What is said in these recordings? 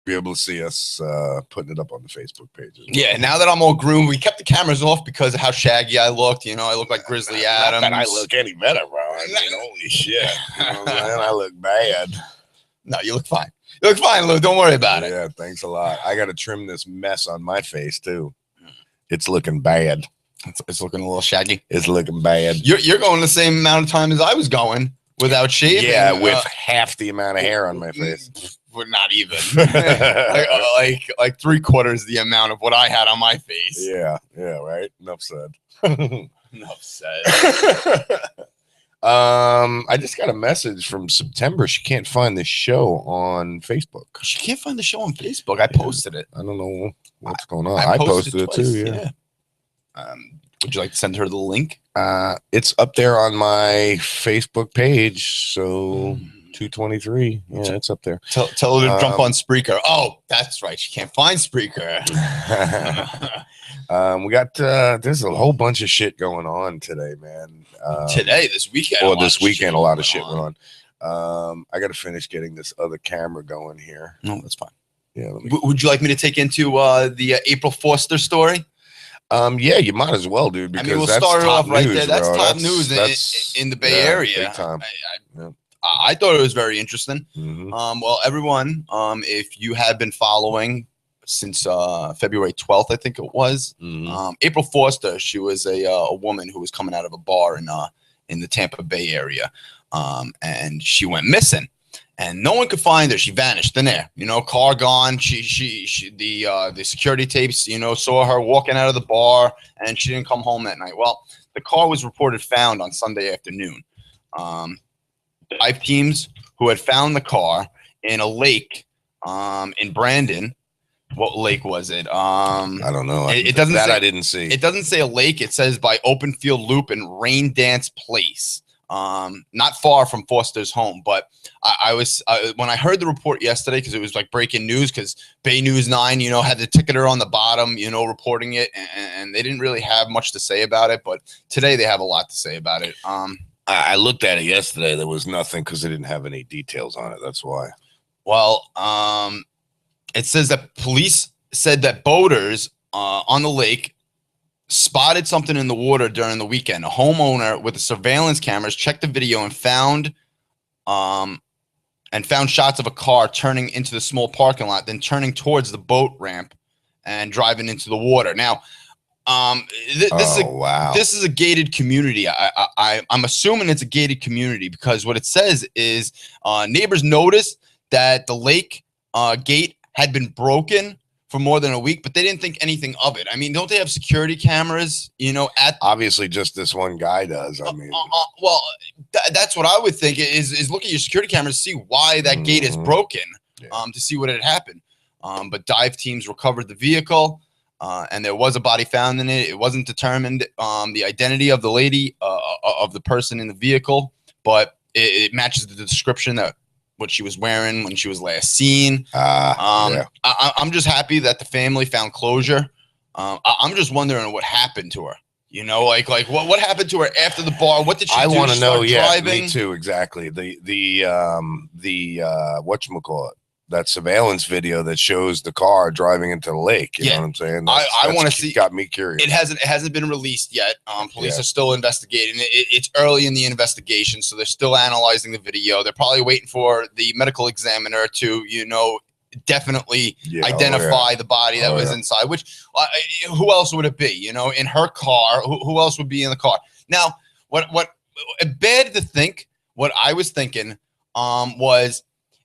be able to see us putting it up on the Facebook page. As well. Yeah, now that I'm all groomed, we kept the cameras off because of how shaggy I looked. You know, I look like Grizzly Adams. Not that I look any better, bro. I mean, holy shit. You know what I'm saying? I look bad. No, you look fine. You look fine, Lou. Don't worry about it. Yeah, thanks a lot. I got to trim this mess on my face, too. It's looking bad. It's looking a little shaggy. It's looking bad. You're going the same amount of time as I was going without shaving. Yeah, with half the amount of hair on my face. Not even. like 3/4 the amount of what I had on my face. Yeah, right. Enough said. Enough said. I just got a message from September. She can't find the show on Facebook. She can't find the show on Facebook. I posted it. I don't know what's going on. I posted it twice, too. Yeah. Would you like to send her the link? It's up there on my Facebook page. So 223. Yeah, it's up there. Tell her to jump on Spreaker. Oh, that's right. She can't find Spreaker. We got there's a whole bunch of shit going on today, man. This weekend. Or this weekend, a lot of shit went on. I got to finish getting this other camera going here. No, that's fine. Yeah. Would you like me to take into the April Foster story? Yeah, you might as well, dude. Because we'll start it off right there. That's top news in the Bay Area. Big time. I thought it was very interesting. Mm-hmm. Well, everyone, if you have been following since February 12th, I think it was, April Foster, she was a woman who was coming out of a bar in the Tampa Bay area, and she went missing. And no one could find her. She vanished thin air. You know, car gone. The security tapes, you know, saw her walking out of the bar, and she didn't come home that night. Well, the car was reported found on Sunday afternoon. Dive teams who had found the car in a lake in Brandon. What lake was it? I don't know. It doesn't say, I didn't see. It doesn't say a lake. It says by Open Field Loop and Rain Dance Place. Not far from Foster's home, but I was when I heard the report yesterday, because it was like breaking news, because Bay News 9, you know, had the ticketer on the bottom, you know, reporting it, and they didn't really have much to say about it, but today they have a lot to say about it. I looked at it yesterday. There was nothing because they didn't have any details on it. That's why. Well, it says that police said that boaters on the lake spotted something in the water during the weekend. A homeowner with the surveillance cameras checked the video and found shots of a car turning into the small parking lot, then turning towards the boat ramp and driving into the water. Now, this is a gated community. I'm assuming it's a gated community because what it says is neighbors noticed that the lake gate had been broken for more than a week, but they didn't think anything of it. I mean, don't they have security cameras, you know, obviously just this one guy does. I mean, well, that's what I would think is look at your security cameras, see why that gate is broken, to see what had happened. But dive teams recovered the vehicle, and there was a body found in it. It wasn't determined the identity of the lady, of the person in the vehicle, but it matches the description that what she was wearing when she was last seen. I'm just happy that the family found closure. I'm just wondering what happened to her. You know, like what happened to her after the bar? What did she do? I want to know. Yeah, driving? Me too. Exactly. The whatchamacallit, that surveillance video that shows the car driving into the lake. You know what I'm saying? I want to see. Got me curious. It hasn't been released yet. Police are still investigating. It's early in the investigation, so they're still analyzing the video. They're probably waiting for the medical examiner to, you know, definitely identify the body that was inside. Which who else would it be? You know, in her car. Who else would be in the car? Now, what bad to think. What I was thinking was,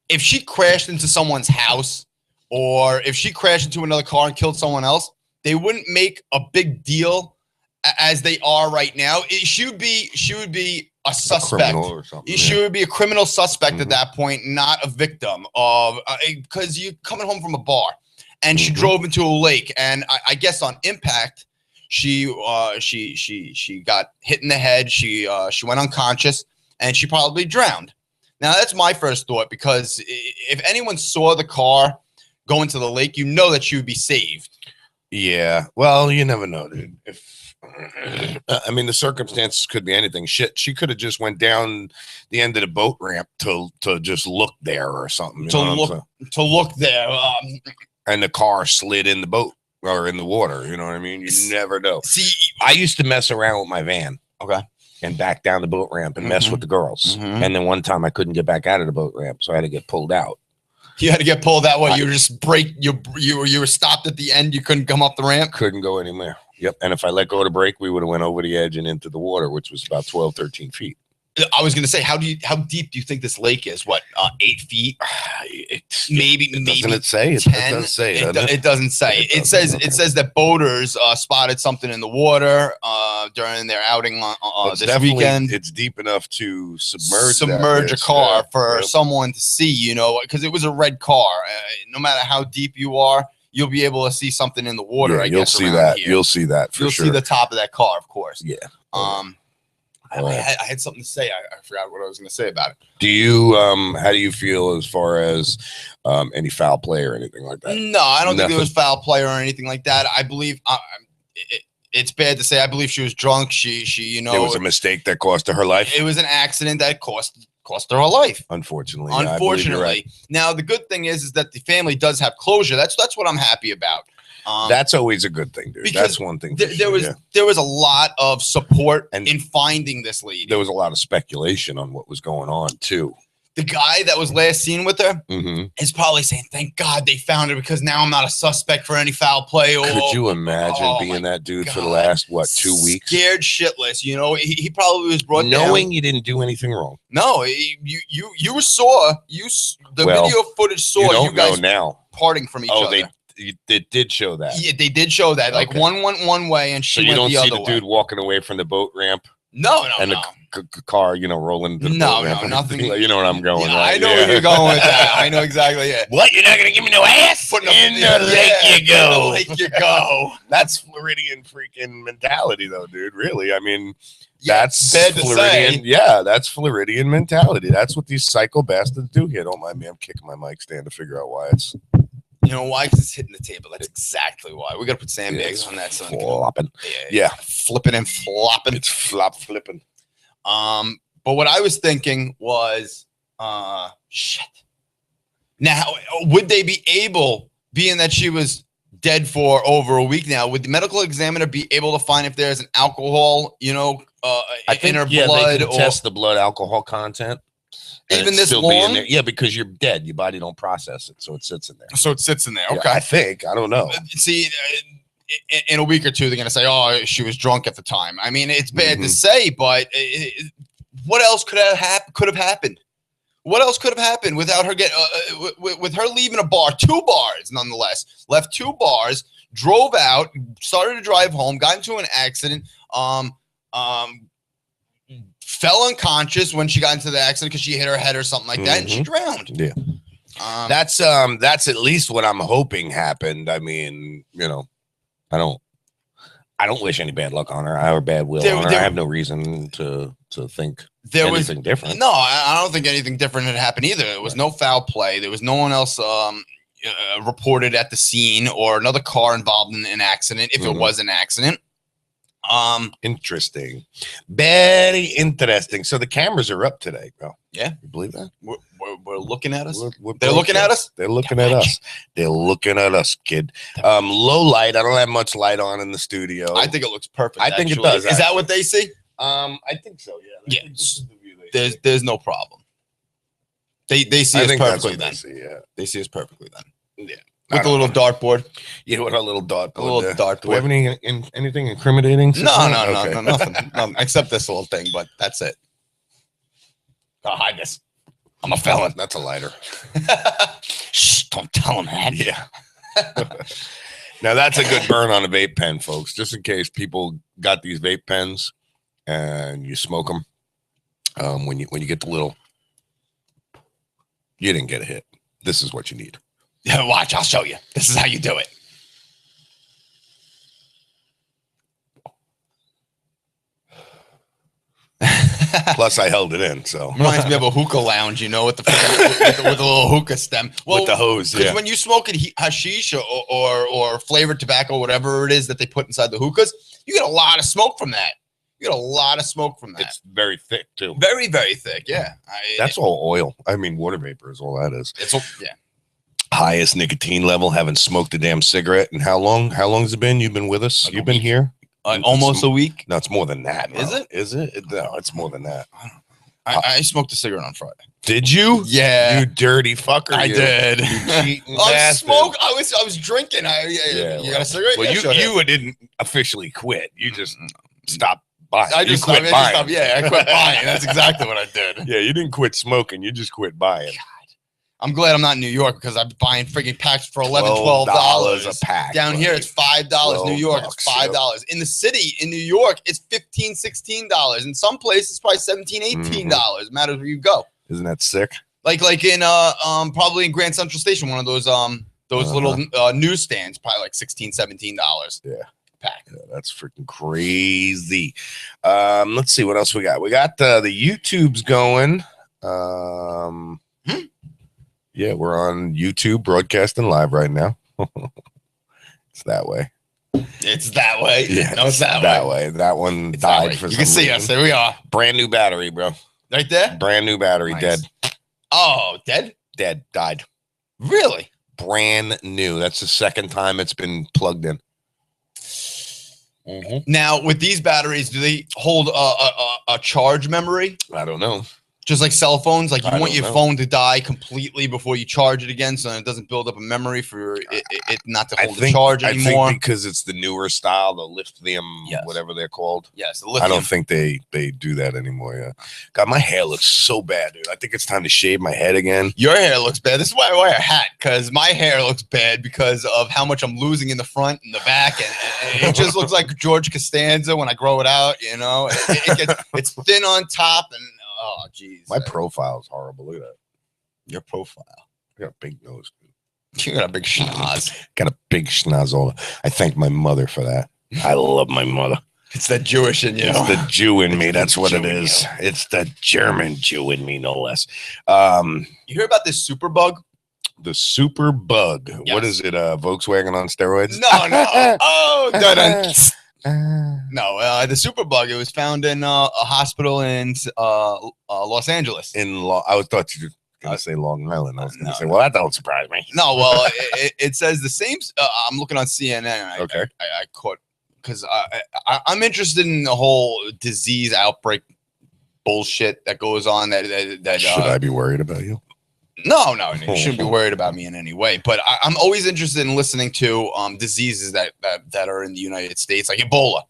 if she crashed into someone's house or if she crashed into another car and killed someone else, they wouldn't make a big deal as they are right now. She would be a suspect. She would be a criminal suspect at that point, not a victim of, because you're coming home from a bar and she drove into a lake. And I guess on impact, she got hit in the head. She went unconscious and she probably drowned. Now, that's my first thought, because if anyone saw the car go into the lake, you know that she would be saved. Yeah. Well, you never know, dude. If I mean, the circumstances could be anything. Shit, she could have just went down the end of the boat ramp to just look there or something. To look there. And the car slid in the boat or in the water. You know what I mean? You never know. See, I used to mess around with my van. Okay. And back down the boat ramp and mess with the girls. Mm-hmm. And then one time I couldn't get back out of the boat ramp, so I had to get pulled out. You had to get pulled that way. You were just you were stopped at the end. You couldn't come up the ramp. Couldn't go anywhere. Yep. And if I let go of the brake, we would have went over the edge and into the water, which was about 12, 13 feet. I was going to say, how deep do you think this lake is? What, 8 feet? Maybe. Doesn't it say? 10? It doesn't say. It doesn't say. It says okay. It says that boaters spotted something in the water during their outing on this weekend. It's deep enough to submerge a car for someone to see. You know, because it was a red car. No matter how deep you are, you'll be able to see something in the water. Yeah, you'll see that. You'll see that. You'll see the top of that car, of course. Yeah. I had something to say. I forgot what I was going to say about it. Do you how do you feel as far as any foul play or anything like that? No, I don't think there was foul play or anything like that. I believe it's bad to say. I believe she was drunk. She it was a mistake that cost her life. It was an accident that cost her life. Unfortunately. Unfortunately. Now the good thing is that the family does have closure. That's what I'm happy about. That's always a good thing, dude. That's one thing. There was a lot of support in finding this lady. There was a lot of speculation on what was going on too. The guy that was last seen with her is probably saying, "Thank God they found her because now I'm not a suspect for any foul play." Could you imagine being that dude for the last 2 weeks? Scared shitless. You know, he probably was brought knowing down. you didn't do anything wrong. No, you saw the video footage saw you guys now parting from each other. They did show that. Yeah, they did show that. Like one went one way and she went the other way. So you don't see the dude walking away from the boat ramp? No. And the car, rolling. No, nothing. You know where I'm going. Yeah, right? I know where you're going with that. I know exactly. Yeah. What? You're not gonna give me no ass? In the lake you go. In the lake you go. That's Floridian freaking mentality, though, dude. Really, I mean. That's bad Floridian. Yeah, that's Floridian mentality. That's what these psycho bastards do here. Don't mind me. I'm kicking my mic stand to figure out why it's. You know why? Because it's hitting the table. That's exactly why. We got to put sandbags on that. Flopping. Yeah. Flipping and flopping. It's flipping. But what I was thinking was, shit. Now, would they be able, being that she was dead for over a week now, would the medical examiner be able to find if there's an alcohol, in her blood? They can test the blood alcohol content. Even this long? Yeah, because you're dead. Your body don't process it, so it sits in there. Okay. Yeah, I think. I don't know. See, in a week or two, they're going to say, oh, she was drunk at the time. I mean, it's bad to say, but what else could have happened? What else could have happened without her with her leaving a bar, 2 bars, nonetheless, left 2 bars, drove out, started to drive home, got into an accident, fell unconscious when she got into the accident because she hit her head or something like that, and she drowned. Yeah. That's at least what I'm hoping happened. I mean, I don't wish any bad luck on her. I have bad will on her. I have no reason to think anything different. No, I don't think anything different had happened either. There was no foul play. There was no one else reported at the scene or another car involved in an accident, if it was an accident. Interesting. Very interesting. So the cameras are up today, bro. Yeah. You believe that? We're looking at us. They're looking at us? They're looking at us. They're looking at us, kid. Low light. I don't have much light on in the studio. I think it looks perfect. I think it does. Is that what they see? I think so, yeah. There's no problem. They see us perfectly then. They see us perfectly then. Yeah. With a little dartboard. Yeah, with our little dartboard. A little dartboard. Do we have anything incriminating? No, nothing. Except this little thing, but that's it. I'll hide this. I'm a felon. That's a lighter. Shh, don't tell him that. Yeah. Now that's a good burn on a vape pen, folks. Just in case people got these vape pens and you smoke them. When you get the little, you didn't get a hit. This is what you need. Yeah, watch. I'll show you. This is how you do it. Plus, I held it in. So reminds me of a hookah lounge, with the with a little hookah stem. Well, with the hose. Because when you smoke hashish or flavored tobacco, whatever it is that they put inside the hookahs, you get a lot of smoke from that. It's very thick too. Very, very thick. Yeah. That's all oil. I mean, water vapor is all that is. Yeah. Highest nicotine level. Haven't smoked a damn cigarette. And how long? How long has it been? You've been with us. You've been here. Almost a week. No, it's more than that. Is it? Is it? No, it's more than that. I smoked a cigarette on Friday. Did you? Yeah. You dirty fucker. I did. You cheating I bastard. was drinking. You got a cigarette? Well, you didn't officially quit. You just stopped buying. I quit buying. I quit buying. That's exactly what I did. Yeah, you didn't quit smoking. You just quit buying. God. I'm glad I'm not in New York because I'm buying freaking packs for $12 a pack. Down here, it's $5. New York, it's $5. In the city, in New York, it's $15, $16. In some places, it's probably $17, $18. Matters where you go. Isn't that sick? Like in probably in Grand Central Station, one of those little newsstands, probably like $16, $17. Yeah. Pack. Yeah, that's freaking crazy. Let's see what else we got. We got the YouTube's going. Yeah, we're on YouTube broadcasting live right now. It's that way. It's that way. Yeah, no, it's that way. That one died for some reason. You can see us. There we are. Brand new battery, bro. Right there? Brand new battery. Nice. Dead. Oh, dead? Dead. Died. Really? Brand new. That's the second time it's been plugged in. Now, with these batteries, do they hold a charge memory? I don't know. Just like cell phones, like you want your phone to die completely before you charge it again, so it doesn't build up a memory for it not to hold the charge anymore. I think because it's the newer style, the lithium, whatever they're called. Yes, the lithium. I don't think they do that anymore. Yeah. God, my hair looks so bad, dude. I think it's time to shave my head again. Your hair looks bad. This is why I wear a hat, because my hair looks bad because of how much I'm losing in the front and the back, and it just looks like George Costanza when I grow it out. It's thin on top and. Oh, geez. My profile is horrible. Look at that. Your profile. I got a big nose. You got a big schnoz. Got a big schnozola. I thank my mother for that. I love my mother. It's the Jewish in you. It's the Jew in me. That's what it is. It's the German Jew in me, no less. You hear about this super bug? The super bug. Yes. What is it? Volkswagen on steroids? No. Oh, no, the super bug. It was found in a hospital in Los Angeles. I thought you were going to say Long Island. I was going to say, well, that don't surprise me. No, well, it says the same. I'm looking on CNN. Okay. I caught because I'm interested in the whole disease outbreak bullshit that goes on. That should I be worried about you? No, you shouldn't be worried about me in any way. But I'm always interested in listening to diseases that are in the United States, like Ebola.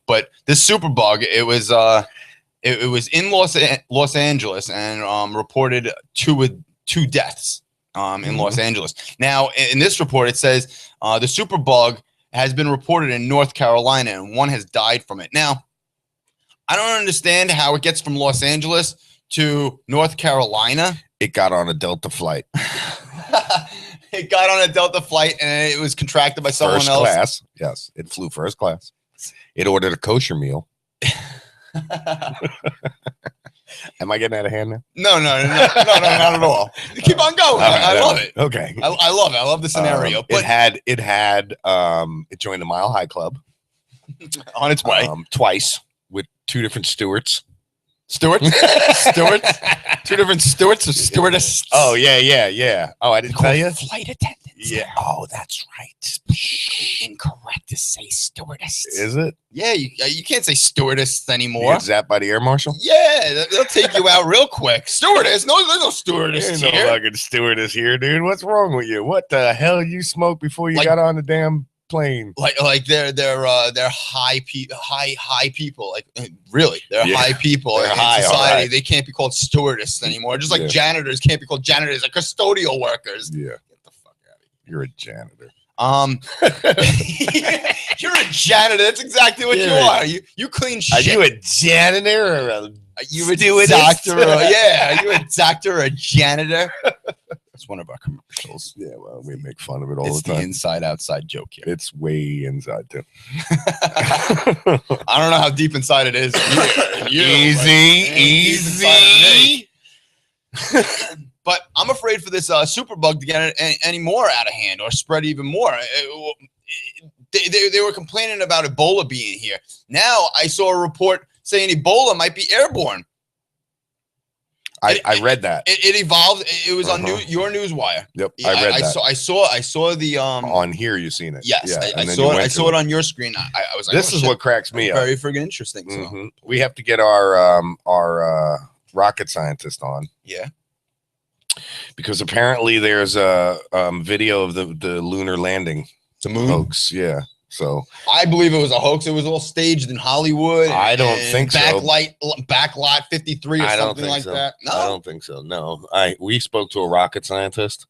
But this superbug, it was in Los Angeles and reported two deaths in Los Angeles. Now, in this report, it says the superbug has been reported in North Carolina and one has died from it. Now, I don't understand how it gets from Los Angeles to North Carolina. It got on a Delta flight. It got on a Delta flight and it was contracted by someone else. First class. Yes, it flew first class. It ordered a kosher meal. Am I getting out of hand now? No, not at all. Keep on going. I love it. Okay. I love it. I love the scenario. But it joined the Mile High Club on its way twice with two different stewards. Stewards? Two different stewards or stewardess? Oh, yeah. Oh, I didn't tell you? Flight attendants. Yeah. Oh, that's right. Incorrect to say stewardess. Is it? Yeah, you can't say stewardess anymore. Is that by the air marshal? Yeah, they'll take you out real quick. Stewardess? No, there's no stewardess There's here. no fucking stewardess here, dude. What's wrong with you? What the hell you smoked before you got on the damn plane? Like they're high people. Like really, they're high people in society. Right. They can't be called stewardess anymore. Just like janitors can't be called janitors, like custodial workers. Yeah. Get the fuck out of here. You're a janitor. You're a janitor. That's exactly what you are. You clean shit. Are you a janitor or you a doctor? Yeah. Are you a doctor or a janitor? That's one of our commercials. Yeah, well, we make fun of it all It's the time. the inside-outside joke here. It's way inside too. I don't know how deep inside it is. Easy. But I'm afraid for this superbug to get any more out of hand or spread even more. They were complaining about Ebola being here. Now I saw a report saying Ebola might be airborne. I read that. It evolved. It was on your Newswire. Yep, I read that. I saw the on here. You seen it? Yes, yeah, I saw it on your screen. I was like, this is what cracks me up. Very friggin' interesting. So. We have to get our rocket scientist on. Yeah. Because apparently there's a video of the lunar landing. The moon hoax. Yeah. So I believe it was a hoax. It was all staged in Hollywood. I don't think so. Backlot 53 or something like that. No, I don't think so. No, we spoke to a rocket scientist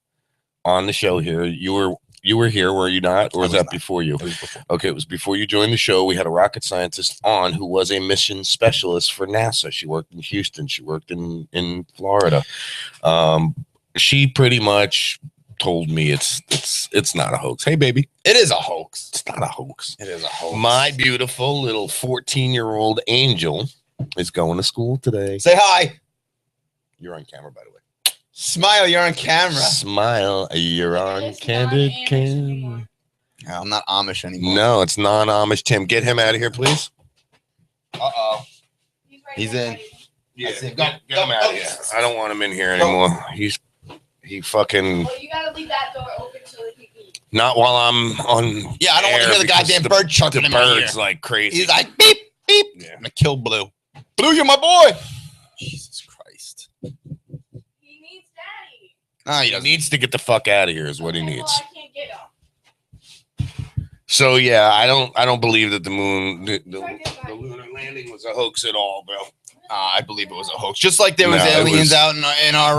on the show here. You were here, were you not? Or was that before you? It was before. Okay, it was before you joined the show. We had a rocket scientist on who was a mission specialist for NASA. She worked in Houston. She worked in Florida. She pretty much told me it's not a hoax. Hey, baby. It is a hoax. It's not a hoax. It is a hoax. My beautiful little 14-year-old angel is going to school today. Say hi. You're on camera, by the way. Smile, you're on camera. Smile, you're on candid camera. I'm not Amish anymore. No, it's non-Amish. Tim, get him out of here, please. Uh-oh. He's in. Yeah, get him out of here. I don't want him in here anymore. He fucking. Well, you gotta leave that door open so that he can eat. Not while I'm on. Yeah, I don't want to hear the goddamn bird chirping in my ear. The bird's like crazy. He's like beep beep. Yeah. I'm gonna kill Blue. Blue, you're my boy. Jesus Christ. He needs daddy. No, he He doesn't. needs to get the fuck out of here. Is what he Okay, needs. well, I can't get him. So yeah, I don't believe that the lunar landing was a hoax at all, bro. I believe it was a hoax. Just like there was aliens out in our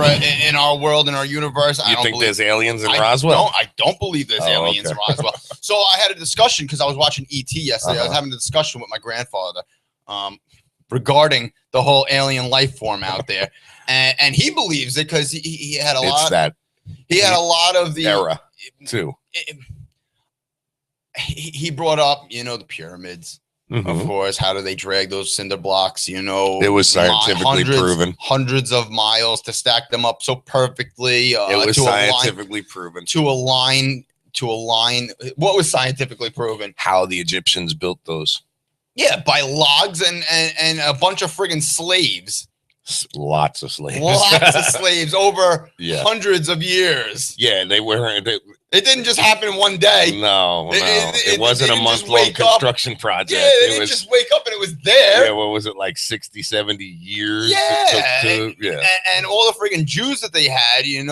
world, in our universe. You think there's aliens in Roswell? I don't believe there's aliens in Roswell. So I had a discussion because I was watching E.T. yesterday. I was having a discussion with my grandfather regarding the whole alien life form out there, and he believes it because he had a lot. He had a lot of the era too. He brought up, the pyramids. Of course, how do they drag those cinder blocks? It was scientifically proven. Hundreds of miles to stack them up so perfectly. It was scientifically proven. To align. What was scientifically proven? How the Egyptians built those. Yeah, by logs and a bunch of friggin' slaves. Lots of slaves. Lots of slaves over Yeah. hundreds of years. Yeah, they were. It didn't just happen in one day. No, it wasn't a month-long construction project. Yeah, they didn't just wake up and it was there. Yeah, what was it, like 60, 70 years? Yeah. And all the friggin' Jews that they had, the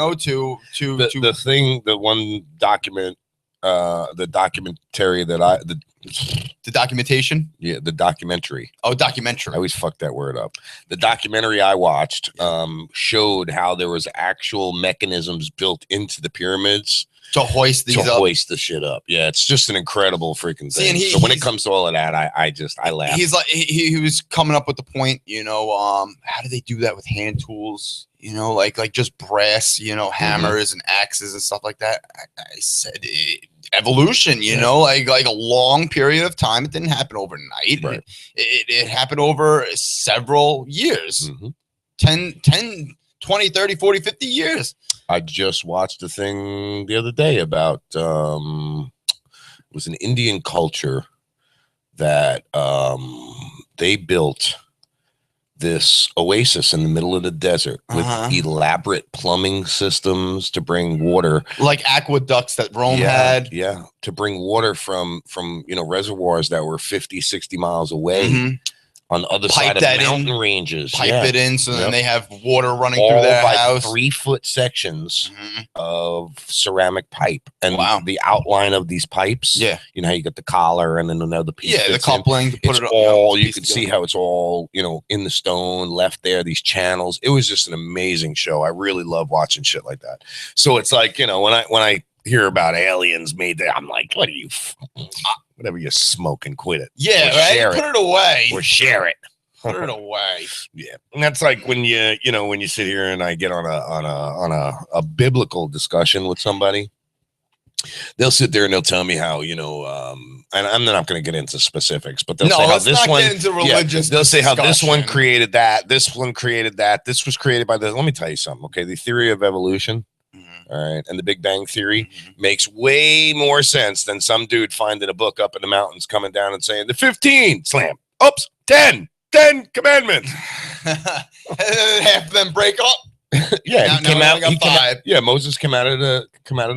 one document, the documentary that the documentation? Yeah, the documentary. Oh, documentary. I always fuck that word up. The documentary I watched showed how there was actual mechanisms built into the pyramids to hoist these up. Hoist the shit up. Yeah, it's just an incredible freaking thing. So when it comes to all of that, I laugh. He's like he was coming up with the point, how do they do that with hand tools? Like just brass, hammers and axes and stuff like that. I said evolution, like a long period of time. It didn't happen overnight. Right. It happened over several years. 10, 20, 30, 40, 50 years. I just watched a thing the other day about it was an Indian culture that they built this oasis in the middle of the desert with elaborate plumbing systems to bring water, like aqueducts that Rome had. Yeah, to bring water from reservoirs that were 50, 60 miles away. On the other side of mountain ranges. Pipe it in so then they have water running through their house. 3-foot sections of ceramic pipe. And the outline of these pipes, how you got the collar and then another piece. Yeah, the coupling. It's all, you can see how it's all, in the stone, left there, these channels. It was just an amazing show. I really love watching shit like that. So it's like, when I hear about aliens made there, I'm like, what are you... Whatever you're smoking, quit it. Yeah, right? Put it away. Or share it. Put it away. Yeah, and that's like when when you sit here and I get on a biblical discussion with somebody, they'll sit there and they'll tell me how and I'm not going to get into specifics, but they'll say how this one get into religious. they'll say how this one discussion. created that, this one created that, this was created by this. Let me tell you something, okay? The theory of evolution, all right, and the Big Bang Theory makes way more sense than some dude finding a book up in the mountains, coming down and saying the 15 slam, oops, 10 commandments. Half of them break up. Yeah, he came out. Yeah, Moses came out of the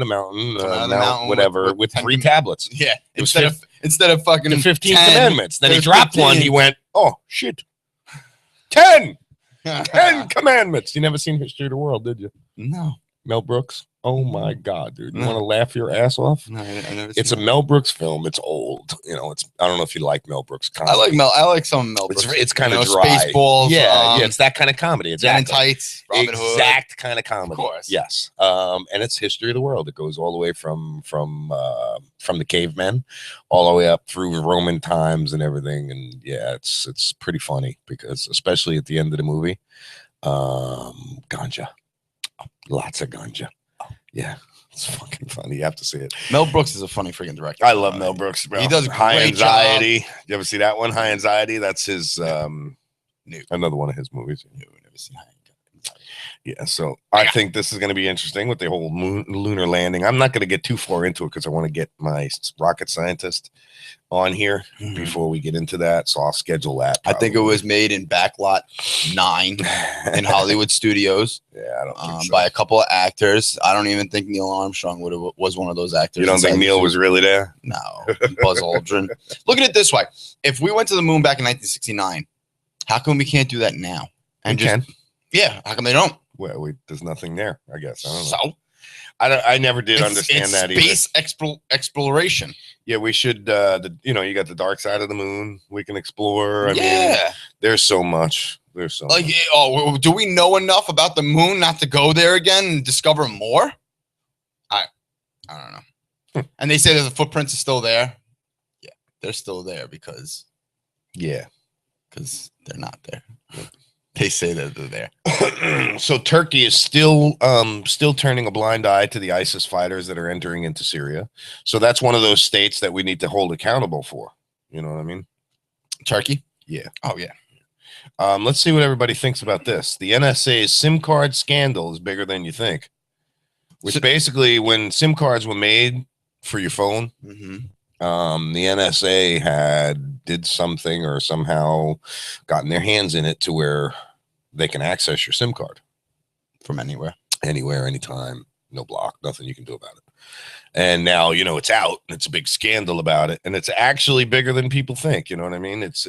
mountain, mountain whatever, with 3 tablets. Yeah, instead of fucking the 15 10, commandments. Then he dropped 1. He went, oh shit, 10 commandments. You never seen History of the World, did you? No. Mel Brooks. Oh my God, dude! You want to laugh your ass off? No, I never it's a Mel Brooks film. It's old. It's. I don't know if you like Mel Brooks comedy. I like some Mel Brooks. It's kind of dry. Spaceballs. Yeah, it's that kind of comedy. Exactly. Tights. Robin Hood. Exact kind of comedy. Of course. Yes. And it's History of the World. It goes all the way from the cavemen, all the way up through Roman times and everything. And yeah, it's pretty funny because especially at the end of the movie, ganja, lots of ganja. Yeah, it's fucking funny. You have to see it. Mel Brooks is a funny freaking director. I love Mel Brooks, bro. He does High great Anxiety. job. You ever see that one? High Anxiety. That's his another one of his movies. No, never seen High Anxiety. Yeah, so I think this is going to be interesting with the whole lunar landing. I'm not going to get too far into it because I want to get my rocket scientist on here before we get into that. So I'll schedule that. Probably. I think it was made in Backlot 9 in Hollywood Studios. Yeah, I don't think so. By a couple of actors. I don't even think Neil Armstrong was one of those actors. You don't think Neil was really there? No, Buzz Aldrin. Look at it this way: if we went to the moon back in 1969, how come we can't do that now? And yeah, how come they don't? Well, there's nothing there. I guess I don't know. So. I never did understand that either. Space exploration. Yeah, we should. You got the dark side of the moon. We can explore. I mean, there's so much. There's so much. Do we know enough about the moon not to go there again and discover more? I don't know. And they say that the footprints are still there. Yeah, they're still there because they're not there. They say that they're there. So Turkey is still turning a blind eye to the ISIS fighters that are entering into Syria. So that's one of those states that we need to hold accountable for. You know what I mean? Turkey? Yeah. Oh, yeah. Let's see what everybody thinks about this. The NSA's SIM card scandal is bigger than you think. Which basically, when SIM cards were made for your phone, the NSA did something or somehow gotten their hands in it to where they can access your SIM card from anywhere, anytime, no block, nothing you can do about it. And now, it's out. It's a big scandal about it. And it's actually bigger than people think. You know what I mean? It's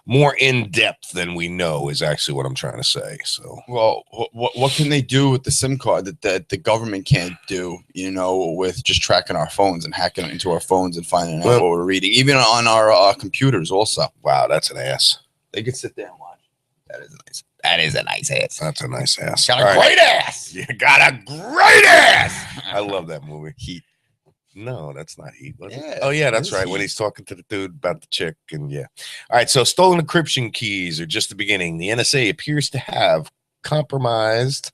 more in depth than we know is actually what I'm trying to say. So, well, what can they do with the SIM card that the government can't do, with just tracking our phones and hacking into our phones and finding out what we're reading, even on our computers also. Wow, that's an ass. They could sit there and watch. That is a nice ass. That's a nice ass. Got a great ass. You got a great ass. I love that movie. Heat. No, that's not Heat. Was it? Oh, yeah, that's right. Heat. When he's talking to the dude about the chick. And yeah. All right. So stolen encryption keys are just the beginning. The NSA appears to have compromised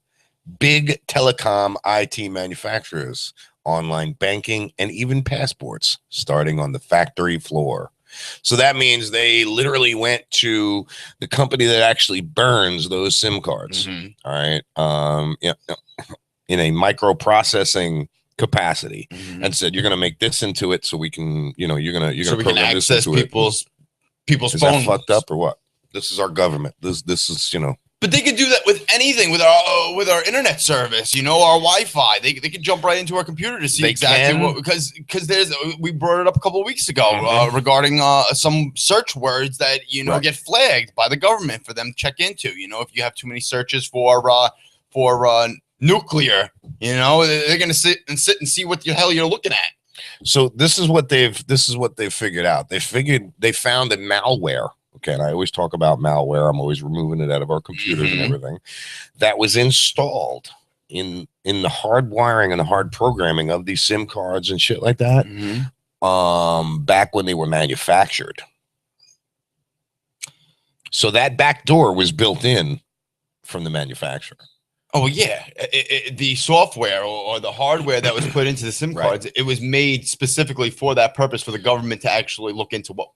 big telecom IT manufacturers, online banking, and even passports starting on the factory floor. So that means they literally went to the company that actually burns those SIM cards. All right. In a microprocessing capacity and said, you're going to make this into it so we can, you're going to access people's phones. That fucked up or what? This is our government. This is, But they could do that with anything, with our internet service, our Wi-Fi. They could jump right into our computer to see exactly what, because we brought it up a couple of weeks ago regarding some search words that get flagged by the government for them to check into. If you have too many searches for nuclear, they're gonna sit and see what the hell you're looking at. So this is what they've figured out. They found a malware. Okay, and I always talk about malware. I'm always removing it out of our computers and everything. That was installed in the hard wiring and the hard programming of these SIM cards and shit like that. Back when they were manufactured. So that back door was built in from the manufacturer. Oh yeah, the software or the hardware that was put into the SIM cards, it was made specifically for that purpose, for the government to actually look into what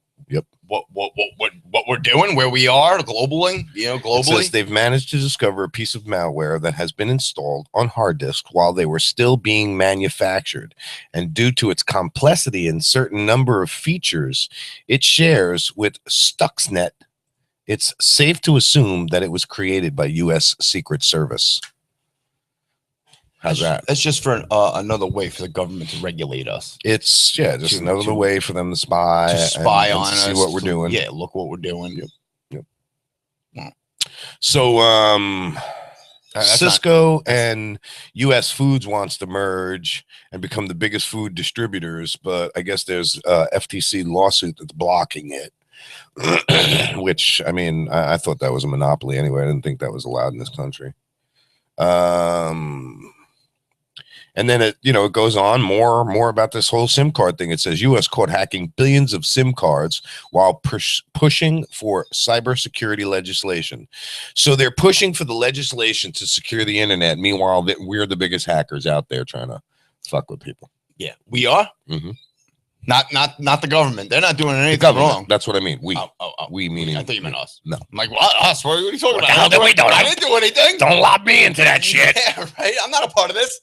we're doing, where we are globally. Globally. It says they've managed to discover a piece of malware that has been installed on hard disk while they were still being manufactured, and due to its complexity and certain number of features it shares with Stuxnet, it's safe to assume that it was created by U.S. Secret Service. How's that? That's just for another way for the government to regulate us. It's just another way for them to spy on us, see what we're doing. Yeah, look what we're doing. Yep. So, Cisco and U.S. Foods wants to merge and become the biggest food distributors, but I guess there's a FTC lawsuit that's blocking it. Which, I mean, I thought that was a monopoly anyway. I didn't think that was allowed in this country. And then it goes on more about this whole SIM card thing. It says U.S. caught hacking billions of SIM cards while pushing for cybersecurity legislation. So they're pushing for the legislation to secure the internet. Meanwhile, we're the biggest hackers out there trying to fuck with people. Yeah, we are. Mm-hmm. Not the government. They're not doing anything wrong. That's what I mean. We. We meaning. I thought you meant us. No. I'm like, what? Us? What are you talking about? How did we do it? I didn't do anything. Don't lob me into that shit. Yeah, right. I'm not a part of this.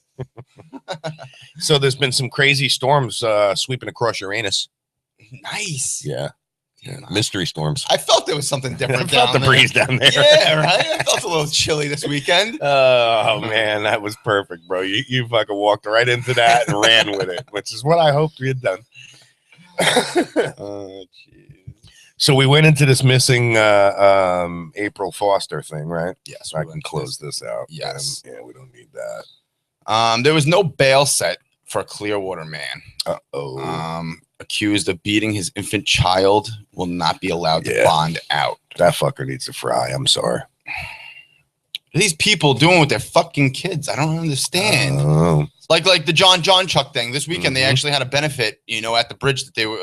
So there's been some crazy storms sweeping across Uranus. Nice. Yeah. Mystery storms. I felt there was something different. I felt the breeze down there. Yeah, right. I felt a little chilly this weekend. Oh man, that was perfect, bro. You fucking walked right into that and ran with it, which is what I hoped we had done. Oh, jeez. So we went into this missing April Foster thing, right? Yes. I can close this out. Yes. Yeah, we don't need that. There was no bail set for a Clearwater man. Uh-oh. Accused of beating his infant child will not be allowed to bond out. That fucker needs to fry. I'm sorry. What are these people doing with their fucking kids? I don't understand. Like the John Chuck thing this weekend. They actually had a benefit, at the bridge that they were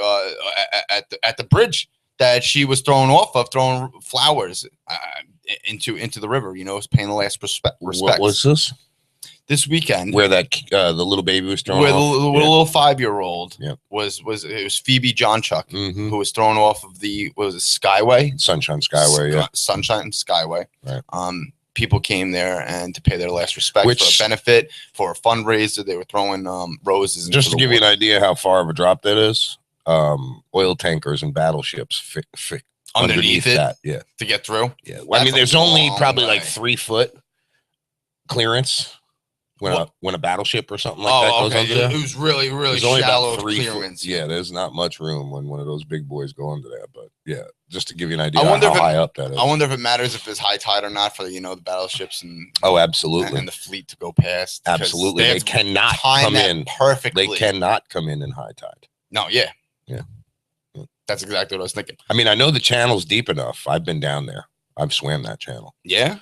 at the bridge that she was thrown off of, throwing flowers into the river. Was paying the last respect. What was this? This weekend, where that the little baby was thrown where off? the little 5-year-old was it was Phoebe John Chuck who was thrown off of the Skyway? Sunshine Skyway, Sunshine Skyway. Right. People came there and to pay their last respect for a benefit, for a fundraiser. They were throwing roses. Just to give you an idea how far of a drop that is, oil tankers and battleships underneath that, to get through. Yeah, well, I mean, there's only probably like 3 foot clearance when a battleship or something like that goes under there. It was really shallow clearance. Yeah, there's not much room when one of those big boys go under that. But yeah, just to give you an idea how high up that is. I wonder if it matters if there's high tide or not for the battleships and absolutely, and the fleet to go past. Absolutely, they cannot come in perfectly. They cannot come in high tide. No, yeah. That's exactly what I was thinking. I mean, I know the channel's deep enough. I've been down there. I've swam that channel. Yeah.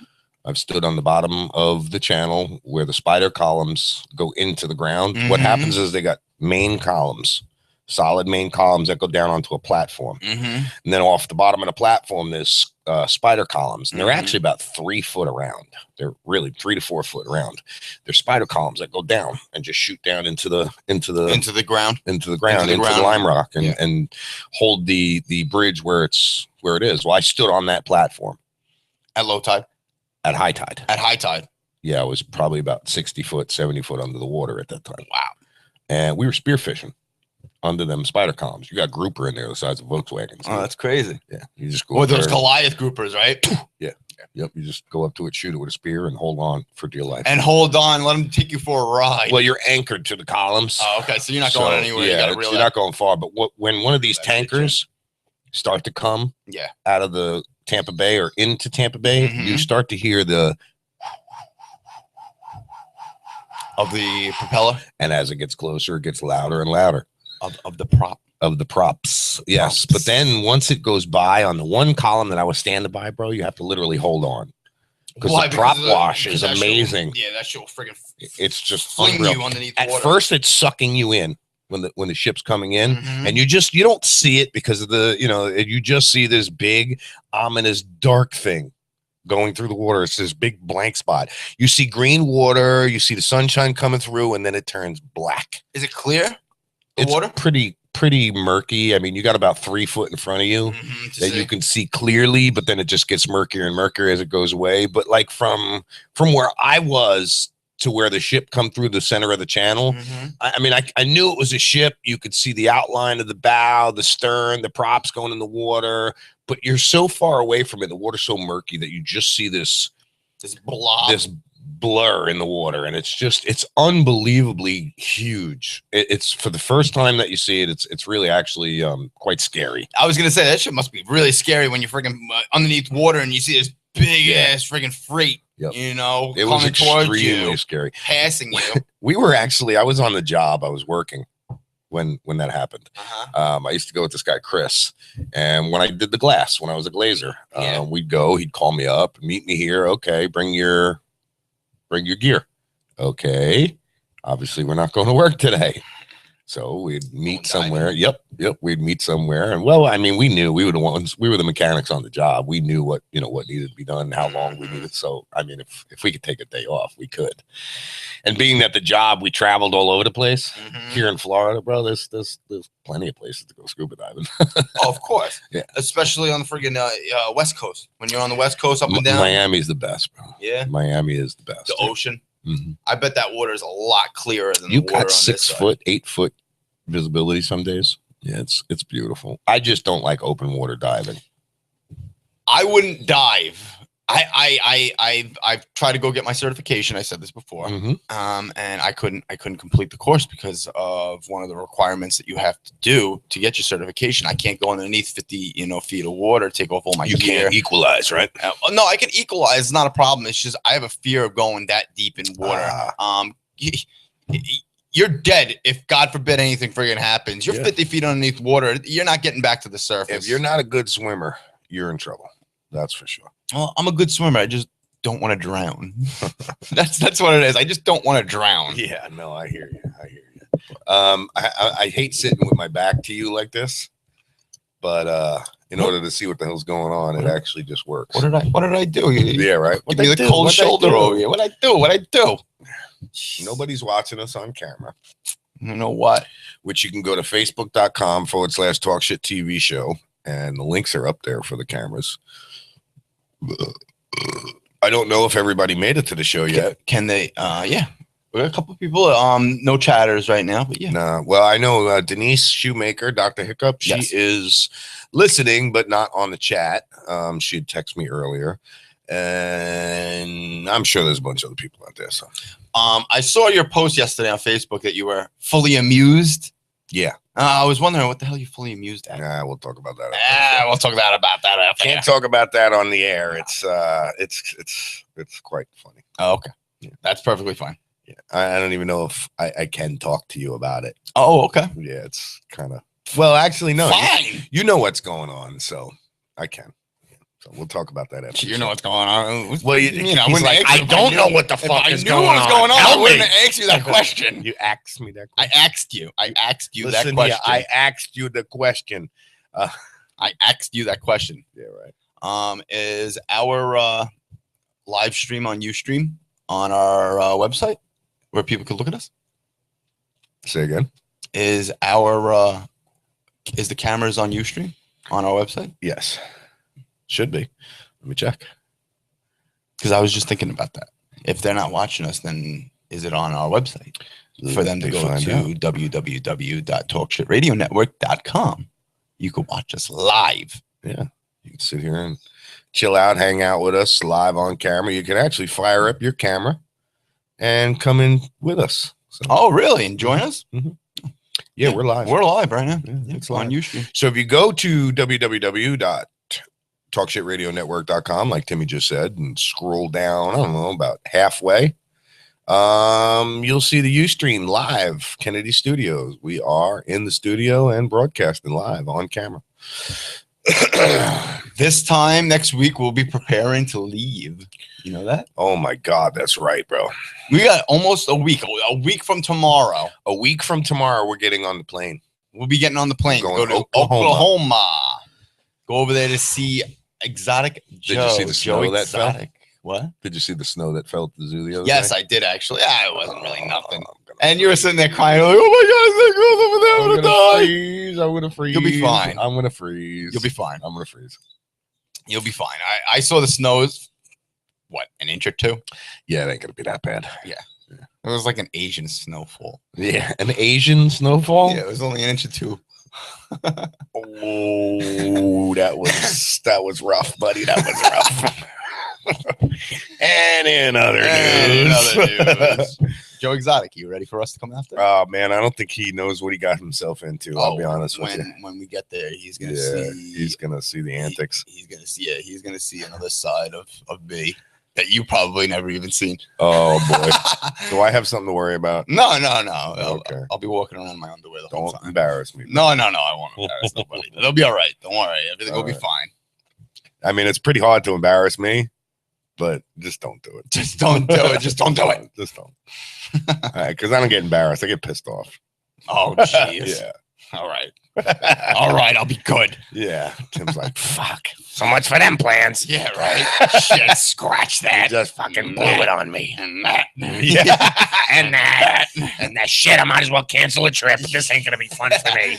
I've stood on the bottom of the channel where the spider columns go into the ground. What happens is they got main columns, solid main columns that go down onto a platform. And then off the bottom of the platform, there's spider columns. And they're actually about 3 foot around. They're really 3 to 4 foot around. They're spider columns that go down and just shoot down into the ground, into the lime rock and hold the bridge where it is. Well, I stood on that platform. At low tide? At high tide. At high tide. Yeah, I was probably about 60 foot, 70 foot under the water at that time. Wow. And we were spearfishing under them spider columns. You got grouper in there the size of Volkswagens. Oh, that's crazy. Yeah. You just go. Well, those Goliath groupers, right? Yeah. Yep. You just go up to it, shoot it with a spear, and hold on for dear life. And hold on. Let them take you for a ride. Well, you're anchored to the columns. Oh, okay. So you're not going anywhere. Yeah, you're not going far. But when one of these tankers start to come out of the Tampa Bay or into Tampa Bay, you start to hear the of the propeller, and as it gets closer, it gets louder and louder. Of the props, yes. But then once it goes by on the one column that I was standing by, bro, you have to literally hold on because the prop wash is amazing. That shit will friggin' it's just fling unreal. you underneath At water. first, it's sucking you in. when the ship's coming in, Mhm. and you don't see it because of the, you just see this big ominous dark thing going through the water. It's this big blank spot. You see green water, you see the sunshine coming through, and then it turns black. Is it clear? The It's water? pretty murky. I mean, you got about 3 foot in front of you that you can see clearly, but then it just gets murkier and murkier as it goes away. But like from where I was to where the ship come through the center of the channel, I mean, I knew it was a ship. You could see the outline of the bow, the stern, the props going in the water, but you're so far away from it. The water's so murky that you just see this blob, this blur in the water, and it's unbelievably huge. It's for the first time that you see it, it's really actually quite scary. I was gonna say that shit must be really scary when you're freaking underneath water and you see this big ass freaking freight. Yep. You know, it was coming towards extremely you, scary, passing you. I was on the job. I was working when that happened. I used to go with this guy Chris, and when I did the glass, when I was a glazer, he'd call me up, meet me here. Okay, bring your gear. Okay, obviously we're not going to work today, so we'd meet somewhere. Yep, we'd meet somewhere. And well, I mean, we knew we were the ones, we were the mechanics on the job. We knew what needed to be done, how long we needed. So I mean, if we could take a day off, we could. And being that the job, we traveled all over the place here in Florida, bro. There's plenty of places to go scuba diving. Oh, of course. Yeah, especially on the friggin' West Coast. When you're on the West Coast, up and down. Miami's the best, bro. Yeah, Miami is the best. The ocean. I bet that water is a lot clearer than you the water got on 6 foot, 8 foot visibility some days. Yeah, it's beautiful. I just don't like open water diving. I wouldn't dive. I've tried to go get my certification. I said this before, and I couldn't complete the course because of one of the requirements that you have to do to get your certification. I can't go underneath 50 feet of water, take off all my gear. You can't equalize, right? No, I can equalize. It's not a problem. It's just I have a fear of going that deep in water. You're dead if, God forbid, anything friggin' happens. You're 50 feet underneath water. You're not getting back to the surface. If you're not a good swimmer, you're in trouble. That's for sure. Well, I'm a good swimmer. I just don't want to drown. That's what it is. I just don't want to drown. Yeah, no, I hear you. I hate sitting with my back to you like this, but in order to see what the hell's going on, it actually just works. What did I do? Yeah, right. Give me the cold shoulder over here. What'd I do? Nobody's watching us on camera. You know what? Which you can go to facebook.com/Talk Shit TV show, and the links are up there for the cameras. I don't know if everybody made it to the show yet. Can they? Yeah, we got a couple people. No chatters right now, but yeah. Nah, well, I know Denise Shoemaker, Dr. Hiccup. She is listening, but not on the chat. She'd text me earlier, and I'm sure there's a bunch of other people out there. So, I saw your post yesterday on Facebook that you were fully amused. Yeah. I was wondering what the hell you fully amused at. Nah, we'll talk about that. We'll talk about that after. Can't talk about that on the air. It's quite funny. Oh, okay. Yeah. That's perfectly fine. Yeah. I don't even know if I can talk to you about it. Oh, okay. Yeah, it's kind of, well, actually, no. Fine. You know what's going on, so I can. So we'll talk about that after. You know what's going on. Well, I don't know what the fuck is going on. I wouldn't ask you that question. You asked me that question. I asked you Listen that question. I asked you the question. I asked you that question. Yeah, right. Is our live stream on Ustream on our website where people can look at us? Say again. Is the cameras on Ustream on our website? Yes. Should be. Let me check. Because I was just thinking about that. If they're not watching us, then is it on our website for them to go to www.talkshitradionetwork.com? You can watch us live. Yeah. You can sit here and chill out, hang out with us live on camera. You can actually fire up your camera and come in with us. So, oh, really? And join us? Yeah, we're live. We're live right now. Yeah, it's on Ustream. So if you go to www.talkshitradionetwork.com, like Timmy just said, and scroll down, I don't know, about halfway, you'll see the Ustream live, Kennedy Studios. We are in the studio and broadcasting live on camera. This time next week, we'll be preparing to leave. You know that? Oh my God, that's right, bro. We got almost a week. A week from tomorrow. A week from tomorrow, we're getting on the plane. We'll be getting on the plane. Going Go to Oklahoma. Go over there to see Exotic Joe. Did you see the snow that fell? Exotic. What? Did you see the snow that fell at the zoo the other Yes, day? I did actually. Yeah, it wasn't really nothing. I'm gonna And you were sitting there crying, like, "Oh my God, that girl's over there, I'm gonna die." freeze. I'm gonna freeze. You'll be fine. I'm gonna freeze. You'll be fine. I'm gonna freeze. You'll be fine. I saw the snows. What, an inch or two? Yeah, it ain't gonna be that bad. It was like an Asian snowfall. Yeah, an Asian snowfall. Yeah, it was only an inch or two. Oh, that was rough, buddy. That was rough. And in other news, Joe Exotic, you ready for us to come after? oh man, I don't think he knows what he got himself into. I'll be honest with you. When we get there, he's gonna Yeah, see. he's gonna see the antics. He's gonna see it. He's gonna see another side of me that you probably never even seen. Oh boy, do I have something to worry about? No. Okay. I'll be walking around in my underwear the whole Don't time. embarrass me. No, I won't embarrass nobody. They'll be all right. Don't worry. Everything will be All fine. I mean, it's pretty hard to embarrass me, but just don't do it. Just don't do it. Just don't do it. Just don't. Because I don't get embarrassed. I get pissed off. Oh, jeez. Yeah. All right. All right. I'll be good. Yeah. Tim's like, fuck. So much for them plans. Yeah, right. Shit, scratch that. You just fucking blew it on me. And that. Yeah. And that shit, I might as well cancel a trip. This ain't gonna be fun for me.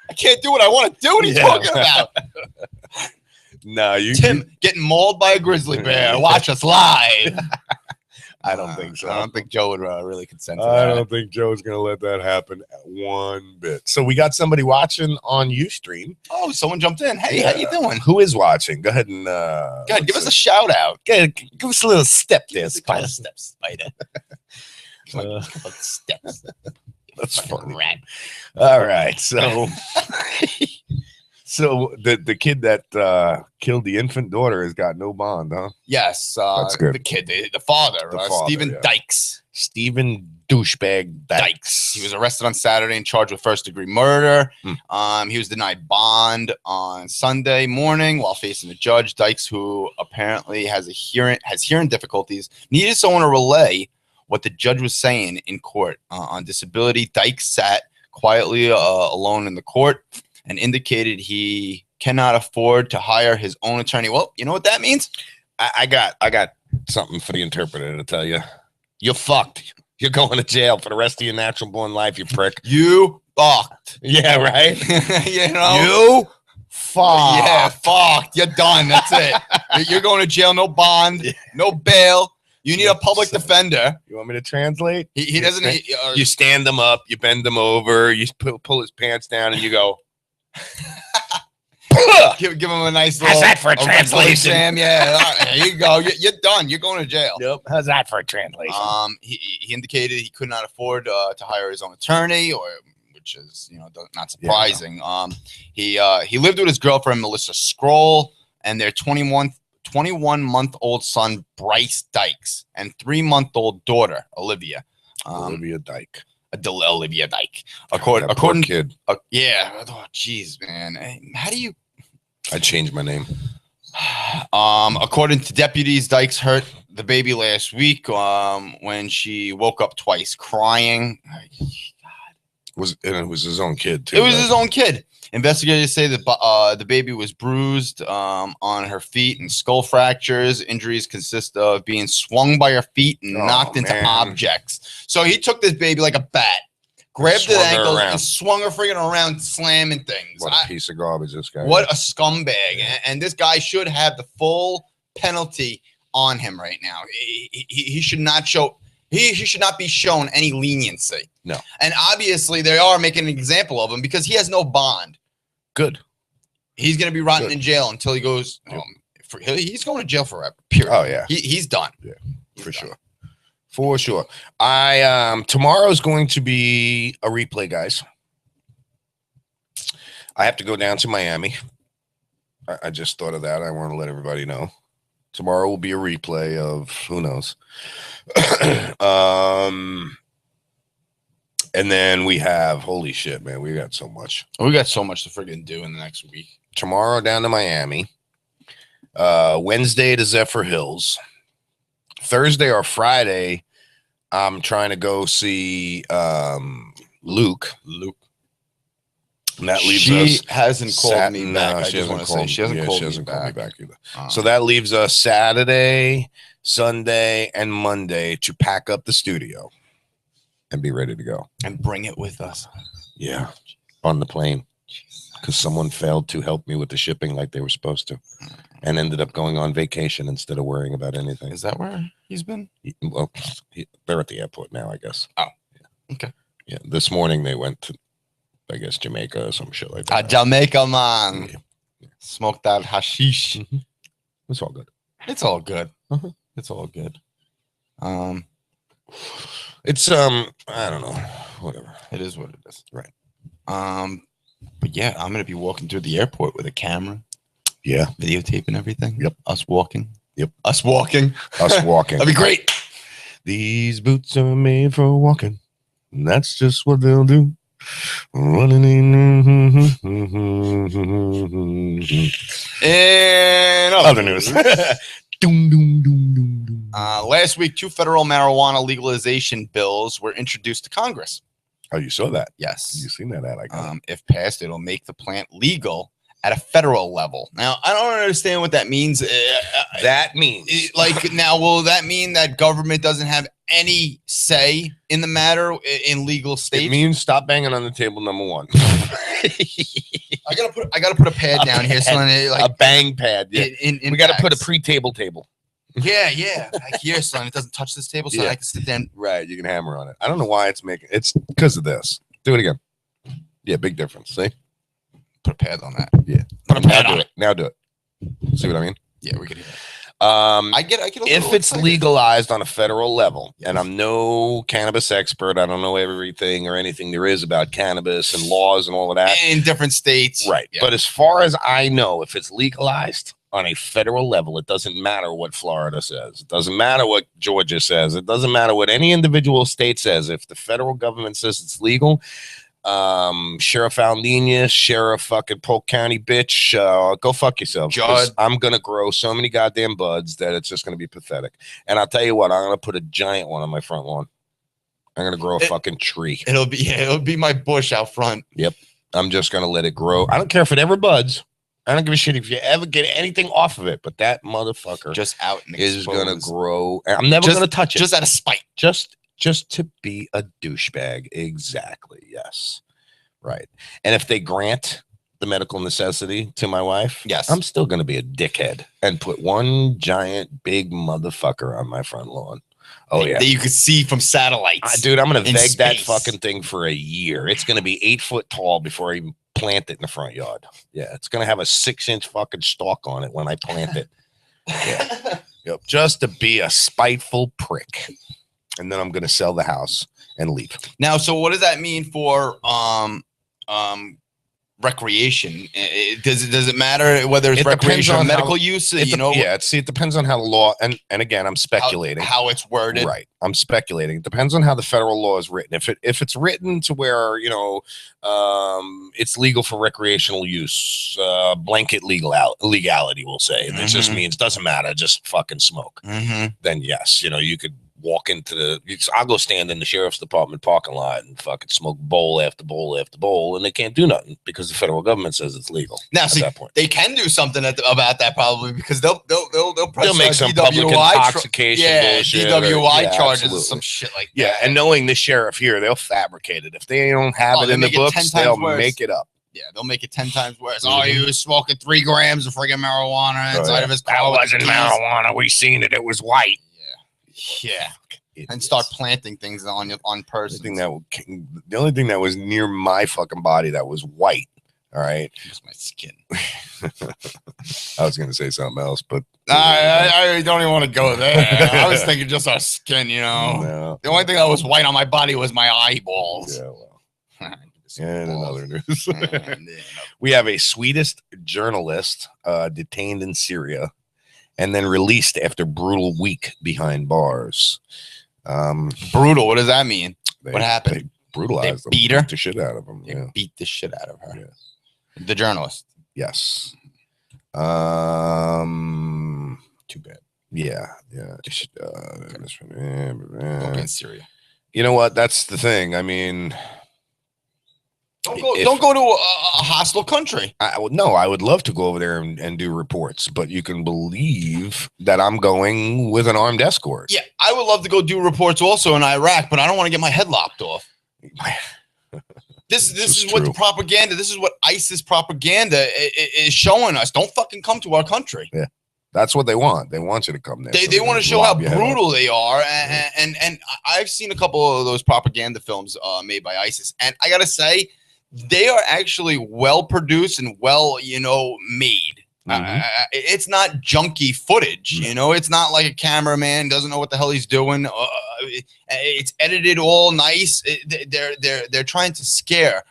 I can't do what I want to do. What are you Yeah. talking about? No, you. Tim getting mauled by a grizzly bear. Watch us live. I don't think so. I don't think Joe would really consent to I that. don't think Joe's gonna let that happen one bit. So we got somebody watching on UStream. Oh, someone jumped in. Hey, how you doing? Who is watching? Go ahead and Go ahead, give us a shout out. give us a little step there, Give us a couple Spider. steps, Spider. Come on, couple steps. That's funny. Rat. All right, so so the kid that killed the infant daughter has got no bond, huh? Yes, That's good. the kid, the father, The father, Stephen yeah. Dykes. Stephen douchebag Dykes. He was arrested on Saturday and charged with first-degree murder. Hmm. He was denied bond on Sunday morning while facing the judge. Dykes, who apparently has hearing difficulties, needed someone to relay what the judge was saying in court. On disability, Dykes sat quietly alone in the court and indicated he cannot afford to hire his own attorney. Well, you know what that means? I got something for the interpreter to tell you. You're fucked. You're going to jail for the rest of your natural born life, you prick. You fucked. Yeah, right. You know? You fucked. Yeah, fucked. You're done. That's it. You're going to jail. No bond, no bail. You need a public defender. You want me to translate? He doesn't. You stand him up, you bend him over, you pull his pants down, and you go. give him a nice little. How's that for a Red Bull translation? Sam. Yeah, all right, there you go. You're done. You're going to jail. Yep. How's that for a translation? He indicated he could not afford to hire his own attorney, which is not surprising. He lived with his girlfriend Melissa Scroll and their 21-month-old son Bryce Dykes and 3-month-old daughter Olivia. Olivia Dyke. Olivia Dyke. That poor According, kid. yeah. Oh, jeez, man. How do you? I changed my name. According to deputies, Dykes hurt the baby last week when she woke up twice crying. It was his own kid too. It was right? his own kid. Investigators say that the baby was bruised on her feet and skull fractures. Injuries consist of being swung by her feet and knocked into man. objects. So he took this baby like a bat, grabbed the Swung her ankles, around. and swung her freaking around, slamming things. What a piece of garbage this guy. What is. a scumbag. And this guy should have the full penalty on him right now. He should not show. He should not be shown any leniency. No. And obviously they are making an example of him because he has no bond. Good. He's going to be rotting Good. in jail until he goes. Yep. He's going to jail forever. Period. Oh yeah, He's done. Yeah, He's for done. sure. For sure. Tomorrow's going to be a replay, guys. I have to go down to Miami. I just thought of that. I want to let everybody know. Tomorrow will be a replay of who knows. And then we have, holy shit, man, we got so much. We got so much to freaking do in the next week. Tomorrow down to Miami. Wednesday to Zephyr Hills. Thursday or Friday, I'm trying to go see Luke. And that leaves She us. hasn't called me back. No, I just want to say she hasn't called me back either. So that leaves us Saturday, Sunday, and Monday to pack up the studio and be ready to go. And bring it with us. Yeah, on the plane. Because someone failed to help me with the shipping like they were supposed to, and ended up going on vacation instead of worrying about anything. Is that where he's been? Well, they're at the airport now, I guess. Oh, yeah. Okay. Yeah, this morning they went to, I guess, Jamaica or some shit like that. Jamaica, man. Yeah. Smoked that hashish. It's all good. It's all good. Uh-huh. It's all good. It's I don't know, whatever. It is what it is. Right. But yeah, I'm gonna be walking through the airport with a camera. Yeah. Videotaping everything. Yep. Us walking. Yep. Us walking. Us walking. That'd be great. These boots are made for walking. And that's just what they'll do. Running in. And Other news. Doom, doom, doom, doom, doom. Last week, 2 federal marijuana legalization bills were introduced to Congress. Oh, you saw that? Yes. You seen that ad? I got it. If passed, it'll make the plant legal at a federal level. Now, I don't understand what that means. That means Now, will that mean that government doesn't have any say in the matter in legal states? it means stop banging on the table. Number one, I gotta put a pad down here, so a bang pad. Yeah. In We got to put a bags. pre-table table. Yeah. Like here, son, it doesn't touch this table, so Yeah. I can sit down. Right, you can hammer on it. I don't know why it's making. It's because of this. Do it again. Yeah, big difference. See? Put a pad on that. Yeah. Put a pad Now on do it. it. Now do it. See what I mean? Yeah, we can hear that. I get a if little it's excited. legalized on a federal level, Yes. and I'm no cannabis expert, I don't know everything or anything there is about cannabis and laws and all of that. in different states, Right. Yeah. But as far as I know, if it's legalized on a federal level, it doesn't matter what Florida says. It doesn't matter what Georgia says. It doesn't matter what any individual state says. If the federal government says it's legal, Sheriff Aldenia, Sheriff fucking Polk County, bitch, go fuck yourself. 'Cause Judd. I'm gonna grow so many goddamn buds that it's just gonna be pathetic. And I'll tell you what, I'm gonna put a giant one on my front lawn. I'm gonna grow a fucking tree. It'll be my bush out front. I'm just gonna let it grow. I don't care if it ever buds. I don't give a shit if you ever get anything off of it, but that motherfucker Just out and is gonna exposed. grow. And I'm never Just- gonna touch it. Just out of spite. Just to be a douchebag. Exactly. Yes. Right. And if they grant the medical necessity to my wife, Yes. I'm still gonna be a dickhead and put one giant big motherfucker on my front lawn. Oh yeah. That you could see from satellites. Dude, I'm gonna in veg that space. fucking thing for a year. It's gonna be 8 foot tall before I even plant it in the front yard. Yeah, it's gonna have a 6-inch fucking stalk on it when I plant it. Yep, just to be a spiteful prick. And then I'm gonna sell the house and leave. Now, so what does that mean for recreation? Does it matter whether it's It depends recreation or on medical how- use? It You know, it depends on how the law and again, I'm speculating. how it's worded. Right. I'm speculating. It depends on how the federal law is written. If it's written to where, it's legal for recreational use, blanket legality, we'll say. And it just Mhm. means doesn't matter, just fucking smoke. Mm-hmm. Then yes, you could walk into I'll go stand in the sheriff's department parking lot and fucking smoke bowl after bowl after bowl, and they can't do nothing because the federal government says it's legal. Now, at see, that point. they can do something about that probably because they'll press They'll make some public intoxication bullshit. DWI Yeah, charges absolutely. or some shit like Yeah, that. and knowing the sheriff here, they'll fabricate it. If they don't have Oh, it they in the make it 10 books, times they'll worse. make it up. Yeah, they'll make it 10 times worse. Mhm. Oh, he was smoking 3 grams of friggin' marijuana inside yeah. of his That car. with the wasn't keys. marijuana. We seen it. It was white. Yeah. And Idiots. start planting things on The persons. the only thing that was near my fucking body that was white. All right, Just my skin. I was gonna say something else, but I don't even want to go there. I was thinking just our skin, no. The only thing that was white on my body was my eyeballs. Yeah, well, and another news. Mm, yeah. We have a Swedish journalist detained in Syria and then released after brutal week behind bars. Brutal. What does that mean? They- What happened? They brutalized They beat her? the shit out of them. They Yeah. beat the shit out of her. Yeah. The journalist. Yes. Too bad. Yeah. Don't be in Syria. You know what? That's the thing. I mean, don't go to a hostile country. No, I would love to go over there and do reports, but you can believe that I'm going with an armed escort. Yeah, I would love to go do reports also in Iraq, but I don't want to get my head lopped off. This is what the propaganda. This is what ISIS propaganda is showing us. Don't fucking come to our country. Yeah, that's what they want. They want you to come there. They want to show how brutal they are, and I've seen a couple of those propaganda films made by ISIS, and I gotta say, they are actually well produced and well, made. It's not junky footage, it's not like a cameraman doesn't know what the hell he's doing. It's edited all nice. They're trying to scare.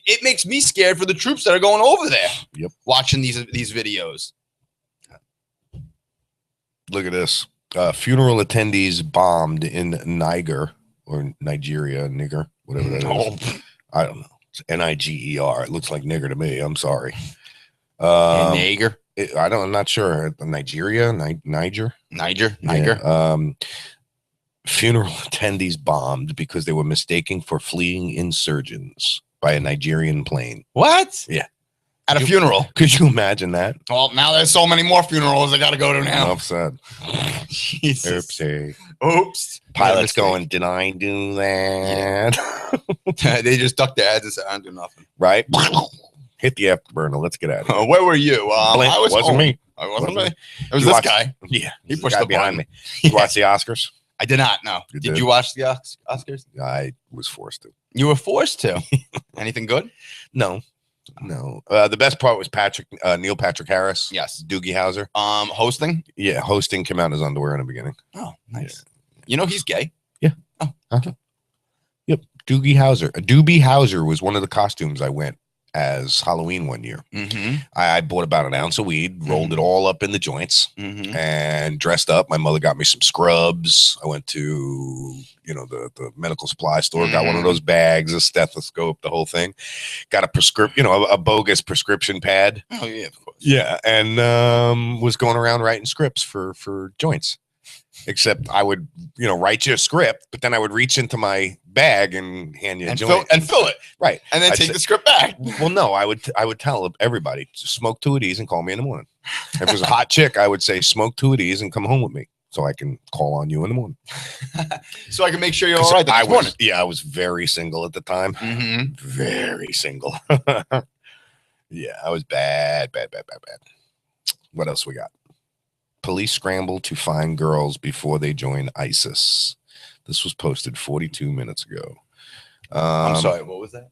It makes me scared for the troops that are going over there. Yep. Watching these videos. Look at this. Funeral attendees bombed in Niger or Nigeria, nigger, whatever that is. I don't know. It's Niger. It looks like nigger to me. I'm sorry. Niger. I'm not sure. Nigeria, Niger. Yeah. Funeral attendees bombed because they were mistaken for fleeing insurgents by a Nigerian plane. What? Yeah. At a funeral. Could you imagine that? Well, now there's so many more funerals I got to go to now. Enough said. Jesus. Oops. Pilot's going, did I do that? Yeah. They just ducked their heads and said, I don't do nothing. Right? Hit the afterburner. Let's get out of here. Where were you? I wasn't me. I wasn't me. It was this guy. Yeah. He pushed the behind me. You watch the Oscars? I did not, no. Did you watch the Oscars? I was forced to. You were forced to. Anything good? No. The best part was Neil Patrick Harris. Yes. Doogie Howser. Hosting? Yeah, hosting came out in his underwear in the beginning. Oh, nice. Yeah. He's gay? Yeah. Oh, okay. Yep. Doogie Howser. Doobie Howser was one of the costumes I went as Halloween one year. I bought about an ounce of weed, rolled it all up in the joints, and dressed up. My mother got me some scrubs. I went to, the medical supply store, got one of those bags, a stethoscope, the whole thing. Got a prescription, a bogus prescription pad. Oh yeah, of course. Yeah, and was going around writing scripts for joints. Except I would, write you a script, but then I would reach into my bag and hand you a joint and fill it, right, and then take the script back. Well, no, I would tell everybody, smoke two of these and call me in the morning. If it was a hot chick, I would say, smoke two of these and come home with me, so I can call on you in the morning. So I can make sure you're all right the next morning. Yeah, I was very single at the time. Very single. Yeah, I was bad. What else we got? Police scramble to find girls before they join ISIS. This was posted 42 minutes ago. I'm sorry, what was that?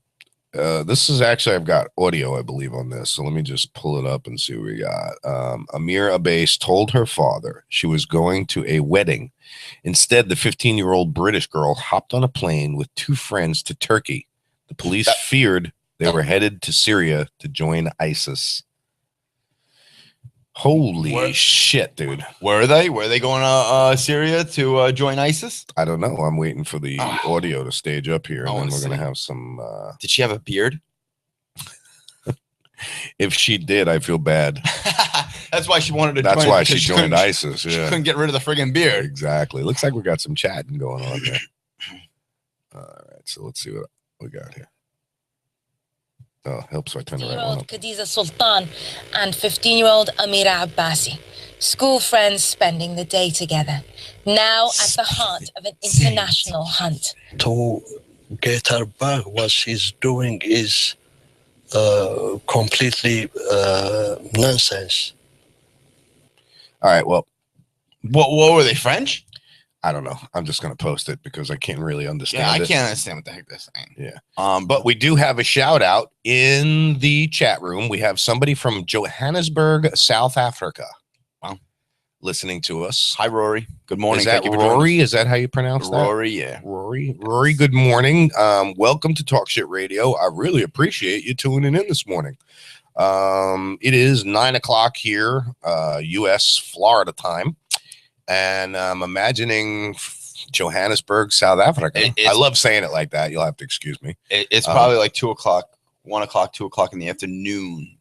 This is actually, I've got audio, I believe, on this. So let me just pull it up and see what we got. Amir Abbas told her father she was going to a wedding. Instead, the 15-year-old British girl hopped on a plane with two friends to Turkey. The police feared they were headed to Syria to join ISIS. Holy shit, dude. Were they going to Syria to join ISIS? I don't know. I'm waiting for the audio to stage up here, and then we're going to have some... Did she have a beard? If she did, I feel bad. That's why she wanted to join. That's why she joined ISIS. Yeah. She couldn't get rid of the friggin' beard. Exactly. Looks like we got some chatting going on there. All right, so let's see what we got here. Oh, helps if I turn the right one up. Khadija Sultan and 15-year-old Amira Abbasi. School friends spending the day together. Now at the heart of an international hunt. To get her back, what she's doing is completely nonsense. All right, well. What were they, French? I don't know. I'm just going to post it because I can't really understand it. Yeah, I can't understand what the heck they're saying. Yeah. But we do have a shout out in the chat room. We have somebody from Johannesburg, South Africa. Wow. Listening to us. Hi, Rory. Good morning. Is that Rory? Is that how you pronounce that? Rory, yeah. Rory, good morning. Welcome to Talk Shit Radio. I really appreciate you tuning in this morning. It is 9 o'clock here, U.S. Florida time. And I'm imagining Johannesburg, South Africa. I love saying it like that. You'll have to excuse me. It's probably like 2 o'clock 1 o'clock, 2 o'clock in the afternoon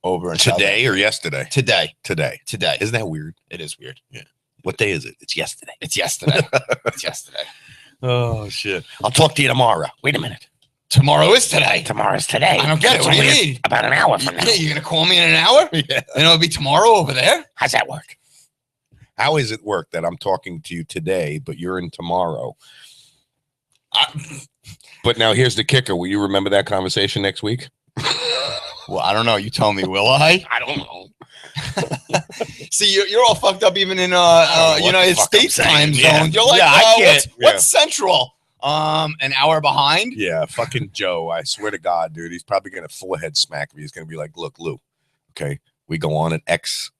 over in Today or yesterday? Today. Today. Isn't that weird? It is weird. Yeah. What day is it? It's yesterday. It's yesterday. It's yesterday. Oh shit! I'll talk to you tomorrow. Wait a minute. Tomorrow is today. Tomorrow's today. I don't get it. It's What do you only mean? About an hour from now. Yeah, you're gonna call me in an hour? Yeah. And it'll be tomorrow over there? How's that work? How is it work that I'm talking to you today, but you're in tomorrow? But now here's the kicker. Will you remember that conversation next week? Well, I don't know. You tell me, will I? I don't know. See, you're all fucked up even in what the United fuck I'm States saying. time Yeah. zones. You're like, Yeah, I can't. what's central? An hour behind? Yeah, fucking Joe. I swear to God, dude, he's probably gonna forehead smack me. He's gonna be like, "Look, Lou, okay, we go on at X,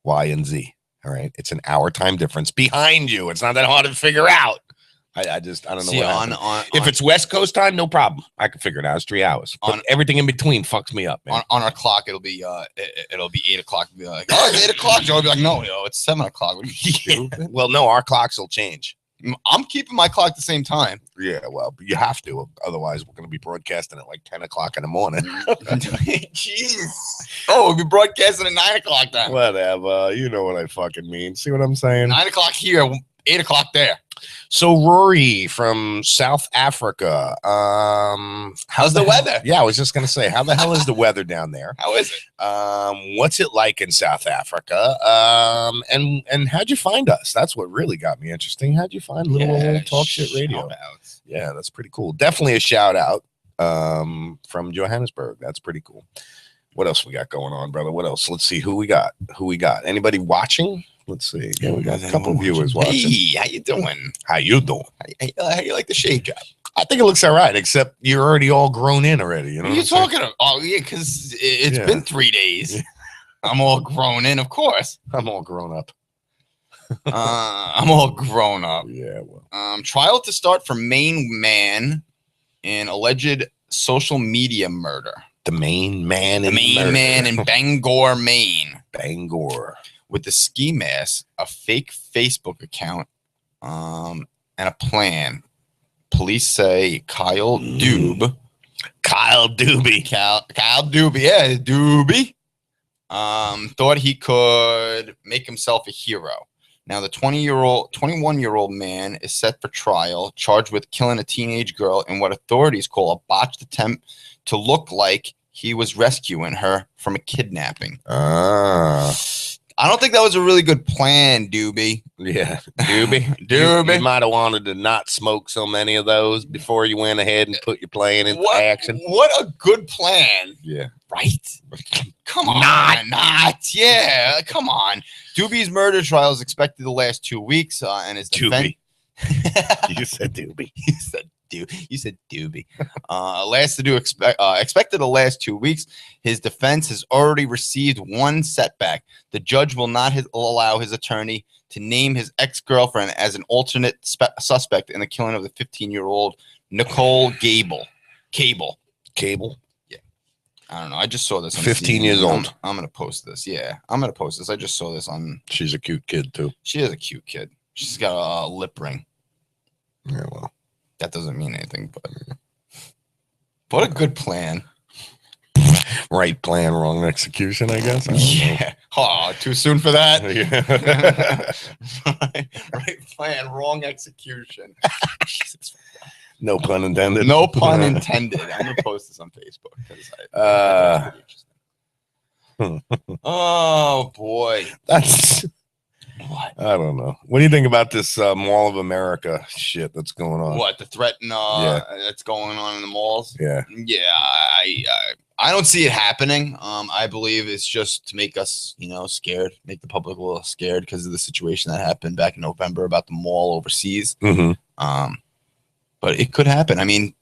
Y, and Z. All right, it's an hour time difference behind you. It's not that hard to figure out." I don't know. See, what on, happened. on, If it's West Coast time, no problem. I can figure it out. It's 3 hours. But On- everything in between fucks me up, man. on our clock, it'll be 8 o'clock. Be like, oh, it's 8 o'clock. Joe will be like, no, it's 7 o'clock. What are you doing? Well, no, our clocks will change. I'm keeping my clock the same time. Yeah, well, but you have to. Otherwise, we're going to be broadcasting at like 10 o'clock in the morning. Jeez. Oh, we'll be broadcasting at 9 o'clock then. Whatever. You know what I fucking mean. See what I'm saying? 9 o'clock here, 8 o'clock there. So Rory from South Africa. How's the weather? Yeah, I was just gonna say, how the hell is the weather down there? How is it? What's it like in South Africa? And how'd you find us? That's what really got me interesting. How'd you find little old talk shit radio? shout-outs. Yeah, that's pretty cool. Definitely a shout out from Johannesburg. That's pretty cool. What else we got going on, brother? What else? Let's see who we got. Anybody watching? Let's see. Yeah, we got a couple of viewers watching. Hey, how you doing? How you doing? How you like the shave job? I think it looks all right, except you're already all grown in already. You know What are you I'm saying? talking about? Oh, yeah, because it's Yeah. been 3 days. Yeah. I'm all grown in, of course. I'm all grown up. I'm all grown up. Yeah, well. Trial to start for Maine man in alleged social media murder. The main man The in Maine murder. man in Bangor, Maine. Bangor. With the ski mask, a fake Facebook account, and a plan. Police say Kyle Doob. Kyle Doobie. Kyle Doobie, yeah, Doobie. Thought he could make himself a hero. Now, the 21-year-old man is set for trial, charged with killing a teenage girl in what authorities call a botched attempt to look like he was rescuing her from a kidnapping. I don't think that was a really good plan, Doobie. Yeah, Doobie. You might have wanted to not smoke so many of those before you went ahead and put your plan into action. What a good plan. Yeah. Right? Come on. Yeah, come on. Doobie's murder trial is expected to last 2 weeks, and his defense. You said Doobie. You said Doobie. Expected to last 2 weeks. His defense has already received one setback. The judge will not allow his attorney to name his ex-girlfriend as an alternate suspect in the killing of the 15-year-old Nicole Cable. Yeah. I don't know. I just saw this. On 15 years old. I'm going to post this. Yeah. I'm going to post this. I just saw this on. She's a cute kid, too. She is a cute kid. She's got a lip ring. Yeah, well. That doesn't mean anything, but what a good plan. Right plan, wrong execution, I guess. I don't know. Yeah. Oh, too soon for that. Yeah. Right plan, wrong execution. Jesus. No pun intended. No pun intended. I'm gonna post this on Facebook. Oh boy. That's. What? I don't know. What do you think about this Mall of America shit that's going on? What the threat that's going on in the malls? Yeah. Yeah, I don't see it happening. I believe it's just to make us, scared, make the public a little scared because of the situation that happened back in November about the mall overseas. Mm-hmm. But it could happen. I mean,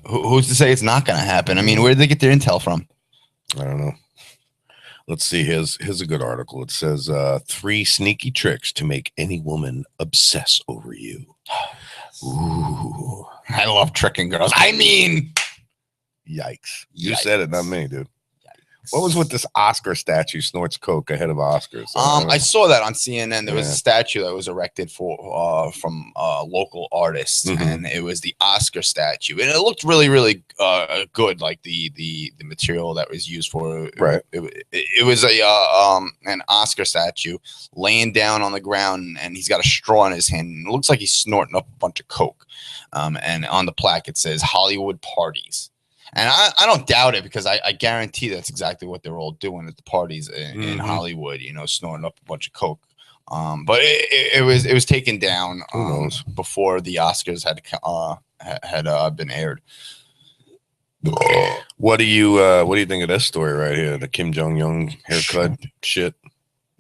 who's to say it's not going to happen? I mean, where did they get their intel from? I don't know. Let's see. Here's a good article. It says 3 sneaky tricks to make any woman obsess over you. Ooh. I love tricking girls. I mean, Yikes. You said it, not me, dude. What was with this Oscar statue snorts coke ahead of Oscars? I saw that on CNN. There was Yeah. a statue that was erected for from local artists, Mhm. and it was the Oscar statue, and it looked really, really good. Like the material that was used for it. Right. It was a an Oscar statue laying down on the ground, and he's got a straw in his hand. And it looks like he's snorting up a bunch of coke. And on the plaque it says Hollywood parties. And I don't doubt it, because I guarantee that's exactly what they're all doing at the parties in Hollywood, you know, snorting up a bunch of coke. But it was taken down before the Oscars had been aired. What do you think of this story right here? The Kim Jong-un haircut shit.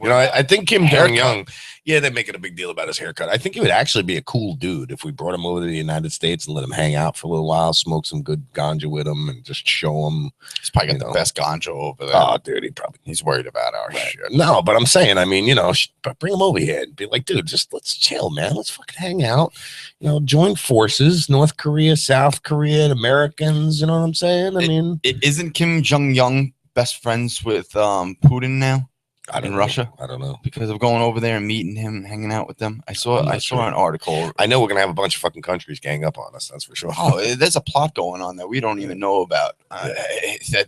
You know, I think Kim Jong-un, yeah, they make it a big deal about his haircut. I think he would actually be a cool dude if we brought him over to the United States and let him hang out for a little while, smoke some good ganja with him, and just show him. He's probably got the best ganja over there. Oh, dude, he's worried about our shit. No, but I'm saying, I mean, you know, bring him over here and be like, dude, just let's chill, man. Let's fucking hang out. You know, join forces, North Korea, South Korea, Americans. You know what I'm saying? I mean, isn't Kim Jong-un best friends with Putin now? In Russia? I don't know. Because of going over there and meeting him and hanging out with them. I saw an article. I know we're gonna have a bunch of fucking countries gang up on us. That's for sure. Oh, there's a plot going on that we don't even know about.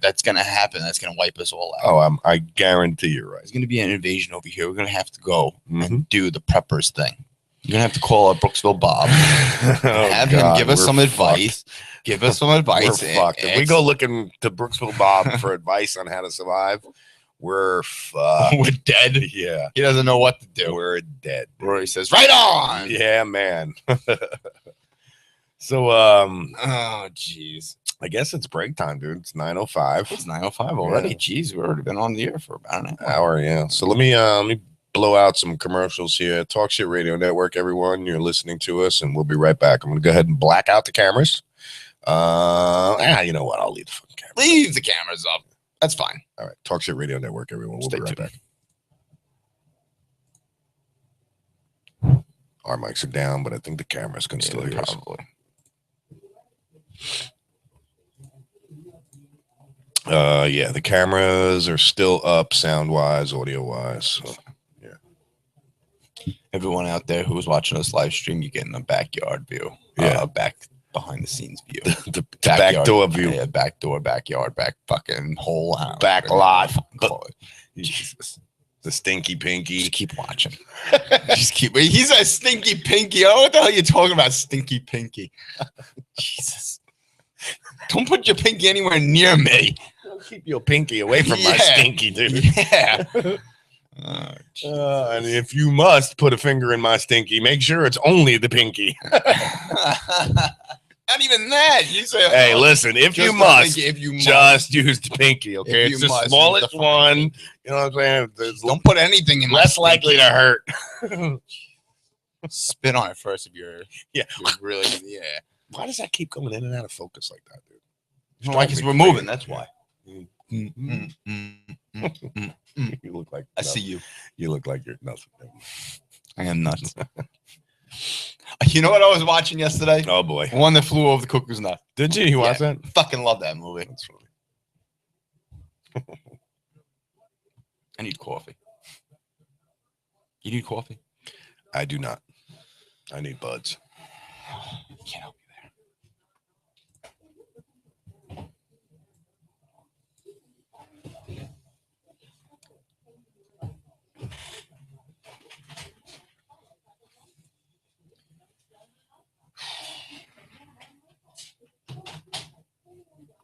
That's gonna happen. That's gonna wipe us all out. Oh, I guarantee you're right. There's gonna be an invasion over here. We're gonna have to go and do the preppers thing. You're gonna have to call up Brooksville Bob, have him give us some advice. Give us some advice. We're fucked. If we go looking to Brooksville Bob for advice on how to survive, we're fucked. We're dead. Yeah. He doesn't know what to do. We're dead. Rory says, right on. Yeah, man. So, oh, jeez. I guess it's break time, dude. It's 9:05. It's 9:05 already. Yeah. Jeez, we've already been on the air for about an hour. Yeah. So let me blow out some commercials here. Talk Shit Radio Network, everyone. You're listening to us, and we'll be right back. I'm gonna go ahead and black out the cameras. You know what? I'll leave the fucking cameras. Leave the cameras up. That's fine. All right. Talk Shit Radio Network, everyone. We'll be right back. Our mics are down, but I think the cameras can still hear us. Yeah, the cameras are still up, sound wise, audio wise. So, yeah. Everyone out there who's watching us live stream, you're getting a backyard view. Yeah. Back behind the scenes view. the back door view. Yeah, back door, backyard, back fucking whole house. Back lot. Jesus. The stinky pinky. Just keep watching. Just keep. He's a stinky pinky. Oh, what the hell are you talking about, stinky pinky? Jesus. Don't put your pinky anywhere near me. Keep your pinky away from my stinky, dude. Yeah. And if you must put a finger in my stinky, make sure it's only the pinky. Not even that. You say, hey, listen, if you must, just use the pinky, okay? If It's you the must, smallest one. You know what I'm saying? There's don't put anything in. Less likely to hurt. Spit on it first if you're really Why does that keep coming in and out of focus like that, dude? Why? Because we're moving. That's why. You look like I see you. You look like you're nothing. I am nuts. You know what I was watching yesterday? Oh boy, One that flew over the cuckoo's nut. Did you watch that? Fucking love that movie. That's funny. I need coffee. You need coffee? I do not. I need buds. Can't help you there.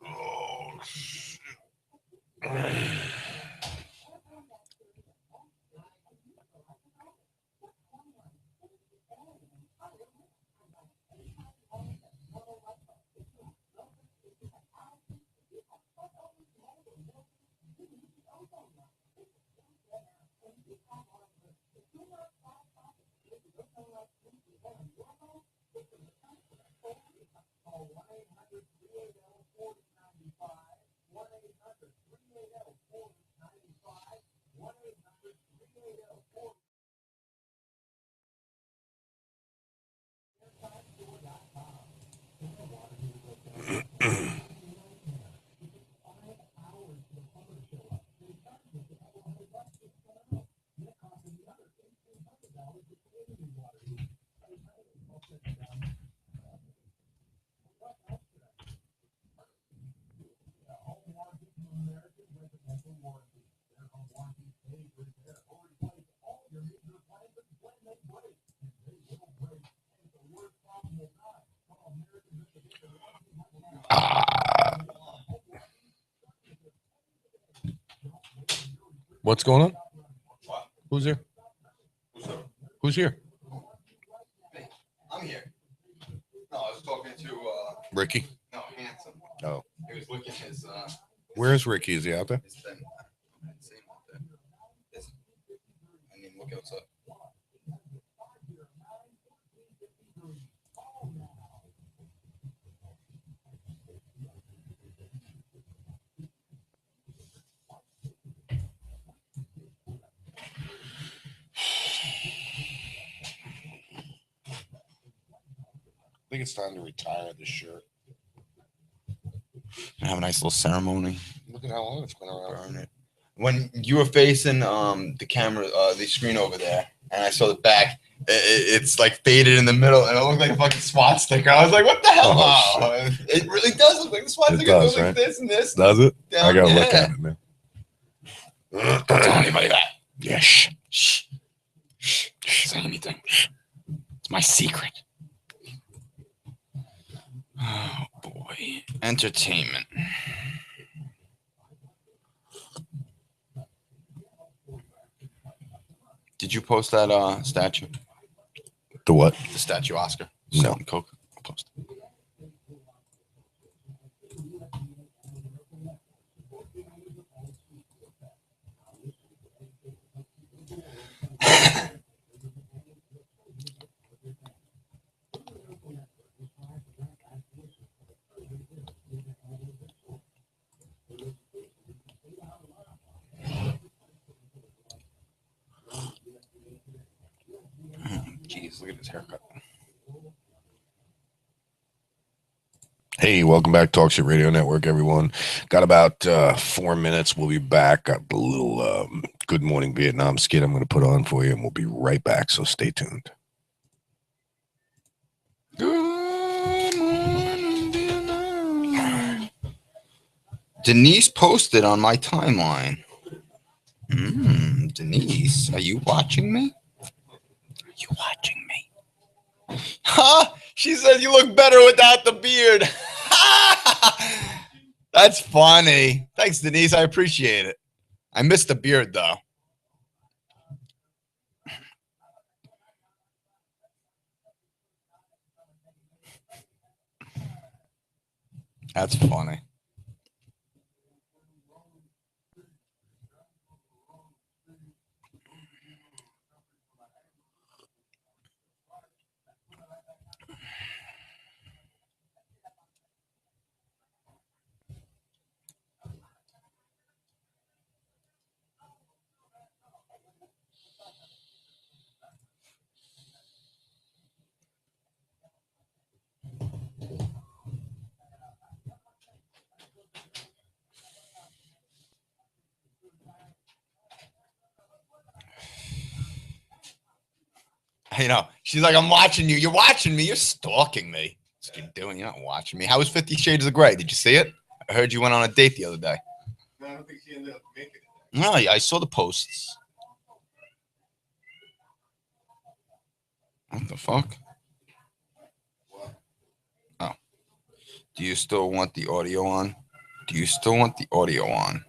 Oh shit. What's going on? What? Who's here? Who's up? Who's here? Hey, I'm here. No, I was talking to Ricky. no, Handsome. Oh. He was looking at his Where's Ricky? Is he out there? his thing. I didn't see him out there. I didn't even look outside. I think it's time to retire this shirt. Have a nice little ceremony. Look at how long it's been around. Burn it. When you were facing the camera, the screen over there, and I saw the back, it's like faded in the middle, and it looked like a fucking SWAT sticker. I was like, "What the hell?" Oh, it really does look like the SWAT It sticker. does, Like right? this and this. Does it? Down I gotta look there. at it, man. Don't tell anybody that. Yeah, shh. Shh. Shh. Don't say anything. It's my secret. Oh boy, entertainment. Did you post that statue? The what? The statue Oscar? No. Selling coke? I'll post it. Jeez, look at his haircut. Hey, welcome back, Talk Shit Radio Network, everyone. Got about 4 minutes. We'll be back. Got a little Good Morning Vietnam skit I'm going to put on for you, and we'll be right back, so stay tuned. Good morning, Vietnam. Denise posted on my timeline. Denise, are you watching me? Are you watching me? Huh? She said you look better without the beard. That's funny. Thanks, Denise. I appreciate it. I missed the beard, though. That's funny. You know, she's like, I'm watching you. You're watching me. You're stalking me. That's what you're doing. You're not watching me. How was 50 Shades of Grey? Did you see it? I heard you went on a date the other day. No, I don't think she ended up making it. No, I saw the posts. What the fuck? What? Oh. Do you still want the audio on? Do you still want the audio on?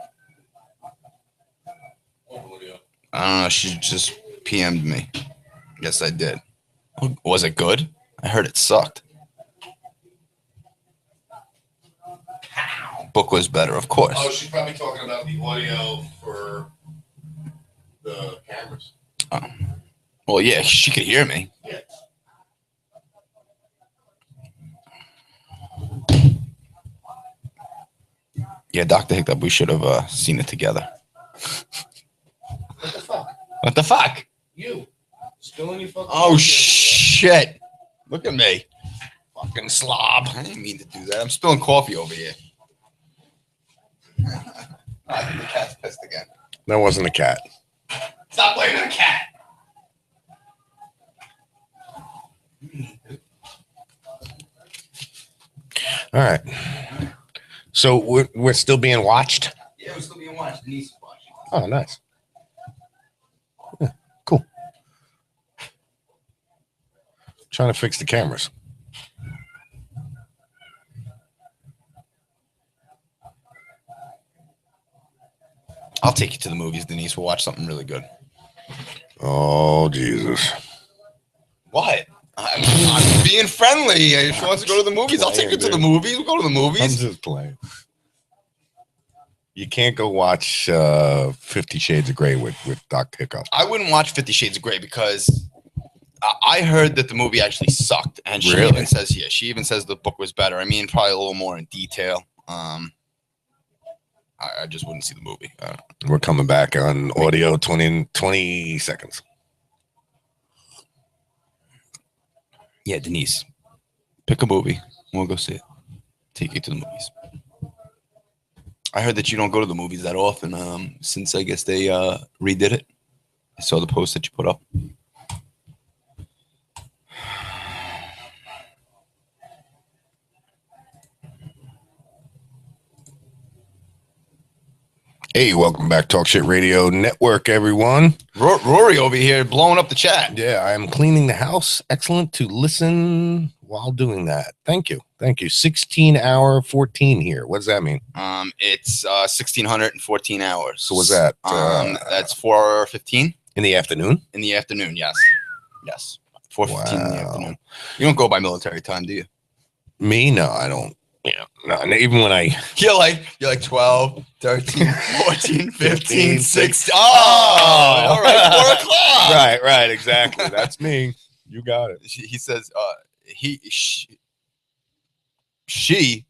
I don't know. She just PM'd me. Yes, I did. Was it good? I heard it sucked. Book was better, of course. Oh, she's probably talking about the audio for the cameras. Oh. Well, yeah, she could hear me. Yeah. Yeah, Dr. Hiccup, we should have seen it together. What the fuck? What the fuck? You. Spilling your fucking Oh, shit. Look at me. fucking slob. I didn't mean to do that. I'm spilling coffee over here. I think the cat's pissed again. That wasn't a cat. Stop playing with the cat. All right. So we're still being watched? Yeah, we're still being watched. Denise is watching. Oh, nice. Yeah, cool. Trying to fix the cameras. I'll take you to the movies, Denise. We'll watch something really good. Oh Jesus! What? I'm being friendly. If she wants to go to the movies, I'll take her to the movies. We'll go to the I'm movies. just playing. You can't go watch 50 Shades of Grey with Doc Hiccup. I wouldn't watch 50 Shades of Grey because I heard that the movie actually sucked, and she Really? even says, she even says the book was better. I mean, probably a little more in detail. I just wouldn't see the movie. We're coming back on audio 20 seconds. Yeah, Denise, pick a movie. We'll go see it. Take you to the movies. I heard that you don't go to the movies that often. Since I guess they redid it. I saw the post that you put up. Hey, welcome back, Talk Shit Radio Network, everyone. Rory over here blowing up the chat. Yeah, I'm cleaning the house. Excellent to listen while doing that. Thank you. 16-hour 14 here. What does that mean? It's 1,614 hours. So what's that? That's 4:15 In the afternoon? in the afternoon. Yes. 4:15 in the Wow. afternoon. You don't go by military time, do you? Me? No, I don't. Yeah, no, and even when I You're like 12, 13, 14, 15, 16. Oh, all right, 4 o'clock. right, exactly. That's me. You got it. He says, she,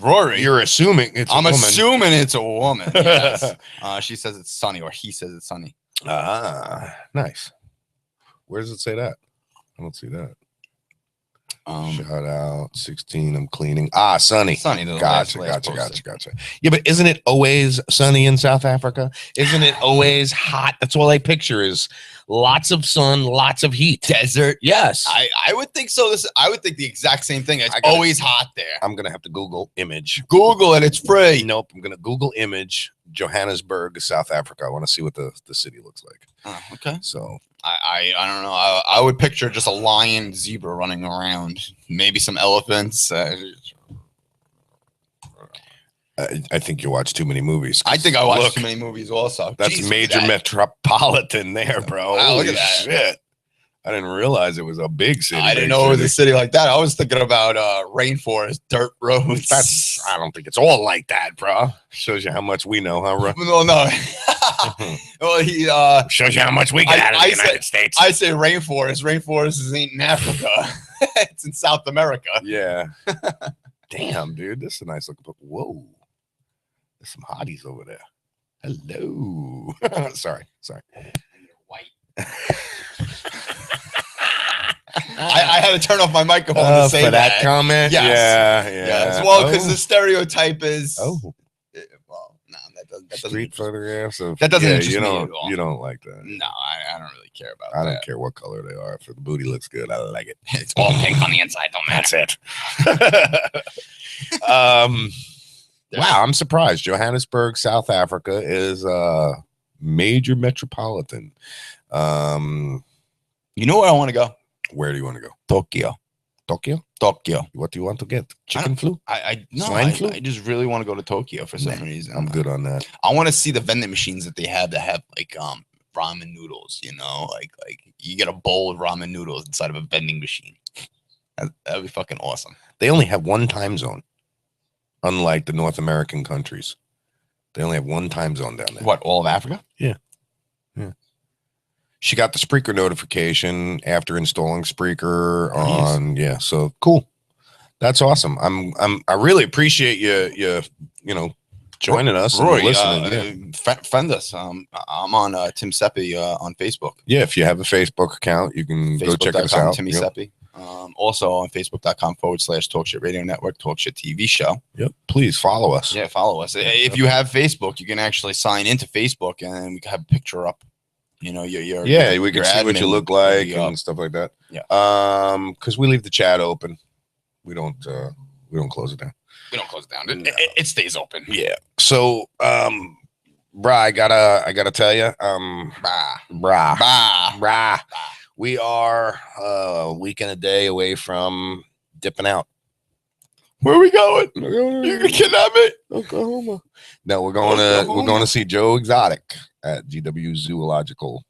Rory. You're assuming it's a I'm woman. assuming it's a woman. Yes. She says it's Sunny, or he says it's Sunny. Nice. Where does it say that? I don't see that. Shout out 16. I'm cleaning. Sunny. Sunny. The Gotcha. last posted. Yeah, but isn't it always sunny in South Africa? Isn't it always hot? That's all I picture is lots of sun, lots of heat. Desert. Yes. I would think so. I would think the exact same thing. It's always hot there. I'm gonna have to Google image. Google it. It's free. Nope. I'm gonna Google image Johannesburg, South Africa. I want to see what the city looks like. Okay. So I don't know. I would picture just a lion, zebra running around, maybe some elephants. I think you watch too many movies. I think I watched too many movies also. That's Jeez, major metropolitan there, bro. Wow, look at Holy that. shit. I didn't realize it was a big city. I didn't know it was a city like that. I was thinking about rainforest, dirt roads. I don't think it's all like that, bro. Shows you how much we know, huh, bro? No. Well, he Shows you how much we get out of the United States. I say rainforest. Rainforest ain't in Africa. It's in South America. Yeah. Damn, dude. This is a nice looking book. Whoa. There's some hotties over there. Hello. Sorry. White. I had to turn off my microphone to say for that. comment. Yes. Yeah. Yes. Well, because the stereotype is. Oh. Well, no, that doesn't. Street photographs of That doesn't interest you me don't at all. You don't like that. No, I don't really care about I that. don't care what color they are. If the booty looks good, I like it. It's all pink on the inside. Don't matter. That's it. Wow, I'm surprised. Johannesburg, South Africa is a major metropolitan. You know where I want to go? Where do you want to go? Tokyo. Tokyo. What do you want to get? Chicken flu? Swine flu? I just really want to go to Tokyo for some reason. I'm good on that. I want to see the vending machines that they have like ramen noodles. You know, like you get a bowl of ramen noodles inside of a vending machine. That'd be fucking awesome. They only have one time zone, unlike the North American countries. They only have one time zone down there. What, all of Africa? Yeah. She got the Spreaker notification after installing Spreaker on. Yeah, so cool. That's awesome. I really appreciate you joining us Roy, and listening. Friend us. I'm on Tim Seppi on Facebook. Yeah, if you have a Facebook account, you can go check us out. Timmy Seppi. Also on Facebook.com/Talk Shit Radio Network, Talk Shit TV Show. Yep. Please follow us. Yeah, follow us. If you have Facebook, you can actually sign into Facebook and we can have a picture up. You know, we can see what you look like and stuff like that. Yeah. Because we leave the chat open. We don't close it down. We don't close it down. It stays open. Yeah. So, brah, I gotta tell you, brah, we are a week and a day away from dipping out. Where are we going? We're You're going gonna kidnap me? to Oklahoma. No, we're going to see Joe Exotic at GW Zoological.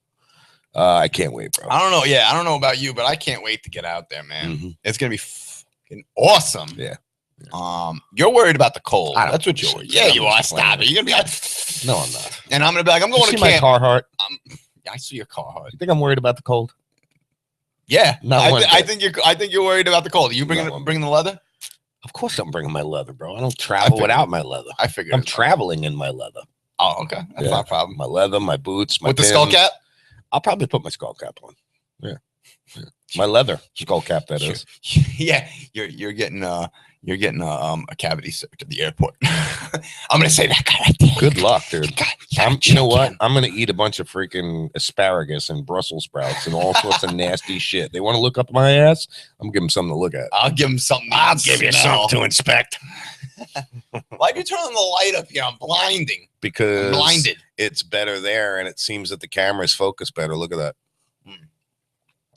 I can't wait, bro. I don't know. Yeah, I don't know about you, but I can't wait to get out there, man. Mhm. It's gonna be fucking awesome. Yeah. You're worried about the cold. I don't That's what give a you're worried. shit. Yeah, I'm you are. just Stop it. playing. You're gonna be like, No, I'm not. and I'm gonna be like, I'm You going see to my camp. Carhartt? Yeah, I see your Carhartt. You think I'm worried about the cold? Yeah, Not one I bit. think you're worried about the cold. Are you Not one bringing the leather? Of course I'm bringing my leather, bro. I don't travel without my leather. I figured. I'm traveling in my leather. Oh, okay. That's Yeah. not a problem. My leather, my boots, my With the skull pins. cap? I'll probably put my skull cap on. Yeah. My leather skull cap, that is. Yeah, you're getting a cavity search at the airport. I'm gonna say that guy right there. Good luck, dude. God, You know what? I'm gonna eat a bunch of freaking asparagus and Brussels sprouts and all sorts of nasty shit. They want to look up my ass? I'm gonna give them something to look at. I'll give him something. to inspect. Why'd you turn on the light up here? I'm blinding. Because I'm blinded. it's better there, and it seems that the camera's focus better. Look at that.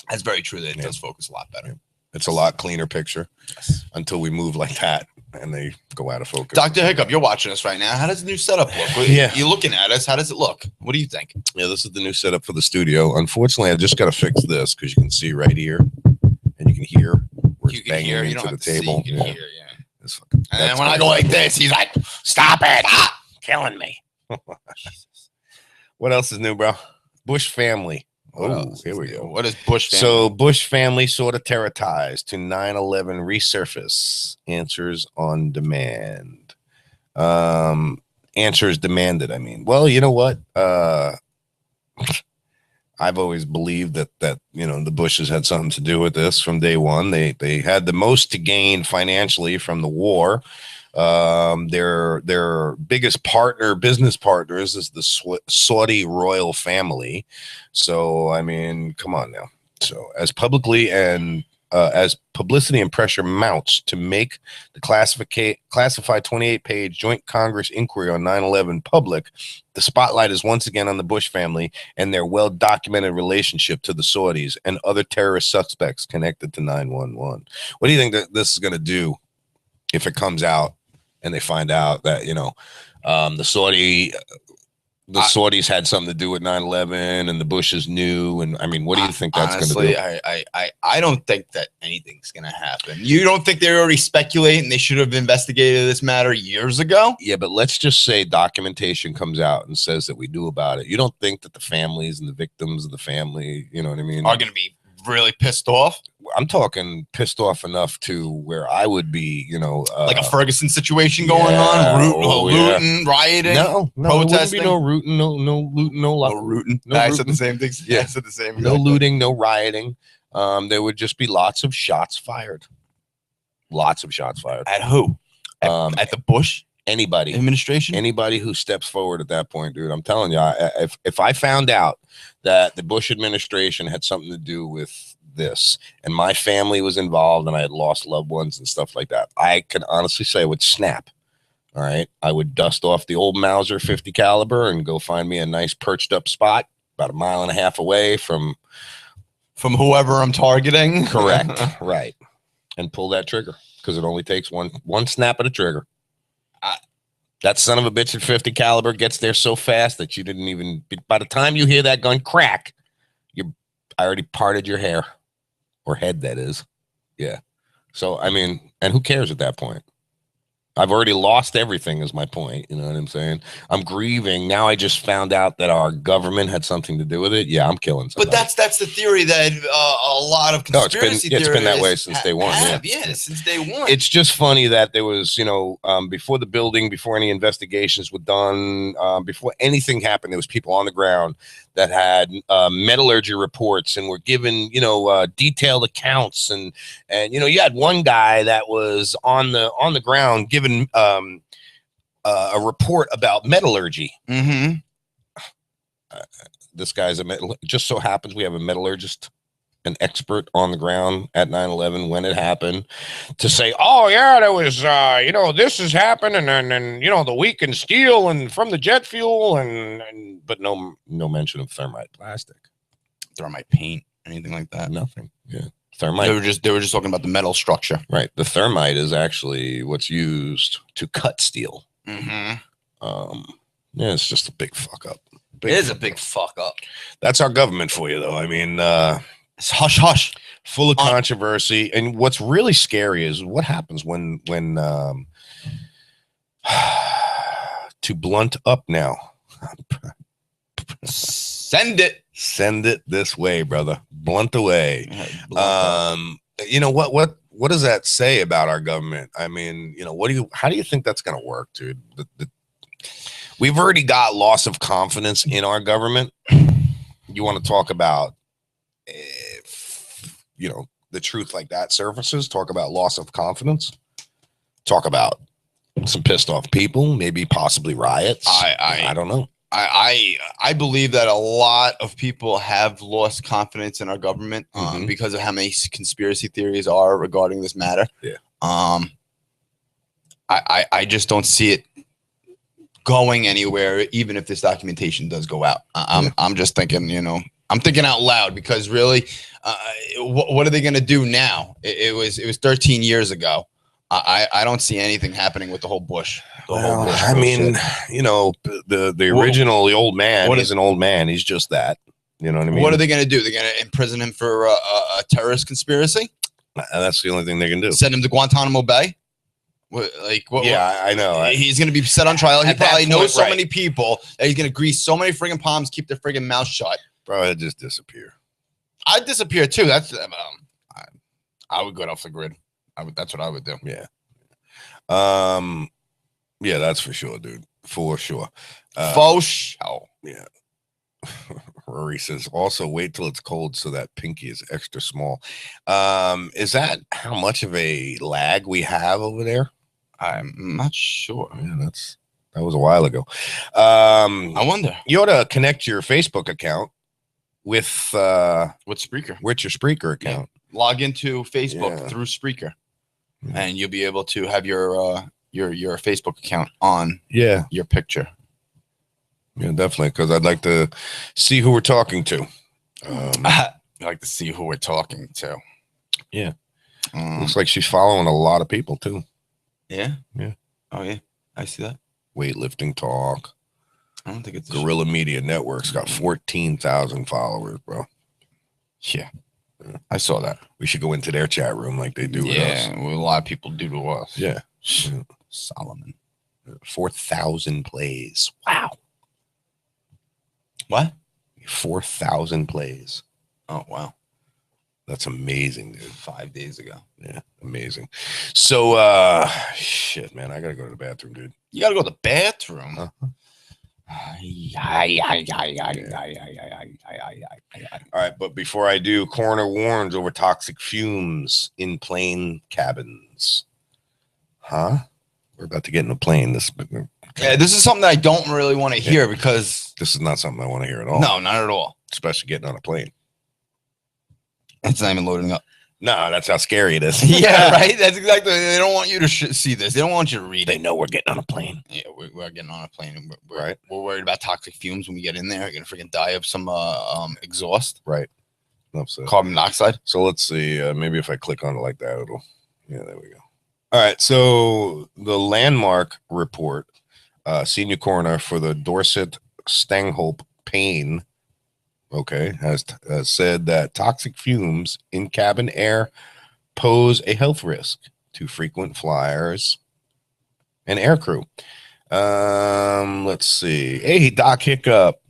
That's very true. That it Yeah. does focus a lot better. It's a lot cleaner picture Yes. until we move like that and they go out of focus. Dr. Hiccup, you're watching us right now. How does the new setup look? Yeah. You're looking at us. How does it look? What do you think? Yeah, this is the new setup for the studio. Unfortunately, I just got to fix this because you can see right here and you can hear where You it's can banging hear. You into don't the have to see. table. You can Yeah. hear, yeah. It's fucking- And that's then when I crazy. go like this, he's like, Stop it! Killing me. What else is new, bro? Bush family. What Oh, else here is we new? go. What is Bush family? So Bush family sort of terror ties to 9/11 resurface. Answers on demand. Answers demanded. I mean, well, you know what? I've always believed that the Bushes had something to do with this from day one. They had the most to gain financially from the war. Their biggest business partners is the Saudi royal family. So I mean, come on now. So as publicly and as publicity and pressure mounts to make the classified 28-page joint Congress inquiry on 9/11 public, the spotlight is once again on the Bush family and their well-documented relationship to the Saudis and other terrorist suspects connected to 9/11. What do you think that this is going to do if it comes out and they find out that the Saudis had something to do with 9/11 and the Bushes knew? And I mean, what do you think that's going to do? I don't think that anything's going to happen. You don't think they're already speculating they should have investigated this matter years ago? Yeah, but let's just say documentation comes out and says that we knew about it. You don't think that the families and the victims of the family, you know what I mean, Are going to be really pissed off? I'm talking pissed off enough to where I would be, Like a Ferguson situation going yeah, on, looting, rioting, no, protesting. no rooting, no looting, no no rooting. No I said rooting. the same things. Yeah. I said the same. no looting, no rioting. There would just be lots of shots fired. Lots of shots fired. At who? At the Bush Anybody. administration? Anybody who steps forward at that point, dude, I'm telling you, if I found out that the Bush administration had something to do with this and my family was involved and I had lost loved ones and stuff like that, I can honestly say I would snap. All right. I would dust off the old Mauser 50 caliber and go find me a nice perched up spot about 1.5 miles away from whoever I'm targeting. correct. Right. And pull that trigger because it only takes one snap of the trigger. That son of a bitch at 50 caliber gets there so fast that you didn't even, by the time you hear that gun crack, I already parted your hair or head, that is. Yeah. So, I mean, and who cares at that point? I've already lost everything is my point. You know what I'm saying? I'm grieving. Now I just found out that our government had something to do with it. Yeah, I'm killing somebody. But that's the theory that a lot of No, conspiracy it's been that way theorists since day one. have. Yeah, since day one. It's just funny that there was, before the building, before any investigations were done, before anything happened, there was people on the ground that had metallurgy reports and were given, detailed accounts. And you had one guy that was on the ground given a report about metallurgy. Mm-hmm. This guy's just so happens we have a metallurgist, an expert on the ground at 9/11 when it happened, to say, oh yeah, there was this has happened and the weakened steel and from the jet fuel and but no mention of thermite plastic, Thermite paint, anything like that. nothing. Yeah. Thermite. They were just talking about the metal structure. Right. The thermite is actually what's used to cut steel. Mm-hmm. Yeah, it's just a big fuck up. It is a big fuck up. That's our government for you, though. I mean, it's hush hush, full of controversy. And what's really scary is what happens when to blunt up now. Send it this way, brother. Blunt away. You know what does that say about our government? I mean, you know, how do you think that's going to work, dude? We've already got loss of confidence in our government. You want to talk about, you know, the truth like that surfaces, talk about loss of confidence, talk about some pissed off people, maybe possibly riots. I don't know. I believe that a lot of people have lost confidence in our government because of how many conspiracy theories are regarding this matter. Yeah. I just don't see it going anywhere, even if this documentation does go out. I'm just thinking, you know, I'm thinking out loud because really, what are they going to do now? It was 13 years ago. I don't see anything happening with the whole Bush. I mean, you know, the original, the old man, he's an old man. He's just that. You know what I mean? What are they going to do? They're going to imprison him for a terrorist conspiracy? That's the only thing they can do. Send him to Guantanamo Bay? What? Yeah, I know. He's going to be set on trial. He probably knows so many people that he's going to grease so many friggin' palms, keep their friggin' mouth shut. Bro, I'd just disappear. I'd disappear too. That's I would go off the grid. That's what I would do. Yeah. Yeah, that's for sure, dude. For sure. For sure. Yeah. Rory says, also wait till it's cold so that pinky is extra small. Is that how much of a lag we have over there? I'm not sure. Yeah, that was a while ago. I wonder. You ought to connect your Facebook account with Spreaker. With your Spreaker account. Yeah. Log into Facebook through Spreaker. And you'll be able to have your Facebook account on your picture. Yeah, definitely, because I'd like to see who we're talking to. I'd like to see who we're talking to. Yeah. Looks like she's following a lot of people, too. Yeah? Yeah. Oh, yeah. I see that. Weightlifting Talk. I don't think it's... Guerrilla Media Network's got 14,000 followers, bro. Yeah. I saw that. We should go into their chat room like they do with us. Yeah, a lot of people do to us. Yeah. Solomon. 4,000 plays. Wow. What? 4,000 plays. Oh, wow. That's amazing, dude. 5 days ago. Yeah, amazing. So, shit, man, I gotta go to the bathroom, dude. You gotta go to the bathroom? Uh-huh. All right, but before I do, coroner warns over toxic fumes in plane cabins. Huh? We're about to get in a plane. This is something that I don't really want to hear because this is not something I want to hear at all. No, not at all. Especially getting on a plane. It's not even loading up. No, that's how scary it is. Yeah, right? That's exactly. They don't want you to see this. They don't want you to read it. They know we're getting on a plane. Yeah, we're getting on a plane. And right. We're worried about toxic fumes when we get in there. You're going to freaking die of some exhaust. Right. Carbon dioxide. So let's see. Maybe if I click on it like that, it'll. Yeah, there we go. All right. So the landmark report, senior coroner for the Dorset Stanhope Payne, has said that toxic fumes in cabin air pose a health risk to frequent flyers and aircrew. Let's see. Hey, Doc Hiccup.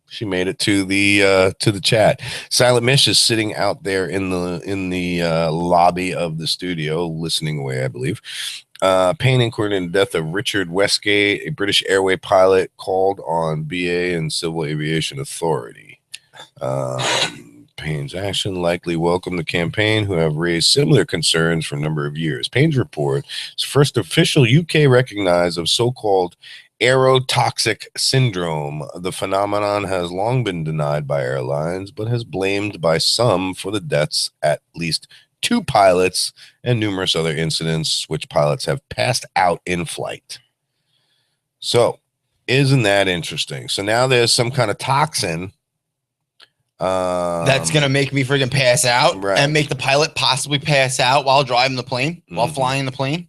She made it to the chat. Silent Mish is sitting out there in the lobby of the studio, listening away, I believe. Pain inquired in the death of Richard Westgate, a British Airway pilot, called on BA and Civil Aviation Authority. Payne's action likely welcomed the campaign, who have raised similar concerns for a number of years. Payne's report is first official UK recognized of so-called aerotoxic syndrome. The phenomenon has long been denied by airlines, but has blamed by some for the deaths at least 2 pilots and numerous other incidents which pilots have passed out in flight. So, isn't that interesting? So now there's some kind of toxin That's gonna make me freaking pass out Right. and make the pilot possibly pass out while driving the plane, while Mhm. flying the plane.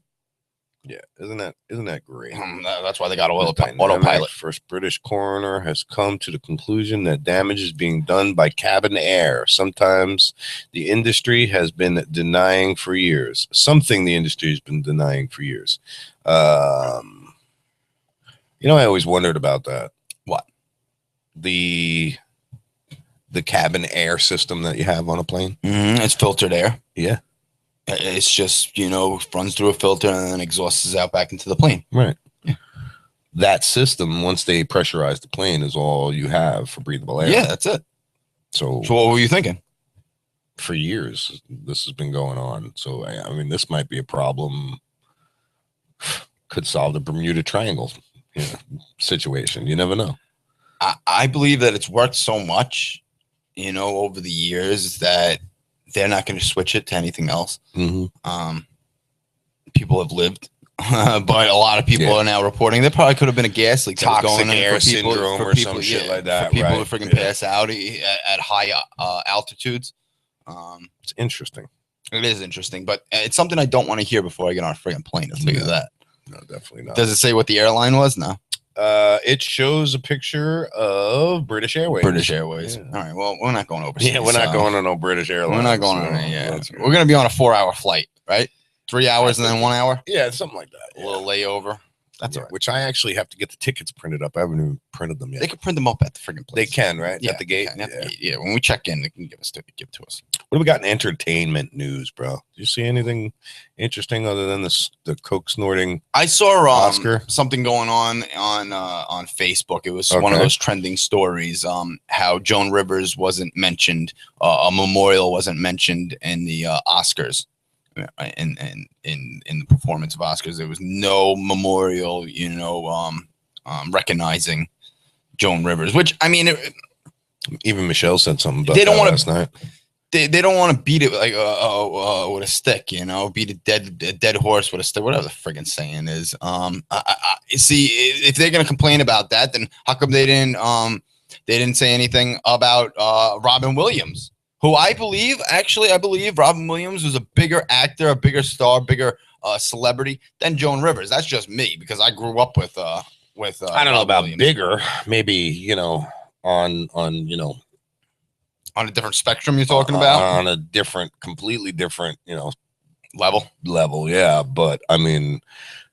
Yeah, isn't that great? That's why they got The autopilot. dynamic first British coroner has come to the conclusion that damage is being done by cabin air. Sometimes the industry has been denying for years. Something the industry has been denying for years. I always wondered about that. What? The cabin air system that you have on a plane. It's filtered air. Yeah. It's just, runs through a filter and then exhausts out back into the plane. Right. Yeah. That system, once they pressurize the plane, is all you have for breathable air. Yeah, that's it. So what were you thinking? For years, this has been going on. So, I mean, this might be a problem. Could solve the Bermuda Triangle situation. You never know. I believe that it's worked so much, over the years that they're not going to switch it to anything else. Mm-hmm. People have lived, but a lot of people are now reporting there probably could have been a gas leak, toxic air syndrome or some shit like that. For people right. to freaking pass out at high altitudes. It's interesting. It is interesting, but it's something I don't want to hear before I get on a freaking plane. I'll tell you that. No, definitely not. Does it say what the airline was? No. It shows a picture of British Airways. British Airways. Yeah. All right. Well, we're not going overseas. Yeah, we're not going on no British Airlines. We're not going on any. Yeah, we're going to be on a 4-hour flight, right? 3 hours and then 1 hour. Yeah, something like that. A little layover. That's all right. Which I actually have to get the tickets printed up. I haven't even printed them yet. They can print them up at the freaking place. They can, right? Yeah, At the gate. at the gate. Yeah. When we check in, they can give it to us. What do we got in entertainment news, bro? Do you see anything interesting other than the coke snorting? I saw Oscar? something going on Facebook. It was one of those trending stories. How Joan Rivers wasn't mentioned, a memorial wasn't mentioned in the Oscars, in the performance of Oscars. There was no memorial, recognizing Joan Rivers. Which Even Michelle said something about they don't that want last night. They don't want to beat it like with a stick, beat a dead horse with a stick, whatever the friggin' saying is. I see if they're gonna complain about that, then how come they didn't say anything about Robin Williams, who I believe Robin Williams was a bigger actor, a bigger star, bigger celebrity than Joan Rivers. That's just me because I grew up with I don't know Robin about Williams. bigger, maybe on On a different spectrum you're talking about? On a completely different, level. Yeah. But I mean,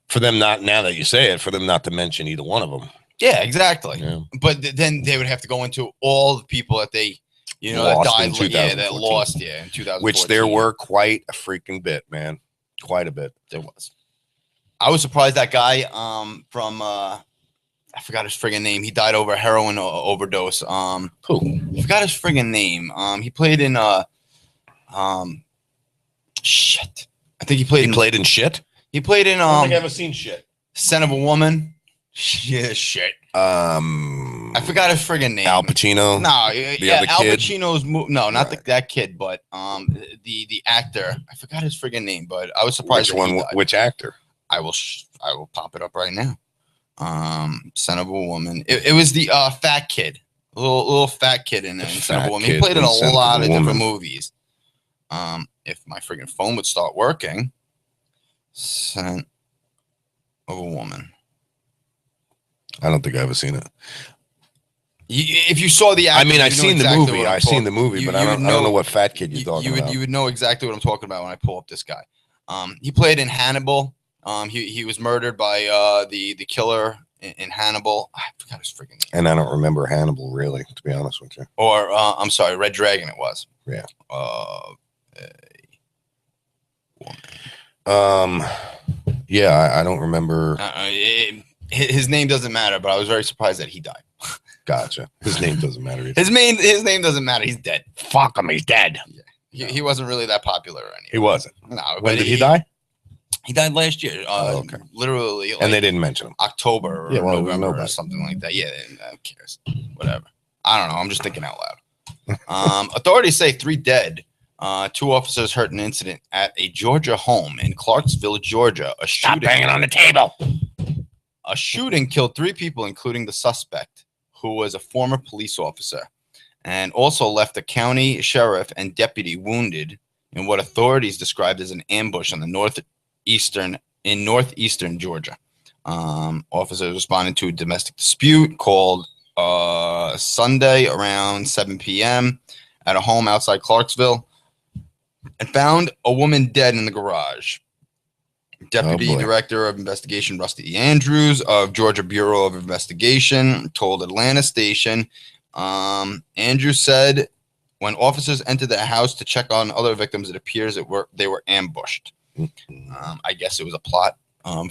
for them now that you say it, for them not to mention either one of them. Yeah, exactly. Yeah. But then they would have to go into all the people that they, Lost that in died, 2014. that lost, in 2014. Which there were quite a freaking bit, man. Quite a bit. There was. I was surprised that guy from I forgot his friggin' name. He died over a heroin overdose. Who? I forgot his friggin' name. He played in shit. I think he played in shit. He played in I haven't seen shit. Son of a Woman. Yeah, shit. I forgot his friggin' name. Al Pacino. No, other Al kid? Pacino's no, not Right. that kid, but the actor. I forgot his friggin' name, but I was surprised. Which one? Which actor? I will pop it up right now. Son of a Woman. It was the fat kid, a little fat kid in Son of a Woman. He played in a lot of different movies. If my friggin' phone would start working, Son of a Woman. I don't think I've ever seen it. If you saw the actor, I mean, I've you know seen exactly the movie. what I'm I've seen talking- the movie, you- but you I would don't know what fat kid you're talking about. You would know exactly what I'm talking about when I pull up this guy. He played in Hannibal. He was murdered by the killer in Hannibal. I forgot his freaking name. And I don't remember Hannibal, really, to be honest with you. Or I'm sorry, Red Dragon. It was. Yeah. Yeah, I don't remember. His name doesn't matter, but I was very surprised that he died. Gotcha. His name doesn't matter. His name doesn't matter. He's dead. Fuck him. He's dead. He wasn't really that popular anymore. He wasn't. No. When but did he die? He died last year. Okay. Literally. And they didn't mention him. October or Yeah, well, we know November about or it. something like that. Yeah, who cares? Whatever. I don't know. I'm just thinking out loud. Authorities say 3 dead. 2 officers hurt in an incident at a Georgia home in Clarksville, Georgia. Stop banging on the table. A shooting killed 3 people, including the suspect, who was a former police officer. and also left a county sheriff and deputy wounded in what authorities described as an ambush on the northeastern Georgia. Officers responded to a domestic dispute called Sunday around 7 p.m. at a home outside Clarksville and found a woman dead in the garage. Deputy Director of Investigation Rusty E. Andrews of Georgia Bureau of Investigation told Atlanta Station, Andrews said when officers entered the house to check on other victims, it appears they were ambushed. I guess it was a plot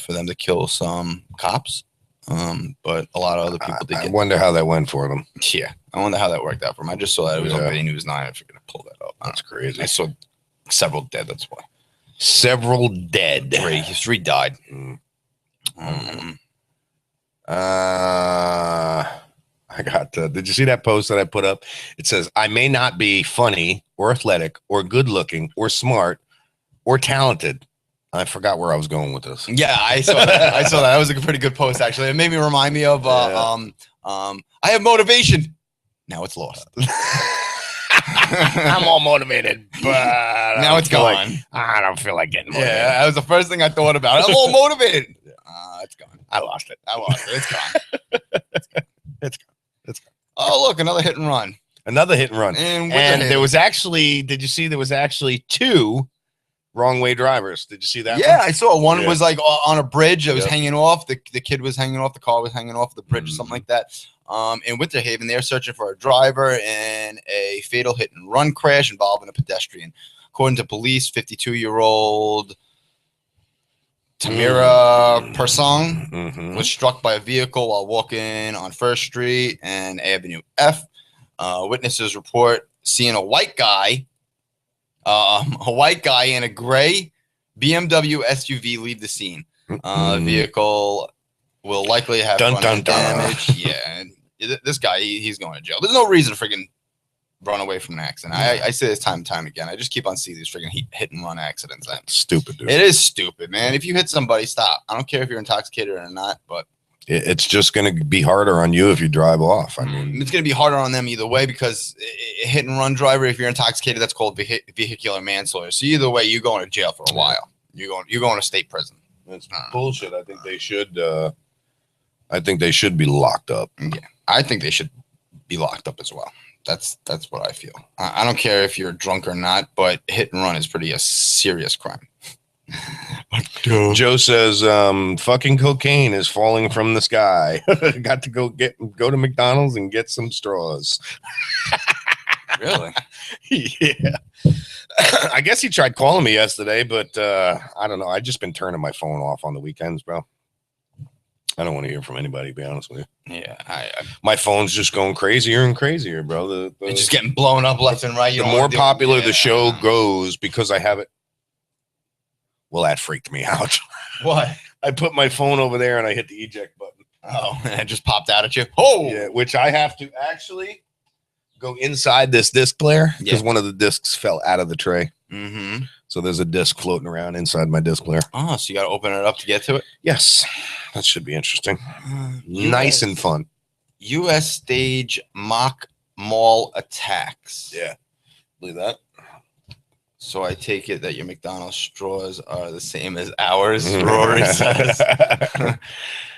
for them to kill some cops, but a lot of other people did. I wonder how that went for them. Yeah, I wonder how that worked out for them. I just saw that it was on Bay News 9. I figured to pull that up. That's crazy. I saw several dead. That's why. Several dead. Three died. I got did you see that post that I put up? It says, I may not be funny or athletic or good looking or smart or talented. I forgot where I was going with this. Yeah, I saw that. I saw that. That was a pretty good post, actually. It made me remind me of I have motivation. Now it's lost. I'm all motivated, but now it's gone. I don't feel like getting motivated. Yeah, that was the first thing I thought about. I'm all motivated. It's gone. I lost it. It's gone. It's gone. Oh, look, another hit and run. Another hit and run. And there was actually, did you see there was actually 2 wrong way drivers? Did you see that? Yeah, I saw one was like on a bridge that was hanging off. The kid was hanging off. The car was hanging off the bridge or something like that. In Winter Haven, they're searching for a driver in a fatal hit and run crash involving a pedestrian. According to police, 52-year-old Tamira Persong was struck by a vehicle while walking on First Street and Avenue F. Witnesses report seeing a white guy in a gray BMW SUV leave the scene. The vehicle will likely have damage. Yeah, this guy, he's going to jail. There's no reason to friggin' run away from an accident. I say this time and time again. I just keep on seeing these friggin' hit and run accidents. Stupid, dude. It is stupid, man. If you hit somebody, stop. I don't care if you're intoxicated or not, but it's just going to be harder on you if you drive off. I mean, it's going to be harder on them either way because a hit and run driver, if you're intoxicated, that's called vehicular manslaughter. So either way, you're going to jail for a while. You're going to state prison. That's bullshit. I think they should. I think they should be locked up. Yeah, I think they should be locked up as well. That's what I feel. I don't care if you're drunk or not, but hit and run is pretty a serious crime. Joe says, fucking cocaine is falling from the sky. Got to go to McDonald's and get some straws. Really? Yeah. I guess he tried calling me yesterday, but I don't know. I've just been turning my phone off on the weekends, bro. I don't want to hear from anybody, to be honest with you. Yeah, my phone's just going crazier and crazier, bro. It's just getting blown up left and right. The more popular the show goes, because I have it. Well, that freaked me out. What? I put my phone over there and I hit the eject button. Oh, and it just popped out at you. Oh, yeah. Which I have to actually go inside this disc player because one of the discs fell out of the tray. Mm-hmm. So there's a disc floating around inside my disc player. Oh, so you got to open it up to get to it? Yes. That should be interesting. Nice and fun. U.S. stage mock mall attacks. Yeah. Believe that? So I take it that your McDonald's straws are the same as ours, Rory says.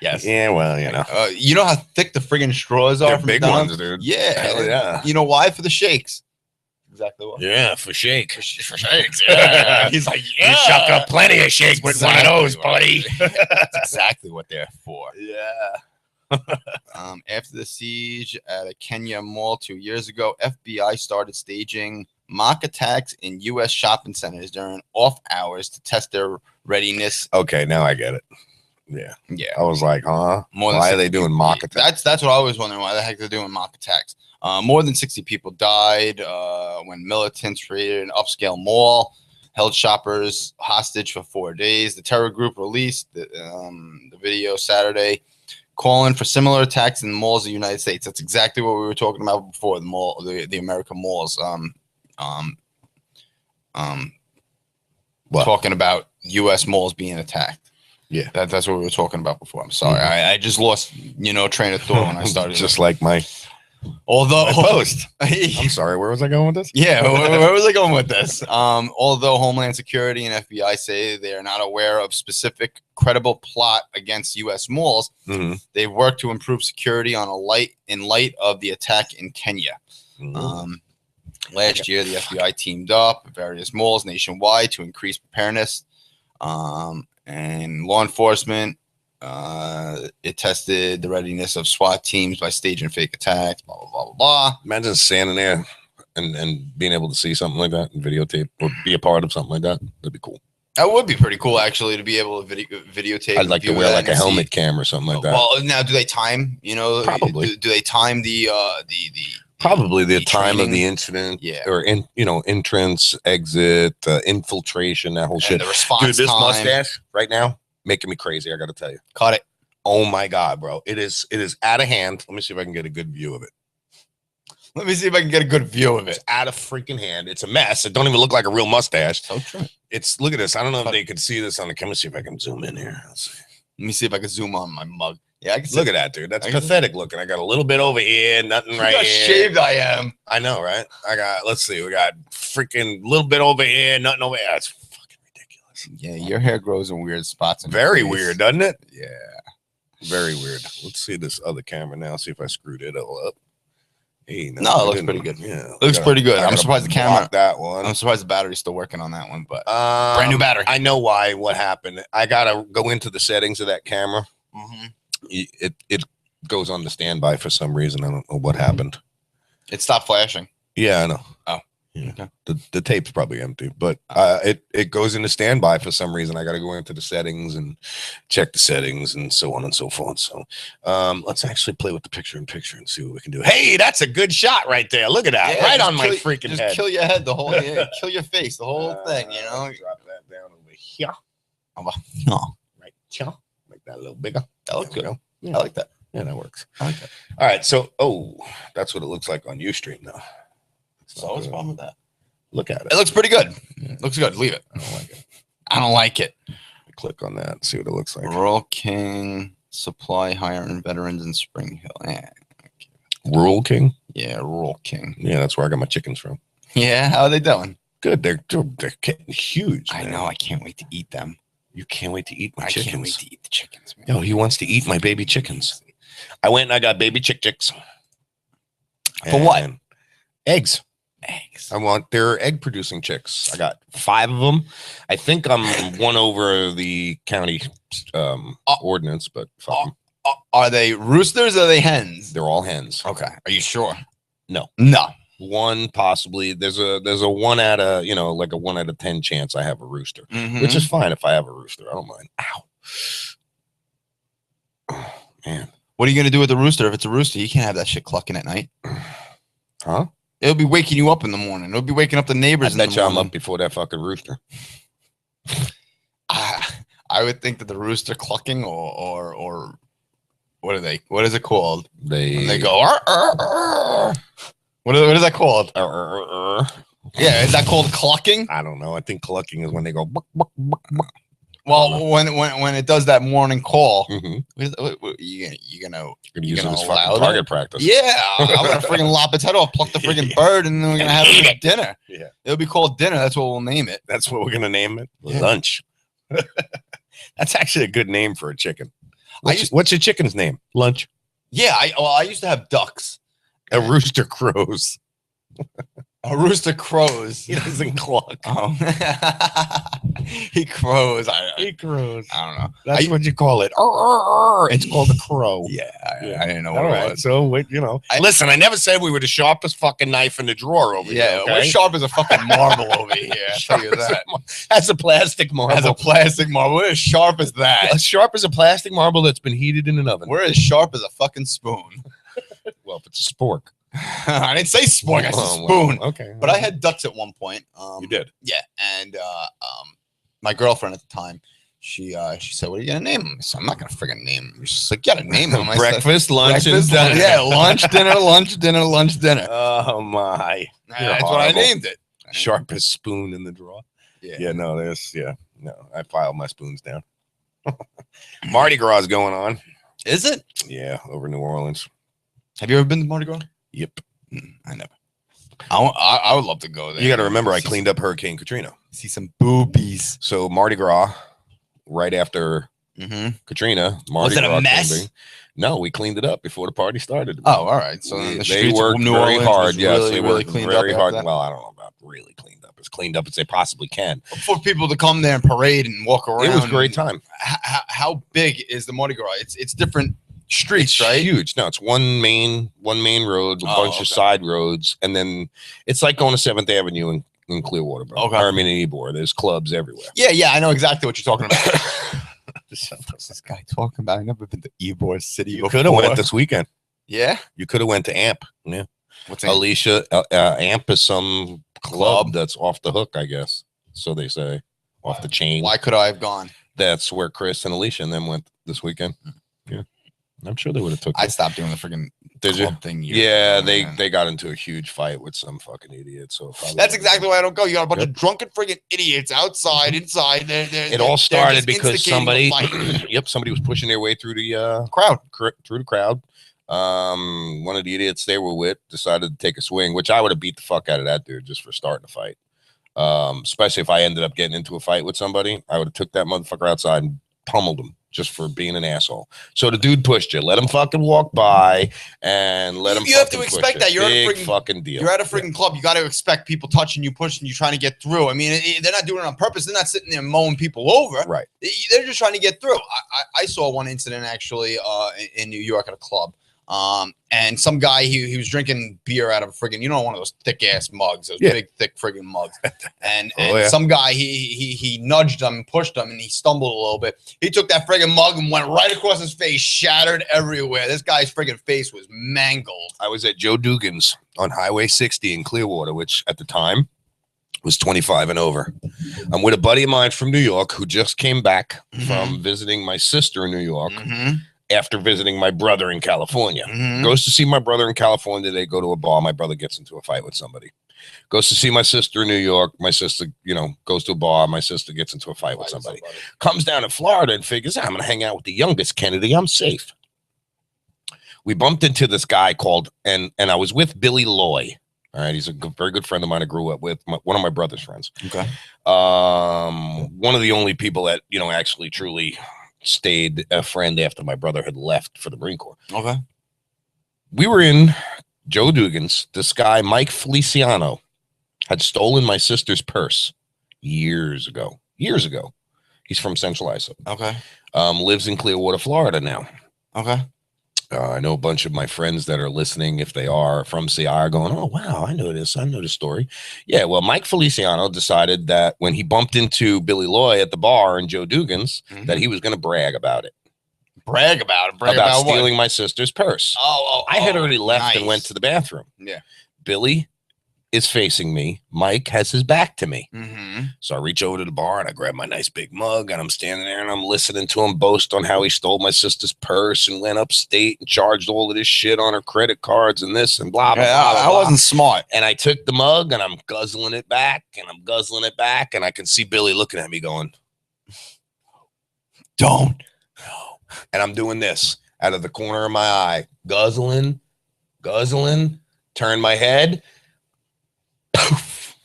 Yes. Yeah, well, you know. You know how thick the friggin' straws are? They're big ones, dude. Yeah. Hell yeah. You know why? For the shakes. Exactly what. Yeah, for shake. For shakes. Yeah. He's like, yeah. You shuck up plenty of shakes with one of those, buddy. That's exactly what they're for. Yeah. After the siege at a Kenya mall 2 years ago, FBI started staging mock attacks in U.S. shopping centers during off hours to test their readiness. Okay, now I get it. Yeah. Yeah. I was like, huh? Why are they doing mock attacks? That's what I was wondering. Why the heck they're doing mock attacks? More than 60 people died when militants raided an upscale mall, held shoppers hostage for 4 days. The terror group released the video Saturday, calling for similar attacks in malls of the United States. That's exactly what we were talking about before, the American malls. Talking about U.S. malls being attacked. Yeah, that's what we were talking about before. I'm sorry, I just lost train of thought when I started. Just like my Although My post. I'm sorry. Where was I going with this? Yeah, where was I going with this? Although Homeland Security and FBI say they are not aware of specific credible plot against U.S. malls, Mhm. they've worked to improve security in light of the attack in Kenya. Mhm. Last year, the FBI teamed up at various malls nationwide to increase preparedness. And law enforcement, it tested the readiness of SWAT teams by staging fake attacks, blah, blah, blah, blah, blah. Imagine standing there and being able to see something like that and videotape or be a part of something like that. That'd be cool. That would be pretty cool, actually, to be able to videotape. I'd like to view wear that like a and see- helmet cam or something like that. Well, now, do they time? You know, Probably. Do they time the Probably the time of training? the incident, Yeah. or entrance, exit, infiltration, that whole And shit. the response Dude, this time? mustache right now making me crazy. I got to tell you. Cut it. Oh my god, bro! It is out of hand. Let me see if I can get a good view of it. Let me see if I can get a good view of it. It's out of freaking hand. It's a mess. It don't even look like a real mustache. So true. It's look at this. I don't know if they could see this on the camera. See if I can zoom in here. Let's see. Let me see if I can zoom on my mug. Yeah, I can see. Look at that, dude. That's I can- pathetic looking. I got a little bit over here, nothing Look right how here. shaved I am. I know, right? I got. Let's see. We got freaking little bit over here, nothing over here. That's fucking ridiculous. Yeah, your hair grows in weird spots. In your Very face. weird, doesn't it? Yeah. Very weird. Let's see this other camera now. See if I screwed it all up. Hey, No, it I looks didn't- pretty good. Yeah, Looks pretty good. I I'm gotta surprised the block camera. that one. I'm surprised the battery's still working on that one, but brand new Brand battery. I know why. What happened? I gotta go into the settings of that camera. Mhm. It goes on the standby for some reason. I don't know what happened. It stopped flashing. Yeah, I know. Oh, yeah. okay. The tape's probably empty, but it goes into standby for some reason. I got to go into the settings and check the settings and so on and so forth. So let's actually play with the picture in picture and see what we can do. Hey, that's a good shot right there. Look at that, Yeah, right just on my kill- freaking just head. kill your head, the whole, yeah, kill your face, the whole thing. You know. Drop that down over here. No, Right here. Make that a little bigger. that looks There good. we I like that. Yeah, that works. I like that. All right, so that's what it looks like on Ustream now. It's So not what's the good. problem with that? Look at it. It looks pretty good. Yeah. Looks good. Leave it. I don't like it. I don't like it. Click on that. See what it looks like. Rural King Supply hiring veterans in Spring Hill. Rural King. Yeah, Rural King. Yeah, that's where I got my chickens from. Yeah, how are they doing? Good. They're getting huge. I man. know. I can't wait to eat them. You can't wait to eat my I chickens. can't wait to eat the chickens, man. Yo, he wants to eat my baby chickens. I went and I got baby chicks. For what? And eggs. Eggs. I want their egg producing chicks. I got 5 of them. I think I'm one over the county ordinance, but fuck 'em. Are they roosters or are they hens? They're all hens. Okay. Are you sure? No. No. One possibly. There's a 1 out of like a 1 out of 10 chance I have a rooster, which is fine if I have a rooster. I don't mind. Ow. Oh, man. What are you gonna do with the rooster? If it's a rooster, you can't have that shit clucking at night. Huh? It'll be waking you up in the morning. It'll be waking up the I neighbors. in bet the you I'm morning. up before that fucking rooster. I would think that the rooster clucking or what are they? What is it called? When they go. "Arr, arr, arr." What is that called? Yeah, is that called clucking? I don't know. I think clucking is when they go. Buck, buck, buck, buck. Well, when it does that morning call, Mhm. you gonna Gonna use it gonna as allow fucking that? target practice. Yeah, I'm gonna freaking lop its head off, pluck the freaking Yeah. bird, and then we're gonna have it for dinner. Yeah. It'll be called dinner. That's what we'll name it. That's what we're gonna name it. Yeah. Lunch. That's actually a good name for a chicken. I used- What's your chicken's name? Lunch. Yeah, I used to have ducks. A rooster crows. A rooster crows. He doesn't cluck. Oh, he crows. crows. I don't know. That's I- what you call it. It's called a crow. Yeah, Yeah. I didn't know All what right. it was. So wait, listen. I never said we were the sharpest fucking knife in the drawer over Yeah, here. we're Okay? sharp as a fucking marble over here. I'll tell you that. That's a plastic marble. As a plastic marble, we're as sharp as that. as sharp as a plastic marble that's been heated in an oven. We're as sharp as a fucking spoon. Well, if it's a spork. I didn't say spork, I said Oh, spoon. well, okay. But I had ducks at one point. You did. Yeah, and my girlfriend at the time, she said, "What are you gonna name him?" I said, "I'm not gonna friggin' name him." She's like, "You gotta name him." I said, Breakfast, lunch, breakfast, and dinner. yeah, lunch, dinner, lunch, dinner, lunch, dinner. Oh my! You're That's what I horrible. named it. Sharpest spoon in the drawer. Yeah. Yeah, no, I filed my spoons down. Mardi Gras is going on. Is it? Yeah, over New Orleans. Have you ever been to Mardi Gras? Yep. I never. I would love to go there. You got to remember, I cleaned up Hurricane Katrina. See some boobies. So Mardi Gras, right after Katrina, Mardi Was it a Gras mess? cleansing. No, we cleaned it up before the party started. Oh, all right. So they the streets worked of New very Orleans hard. was Yes, really, they really worked cleaned very up hard. after that? Well, I don't know about really cleaned up. As cleaned up as they possibly can. For people to come there and parade and walk around. It was a great time. How big is the Mardi Gras? It's different streets, It's right? huge. No, it's one main road, a bunch of side roads, and then it's like going to 7th Avenue in Clearwater, bro. Okay. I mean, in Ybor, there's clubs everywhere. Yeah, I know exactly what you're talking about. What's this guy talking about? I've never been to Ybor City. You could have went this weekend. Yeah. You could have went to AMP. Yeah. What's Alicia, AMP is some club that's off the hook, I guess. So they say, off the chain. Why could I have gone? That's where Chris and Alicia and them went this weekend. Yeah. I'm sure they would have took I it. stopped doing the freaking Did you? club thing. years Yeah, ago, man. they got into a huge fight with some fucking idiot. So probably That's exactly why I don't go. You got a bunch Yep. of drunken friggin' idiots outside, inside. It all started because somebody, crowd. somebody was pushing their way through the crowd. One of the idiots they were with decided to take a swing, which I would have beat the fuck out of that dude just for starting a fight. Especially if I ended up getting into a fight with somebody, I would have took that motherfucker outside and pummeled him just for being an asshole. So the dude pushed you. Let him fucking walk by and let him. You have to fucking push expect you. that. You're at a Big friggin' fucking deal. You're at a freaking club. You got to expect people touching you, pushing you, trying to get through. I mean, they're not doing it on purpose. They're not sitting there mowing people over. Right. They're just trying to get through. I saw one incident actually in New York at a club. And some guy he was drinking beer out of a friggin' one of those thick ass mugs, those big thick friggin' mugs. And some guy he nudged him, pushed him, and he stumbled a little bit. He took that friggin' mug and went right across his face, shattered everywhere. This guy's friggin' face was mangled. I was at Joe Dugan's on Highway 60 in Clearwater, which at the time was 25 and over. I'm with a buddy of mine from New York who just came back from visiting my sister in New York. After visiting my brother in California. Goes to see my brother in California. They go to a bar. My brother gets into a fight with somebody. Goes to see my sister in New York. My sister, goes to a bar. My sister gets into a fight with somebody. Comes down to Florida and figures, I'm going to hang out with the youngest Kennedy. I'm safe. We bumped into this guy called, and I was with Billy Loy. All right. He's a very good friend of mine I grew up with. One of my brother's friends. Okay. One of the only people that, actually truly stayed a friend after my brother had left for the Marine Corps. Okay. We were in Joe Dugan's. This guy, Mike Feliciano, had stolen my sister's purse years ago. He's from Central Islip. Okay. Lives in Clearwater, Florida now. Okay. I know a bunch of my friends that are listening, if they are from CI, are going, oh, wow, I know this story. Yeah, well, Mike Feliciano decided that when he bumped into Billy Loy at the bar in Joe Dugan's, that he was going to brag about it. Brag about stealing my sister's purse. I had already left and went to the bathroom. Yeah. Billy is facing me. Mike has his back to me. Mm-hmm. So I reach over to the bar and I grab my nice big mug and I'm standing there and I'm listening to him boast on how he stole my sister's purse and went upstate and charged all of this shit on her credit cards and this and blah, blah, blah, blah. I wasn't smart. And I took the mug and I'm guzzling it back and I'm guzzling it back. And I can see Billy looking at me going, don't. And I'm doing this out of the corner of my eye, guzzling, turn my head. Poof.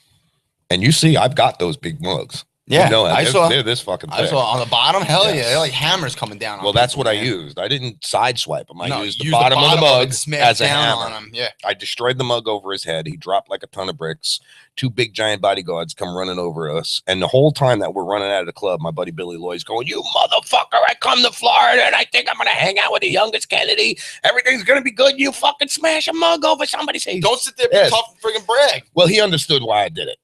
And you see, I've got those big mugs. Yeah, I saw. They're this fucking thick. I saw on the bottom. Hell yeah, they're like hammers coming down. Well, that's what I used. I didn't sideswipe them. I used the bottom of the mug as a hammer. On him. Yeah, I destroyed the mug over his head. He dropped like a ton of bricks. Two big giant bodyguards come running over us, and the whole time that we're running out of the club, my buddy Billy Loy's going, "You motherfucker! I come to Florida and I think I'm gonna hang out with the youngest Kennedy. Everything's gonna be good. You fucking smash a mug over somebody's head. Don't sit there and tough and friggin' brag." Well, he understood why I did it.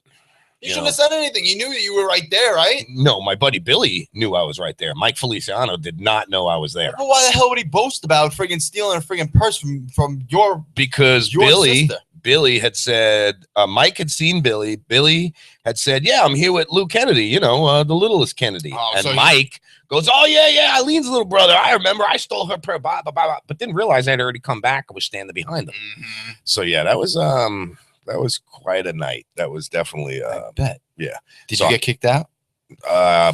You shouldn't have said anything. You knew that you were right there, right? No, my buddy Billy knew I was right there. Mike Feliciano did not know I was there. Well, why the hell would he boast about friggin' stealing a friggin' purse from your sister? Billy had said, Mike had seen Billy. Billy had said, yeah, I'm here with Lou Kennedy, the littlest Kennedy. And Mike goes, oh, yeah, Eileen's little brother. I remember I stole her purse, blah, blah, blah, but didn't realize I'd already come back and was standing behind him. Mm-hmm. So, yeah, that was quite a night. That was definitely, I bet. Yeah. Did you get kicked out?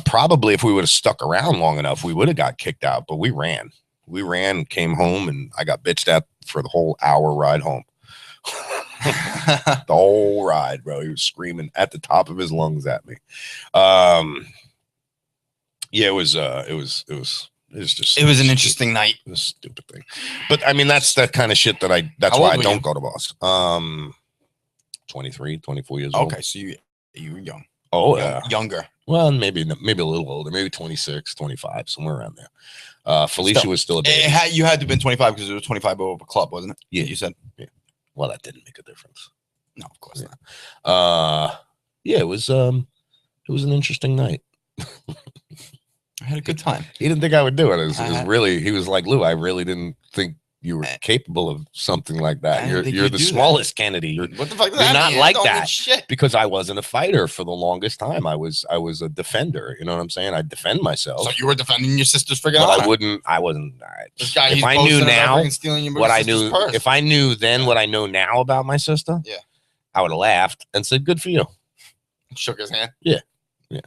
Probably if we would have stuck around long enough, we would have got kicked out, but we ran, came home, and I got bitched at for the whole hour ride home. The whole ride, bro. He was screaming at the top of his lungs at me. Yeah, it was just It was an interesting night. a stupid thing. But I mean, that's the kind of shit that that's How why old I were don't you? go to Boston. 23, 24 years old. Okay, so you were young. Oh, yeah. Younger. Well, maybe a little older, maybe 26, 25, somewhere around there. Felicia Still, was still a baby. You had to have been 25 because it was 25 over club, wasn't it? Yeah. You said. Well, that didn't make a difference. No, of course not. Yeah, it was an interesting night. I had a good time. He didn't think I would do it. It was Uh-huh. really, he was like, Lou, I really didn't think you were capable of something like that. I didn't You're think you're you'd the do that. smallest Kennedy. You're What the fuck does you're that not mean? like I don't that. give Shit. because I wasn't a fighter for the longest time. I was a defender. You know what I'm saying? I defend myself. So you were defending your sister's freaking But honor. I wasn't. This guy, if he's I knew boasting about now freaking stealing your what I sister's knew, purse. if I knew then what I know now about my sister, Yeah. I would have laughed and said, "Good for you." Shook his hand. Yeah. Nice.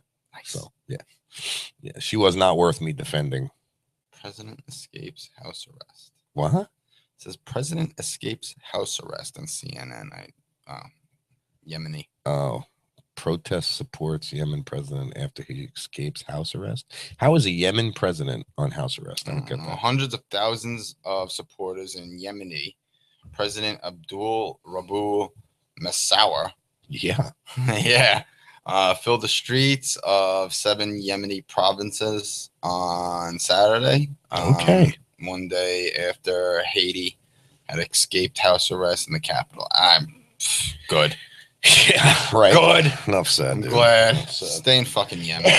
So yeah, she was not worth me defending. President escapes house arrest. What? It says president escapes house arrest on CNN. Yemeni. Oh, protest supports Yemen president after he escapes house arrest. How is a Yemen president on house arrest? I don't get that. Hundreds of thousands of supporters in Yemeni. President Abdul Rabu Massawa. Yeah. Yeah. Filled the streets of 7 Yemeni provinces on Saturday. Okay. One day after Haiti had escaped house arrest in the capital. I'm good. Yeah. Right. Good. Enough said. I'm dude. glad. Enough said. Stay in fucking Yemen.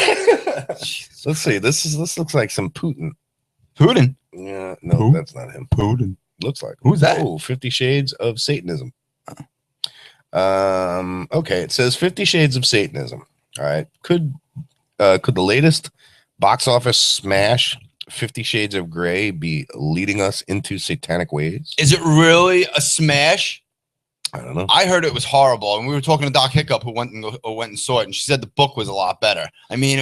Let's see. This looks like some Putin. Putin. Yeah. No, Who? that's not him. Putin. Looks like. Who's that? Oh, 50 Shades of Satanism. Okay, it says 50 Shades of Satanism. All right. Could the latest box office smash 50 Shades of Grey be leading us into satanic ways? Is it really a smash? I don't know. I heard it was horrible, and we were talking to Doc Hiccup, who went and saw it, and she said the book was a lot better. I mean,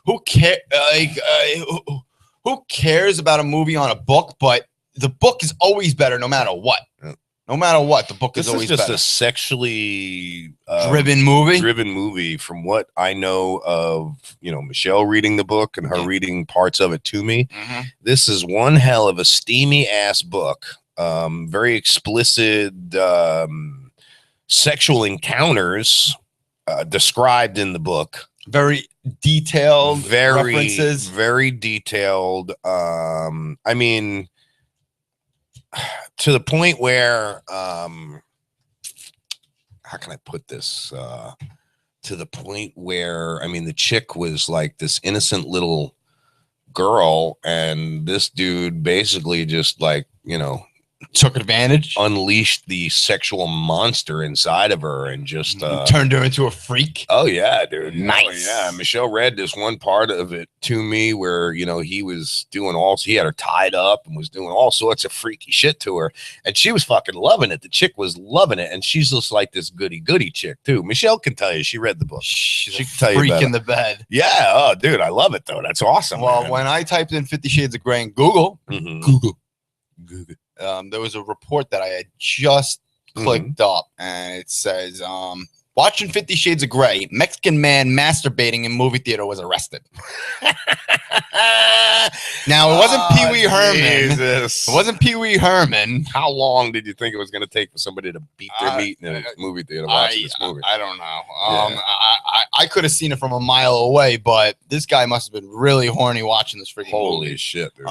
who cares? Who cares about a movie on a book? But the book is always better, no matter what. Yeah. No matter what, the book This is is always just better. a sexually Driven movie. driven movie from what I know of, Michelle reading the book and her Yeah. reading parts of it to me. Mhm. This is one hell of a steamy ass book. Very explicit sexual encounters described in the book. Very detailed Very, references. very detailed. I mean, to the point where, how can I put this? To the point where, I mean, the chick was like this innocent little girl, and this dude basically just like, Took advantage. unleashed the sexual monster inside of her and just Turned her into a freak. oh yeah, dude. Nice. Oh, yeah. Michelle read this one part of it to me where, he was doing he had her tied up and was doing all sorts of freaky shit to her. And she was fucking loving it. The chick was loving it. And she's just like this goody chick too. Michelle can tell you, she read the book. She's She a can tell you freak about in it. the bed. Yeah. Oh, dude, I love it though. That's awesome. Well, man. when I typed in 50 Shades of Grey in Google, Mhm. Google. Google. There was a report that I had just clicked up, and it says, watching 50 Shades of Grey, Mexican man masturbating in movie theater was arrested. Now, it wasn't Pee Wee Herman. Jesus. It wasn't Pee Wee Herman. How long did you think it was going to take for somebody to beat their meat in a movie theater watching this movie? I don't know. Yeah. I could have seen it from a mile away, but this guy must have been really horny watching this freaking Holy movie. shit, dude.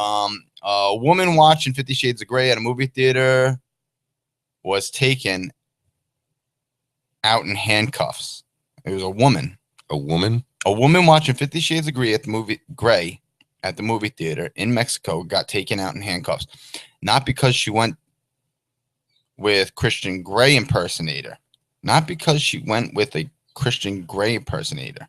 A woman watching 50 Shades of Grey at a movie theater was taken out in handcuffs. It was a woman. A woman? A woman watching 50 Shades of Grey at the movie theater in Mexico got taken out in handcuffs. Not because she went with Christian Grey impersonator. Not because she went with a Christian Grey impersonator.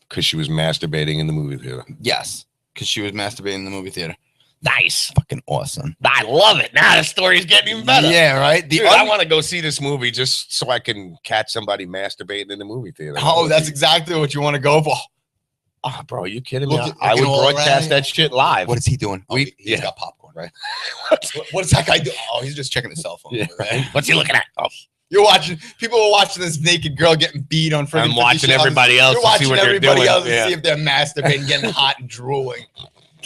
Because she was masturbating in the movie theater. Yes, because she was masturbating in the movie theater. Nice. Fucking awesome. I love it. Now the story's getting even better. Yeah, right? Dude, I want to go see this movie just so I can catch somebody masturbating in the movie theater. Oh, that's exactly what you want to go for. Oh, bro, you kidding me? Looking I would all broadcast around. that shit live. What is he doing? He's He's got popcorn. right? What does that guy do? Oh, he's just checking his cell phone. Yeah. Over there. What's he looking at? Oh, You're watching. People are watching this naked girl getting beat on freaking. I'm 50 watching Shades. everybody else You're to see watching what they're everybody doing. else to Yeah. see if they're masturbating, getting hot and drooling.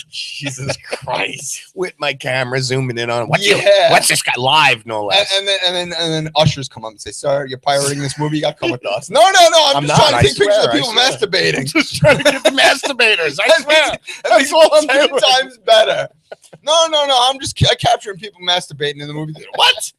Jesus Christ! With my camera zooming in on what's this guy live? No And, less. and then ushers come up and say, "Sir, you're pirating this movie. You got to come with us." No. I'm just not. trying to I take pictures of swear, I people swear. masturbating. Just trying to get the masturbators. I swear. That's all I'm 10 doing. times better. No. I'm just capturing people masturbating in the movie theater. What?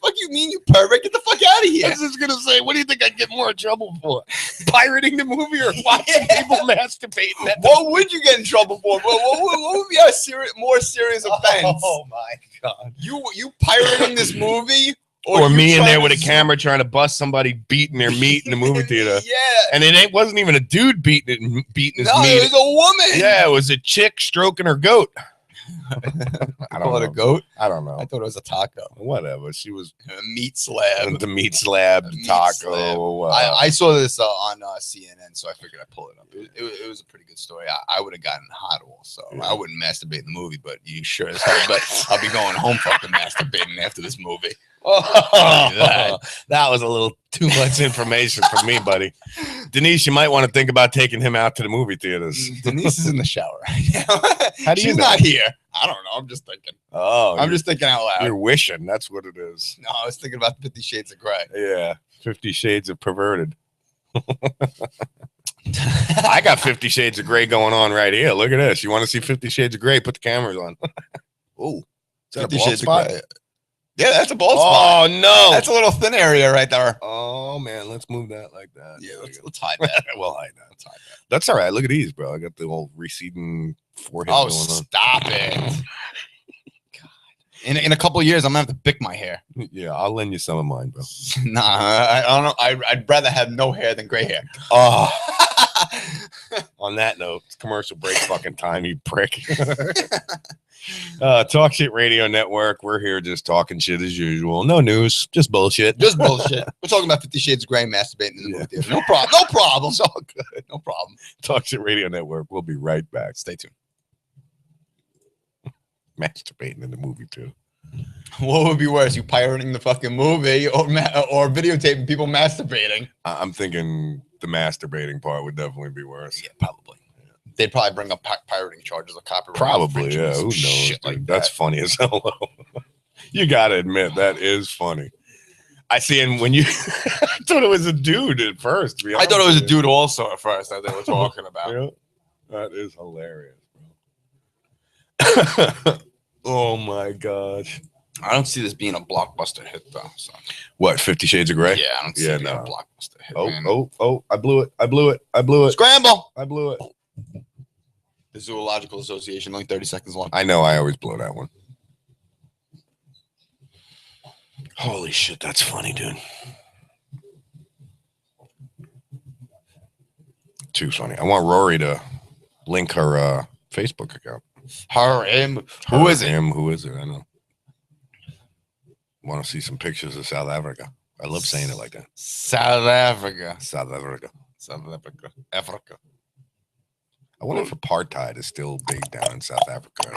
Fuck you mean, you pervert? Get the fuck out of I here. was just gonna say, what do you think I'd get more in trouble for? Pirating the movie or watching people masturbating? What would you get in trouble for? What would be a more serious offense? Oh my god! You pirating this movie, Or you me in trying there to with a zoom- camera trying to bust somebody beating their meat in the movie theater, Yeah. and it wasn't even a dude beating his No, meat. it was a woman. Yeah, it was a chick stroking her goat. I Call it a don't know. goat. I don't know. I thought it was a taco. Whatever. She was A meat slab. the meat slab, A meat taco. slab. I saw this on CNN, so I figured I'd pull it up. It was a pretty good story. I would have gotten hot also. Yeah. I wouldn't masturbate in the movie, but you sure as hell bet I'll be going home fucking masturbating after this movie. that was a little too much information for me, buddy. Denise, you might want to think about taking him out to the movie theaters. Denise is in the shower right now. How do you She's know? not here. I don't know. I'm just thinking. Oh, I'm just thinking out loud. you're wishing. That's what it is. No, I was thinking about 50 Shades of Grey. Yeah, 50 Shades of Perverted. I got 50 Shades of Grey going on right here. Look at this. You want to see 50 Shades of Grey? Put the cameras on. Oh, is that a 50 bald Shades spot? of Grey. Yeah, that's a bald spot. Oh no! That's a little thin area right there. Oh man, let's move that like that. Yeah, let's hide that. We'll hide that. Let's hide that. That's all right. Look at these, bro. I got the whole receding forehead Oh, going on. stop it. God. In a couple of years, I'm gonna have to pick my hair. Yeah, I'll lend you some of mine, bro. Nah, I don't know. I'd rather have no hair than gray hair. Oh, on that note, it's commercial break fucking time, you prick. Talk Shit Radio Network. We're here just talking shit as usual. No news, just bullshit. Just bullshit. We're talking about 50 Shades of Grey masturbating in the movie theater. No problem. No problem. It's all good. No problem. Talk Shit Radio Network. We'll be right back. Stay tuned. Masturbating in the movie too. What would be worse, you pirating the fucking movie or videotaping people masturbating? I'm thinking the masturbating part would definitely be worse. Yeah, probably. They'd probably bring up pirating charges or copyright. Probably, infringement, yeah. some Who knows? shit Dude? like That's that. funny as hell. You gotta admit that is funny. I see, and when you, I thought it was a dude at first. To be I thought it honest was a with you. dude also at first that they were talking about. Yeah, that is hilarious, bro. Oh my gosh! I don't see this being a blockbuster hit though. So. What? 50 Shades of Grey? Yeah, I don't see Yeah, it being no. a blockbuster hit. Oh, man. oh! I blew it! I blew it! I blew it! Scramble! I blew it! The Zoological Association, only 30 seconds long. I know. I always blow that one. Holy shit! That's funny, dude. Too funny. I want Rory to link her Facebook account. Her, him. Who is it? Him. Who is it? I know. Want to see some pictures of South Africa? I love saying it like that. South Africa. South Africa. South Africa. Africa. I wonder if apartheid is still big down in South Africa and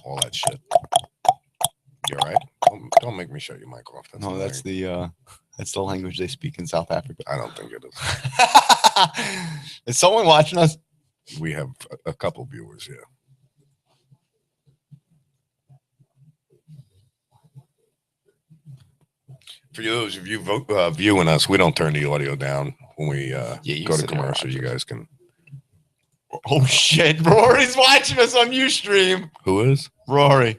all that shit. You all right? Don't make me shut your mic off. No, that's the language they speak in South Africa. I don't think it is. Is someone watching us? We have a couple viewers here. For those of you viewing us, we don't turn the audio down when we you go to sit there and commercial. watch You us. guys can. Oh shit! Rory's watching us on Ustream. Who is? Rory.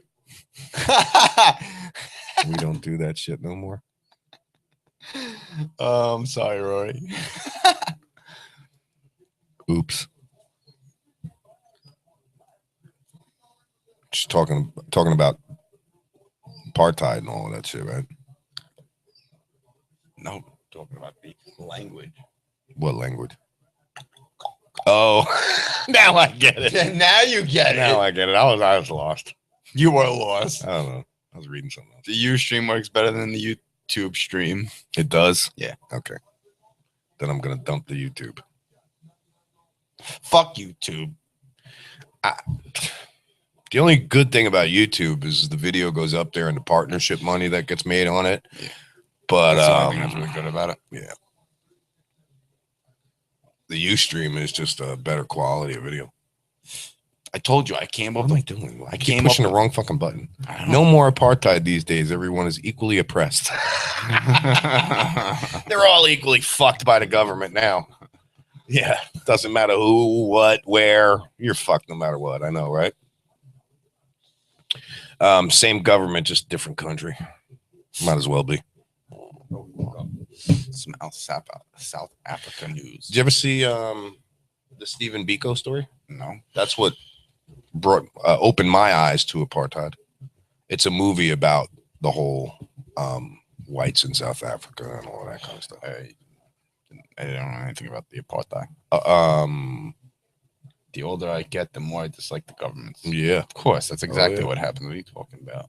We don't do that shit no more. I'm sorry, Rory. Oops. Just talking about apartheid and all of that shit, right? No, talking about the language. What language? Oh, now I get it. Now you get Now it. I get it. I was lost. You were lost. I don't know. I was reading something else. The Ustream works better than the YouTube stream. It does? Yeah. Okay. Then I'm gonna dump the YouTube. Fuck YouTube. The only good thing about YouTube is the video goes up there and the partnership money that gets made on it. Yeah. But That's the only thing that's really good about it. Yeah. The Ustream is just a better quality of video. I told you I came up. What am I doing? I keep came pushing up the wrong fucking button. I No more apartheid these days. Everyone is equally oppressed. They're all equally fucked by the government now. Yeah. Doesn't matter who, what, where. You're fucked no matter what. I know, right? Same government, just different country. Might as well be. Some South Africa news. Did you ever see the Stephen Biko story? No. That's what brought opened my eyes to apartheid. It's a movie about the whole whites in South Africa and all that kind of stuff. I don't know anything about the apartheid. The older I get, the more I dislike the governments. Yeah, Of course, that's exactly yeah. what happens. What are you talking about?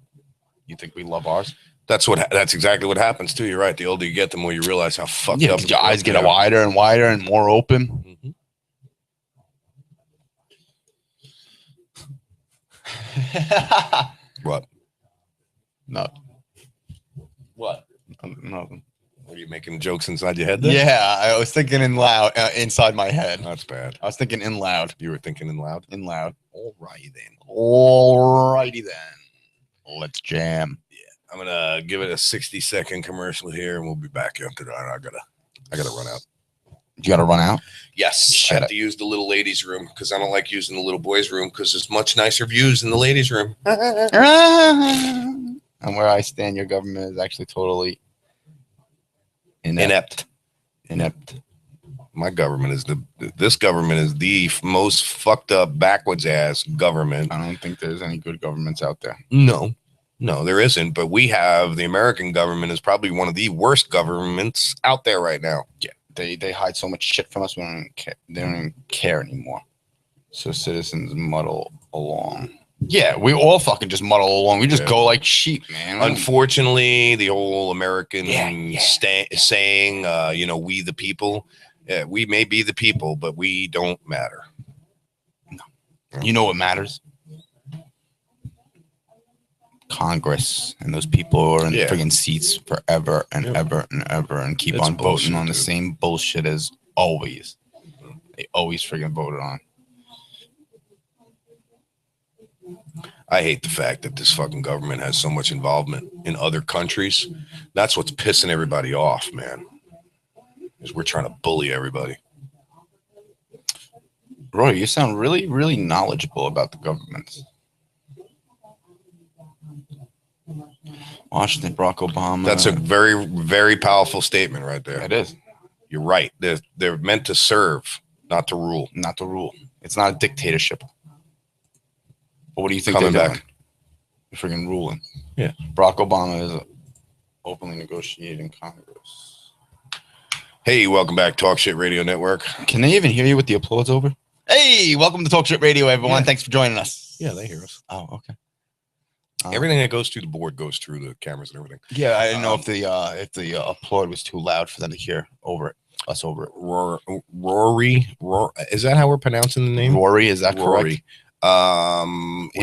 You think we love ours? that's exactly what happens too. You're right. The older you get, the more you realize how fucked Yeah, up your eyes get they are. wider and wider and more open. Mhm. What? No. What? Nothing. Are you making jokes inside your head there? Yeah, I was thinking in loud inside my head. That's bad. I was thinking in loud. You were thinking in loud. In loud. All righty then. Alrighty then. Let's jam. I'm gonna give it a 60-second commercial here, and we'll be back after that. I gotta run out. You gotta run out. Yes, Shut I have up. to use the little ladies' room because I don't like using the little boys' room because there's much nicer views in the ladies' room. And where I stand, your government is actually totally Inept. Inept. My government is this government is the most fucked up, backwards ass government. I don't think there's any good governments out there. No, there isn't. But we have the American government is probably one of the worst governments out there right now. Yeah, they hide so much shit from us. We don't even care. They don't even care anymore. So citizens muddle along. Yeah, we all fucking just muddle along. We just Yeah. go like sheep, man. Unfortunately, the whole American Yeah. saying, we the people. Yeah, we may be the people, but we don't matter. You know what matters? Congress and those people who are in Yeah. the friggin' seats forever and Yep. ever and ever and keep It's on bullshit, voting on the dude. same bullshit as always. They always friggin' voted on. I hate the fact that this fucking government has so much involvement in other countries. That's what's pissing everybody off, man. Is we're trying to bully everybody. Roy, you sound really, really knowledgeable about the governments. Washington, Barack Obama. That's a very, very powerful statement right there. It is. You're right. They're meant to serve, not to rule. Not the rule. It's not a dictatorship. But what do you think Coming they're back. doing? They're friggin' ruling. Yeah. Barack Obama is openly negotiating Congress. Hey, welcome back, Talk Shit Radio Network. Can they even hear you with the applause over? Hey, welcome to Talk Shit Radio, everyone. Yeah. Thanks for joining us. Yeah, they hear us. Oh, okay. Everything that goes through the board goes through the cameras and everything. Yeah, I didn't know if the applaud was too loud for them to hear us over it. Rory, is that how we're pronouncing the name? Rory, is that Rory. correct?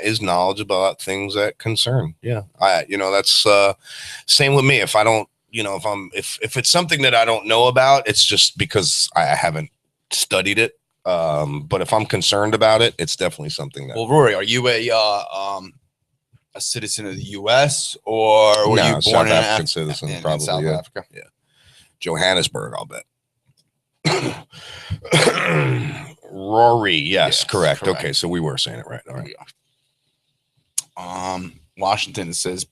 Is knowledgeable about things that concern. Yeah. That's same with me. If I don't, if it's something that I don't know about, it's just because I haven't studied it. But if I'm concerned about it, it's definitely something that. Well, Rory, are you a citizen of the U.S. or were No, you born South in African citizen, in probably, South yeah. Africa? Johannesburg, I'll bet. Rory, yes, Yes, correct. correct. Okay, so we were saying it right. All right. Washington says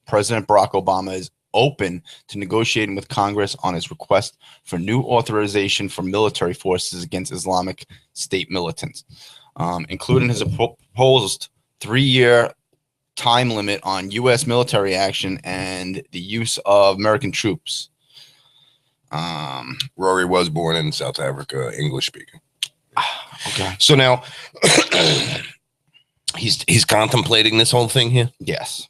President Barack Obama is open to negotiating with Congress on his request for new authorization for military forces against Islamic State militants, including his proposed 3-year time limit on U.S. military action and the use of American troops. Rory was born in South Africa, English speaking. Okay. So now he's contemplating this whole thing here. Yes.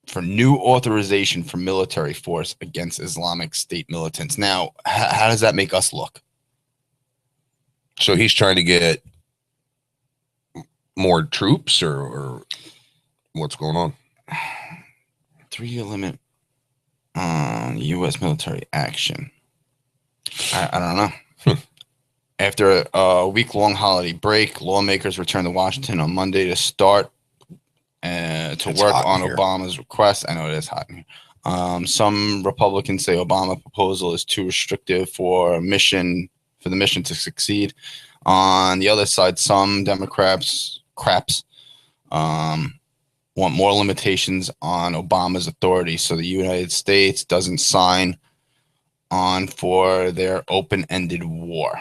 For new authorization for military force against Islamic State militants. Now, how does that make us look? So he's trying to get more troops or what's going on? 3-year limit on U.S. military action. I don't know. After a week-long holiday break, lawmakers returned to Washington on Monday to start to work on Obama's request. I know it is hot in here. Some Republicans say Obama's proposal is too restrictive for the mission to succeed. On the other side, some Democrats want more limitations on Obama's authority so the United States doesn't sign on for their open-ended war.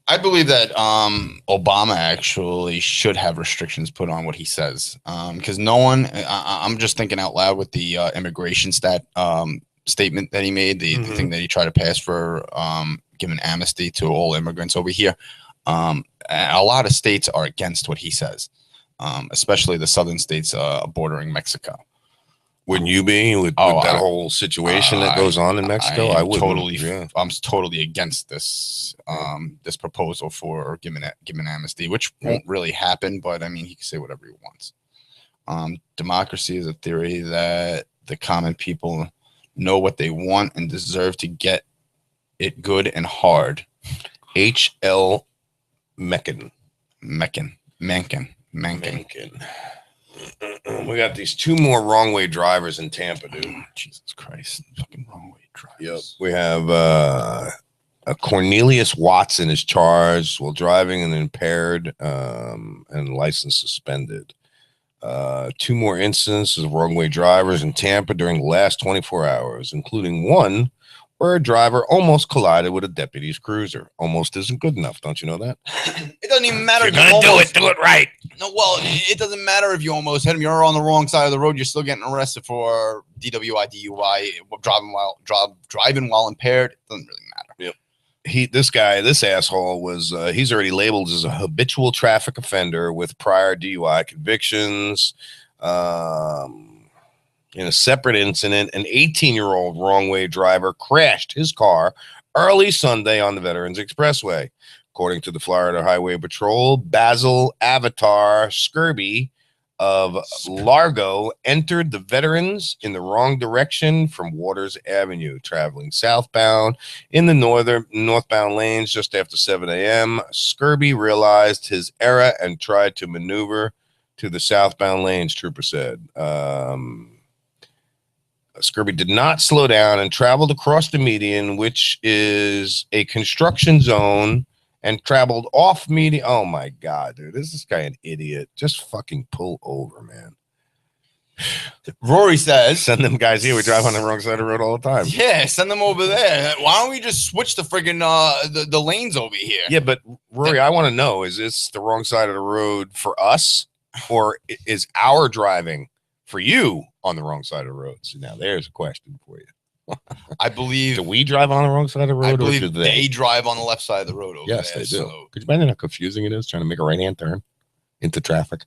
I believe that Obama actually should have restrictions put on what he says, because no one. I'm just thinking out loud with the immigration statement that he made, the thing that he tried to pass for giving amnesty to all immigrants over here. A lot of states are against what he says, especially the southern states bordering Mexico. Wouldn't you be with that whole situation that goes on in Mexico? I would totally. Yeah. I'm totally against this this proposal for giving amnesty, which won't really happen. But I mean, he can say whatever he wants. Democracy is a theory that the common people know what they want and deserve to get it good and hard. H.L. Mencken. We got these 2 more wrong way drivers in Tampa, dude. Oh, Jesus Christ. Fucking wrong way drivers. Yep. We have a Cornelius Watson is charged while driving and impaired and license suspended. 2 more instances of wrong way drivers in Tampa during the last 24 hours, including one where a driver almost collided with a deputy's cruiser. Almost isn't good enough. Don't you know that? It doesn't even matter. If you're going to do it right. No, well, it doesn't matter if you almost hit him. You're on the wrong side of the road. You're still getting arrested for DWI, DUI, driving while impaired. It doesn't really matter. Yep. This asshole was, he's already labeled as a habitual traffic offender with prior DUI convictions. In a separate incident, an 18-year-old wrong-way driver crashed his car early Sunday on the Veterans Expressway. According to the Florida Highway Patrol, Basil Avatar Skirby of Largo entered the Veterans in the wrong direction from Waters Avenue, traveling southbound in the northbound lanes just after 7 a.m. Skirby realized his error and tried to maneuver to the southbound lanes, trooper said. Skirby did not slow down and traveled across the median, which is a construction zone, and traveled off median. Oh my God, dude, this guy an idiot. Just fucking pull over, man. Rory says, send them guys here. We drive on the wrong side of the road all the time. Yeah, send them over there. Why don't we just switch the friggin' the lanes over here? Yeah, but Rory, I want to know, is this the wrong side of the road for us, or is our driving for you on the wrong side of the road? So now there's a question for you. I believe. Do we drive on the wrong side of the road? I believe or do they drive on the left side of the road over yes, there. They do. So. Could you imagine how confusing it is trying to make a right-hand turn into traffic?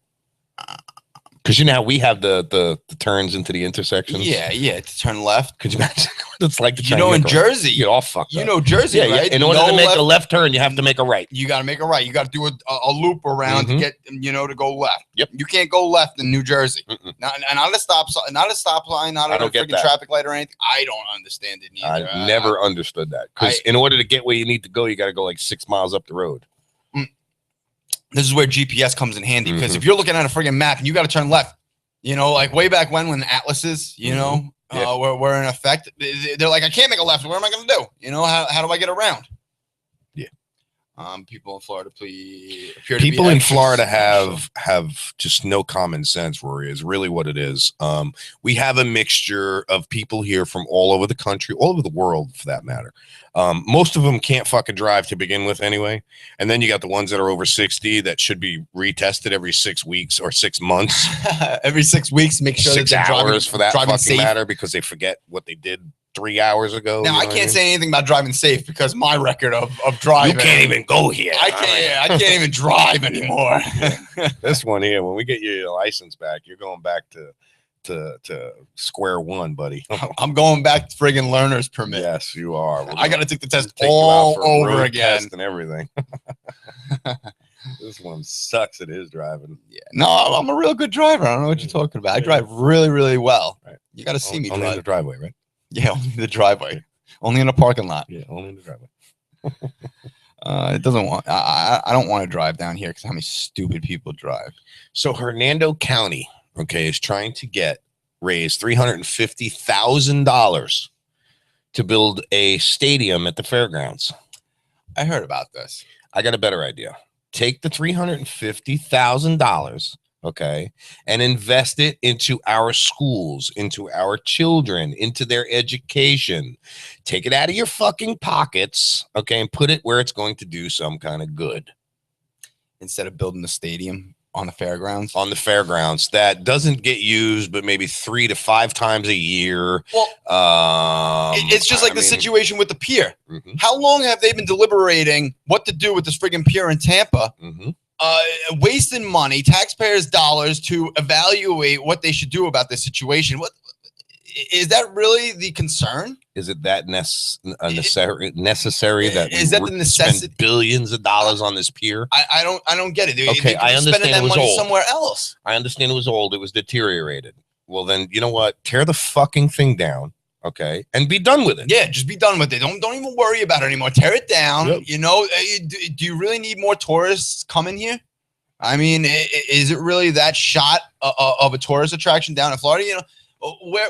Because you know how we have the turns into the intersections. Yeah, to turn left. Could you imagine what it's like to try in Jersey, you get all fucked up. You know Jersey, right? In order to make a left turn, you have to make a right. You got to make a right. You got to do a loop around to get to go left. Yep. You can't go left in New Jersey. Not a stop sign, not a freaking traffic light or anything. I don't understand it neither. I never understood that. Because in order to get where you need to go, you got to go like 6 miles up the road. This is where GPS comes in handy, because if you're looking at a friggin' map and you got to turn left, like way back when atlases, were in effect, they're like, I can't make a left. What am I going to do? How do I get around? Yeah. People in Florida, people in Florida have just no common sense, Rory, is really what it is. We have a mixture of people here from all over the country, all over the world for that matter. Most of them can't fucking drive to begin with anyway. And then you got the ones that are over 60 that should be retested every 6 weeks or 6 months. Every 6 weeks, make sure 6 hours for that fucking matter, because they forget what they did 3 hours ago. Now, I can't say anything about driving safe because my record of driving. You can't even go here. I can't even drive anymore. This one here, when we get your license back, you're going back to square one, buddy. I'm going back to friggin' learner's permit. Yes, you are. I got to take the test all over again and everything. This one sucks at his driving. Yeah. No, I'm a real good driver. I don't know what you're talking about. I drive really, really well. Right. You got to see me Only in drive. the driveway, right? Yeah, only the driveway. Only in the parking lot. Yeah, only in the driveway. It doesn't want. I don't want to drive down here because how many stupid people drive. So Hernando County, okay, is trying to raise $350,000 to build a stadium at the fairgrounds. I heard about this. I got a better idea. Take the $350,000, okay, and invest it into our schools, into our children, into their education. Take it out of your fucking pockets, okay, and put it where it's going to do some kind of good. Instead of building the stadium on the fairgrounds. On the fairgrounds that doesn't get used, but maybe 3 to 5 times a year. Well, it's just like the situation with the pier. Mhm. How long have they been deliberating what to do with this friggin' pier in Tampa? Mhm. Wasting money, taxpayers' dollars to evaluate what they should do about this situation. What is that really the concern? Is it that necessary that Is that the spend necessity? billions of dollars on this pier? I don't get it. They Okay, could I be understand spending that it was money old. somewhere else. I understand it was old. It was deteriorated. Well, then you know what? Tear the fucking thing down, okay, and be done with it. Yeah, just be done with it. Don't even worry about it anymore. Tear it down. Yep. You know, do you really need more tourists coming here? I mean, is it really that shot of a tourist attraction down in Florida? You know, where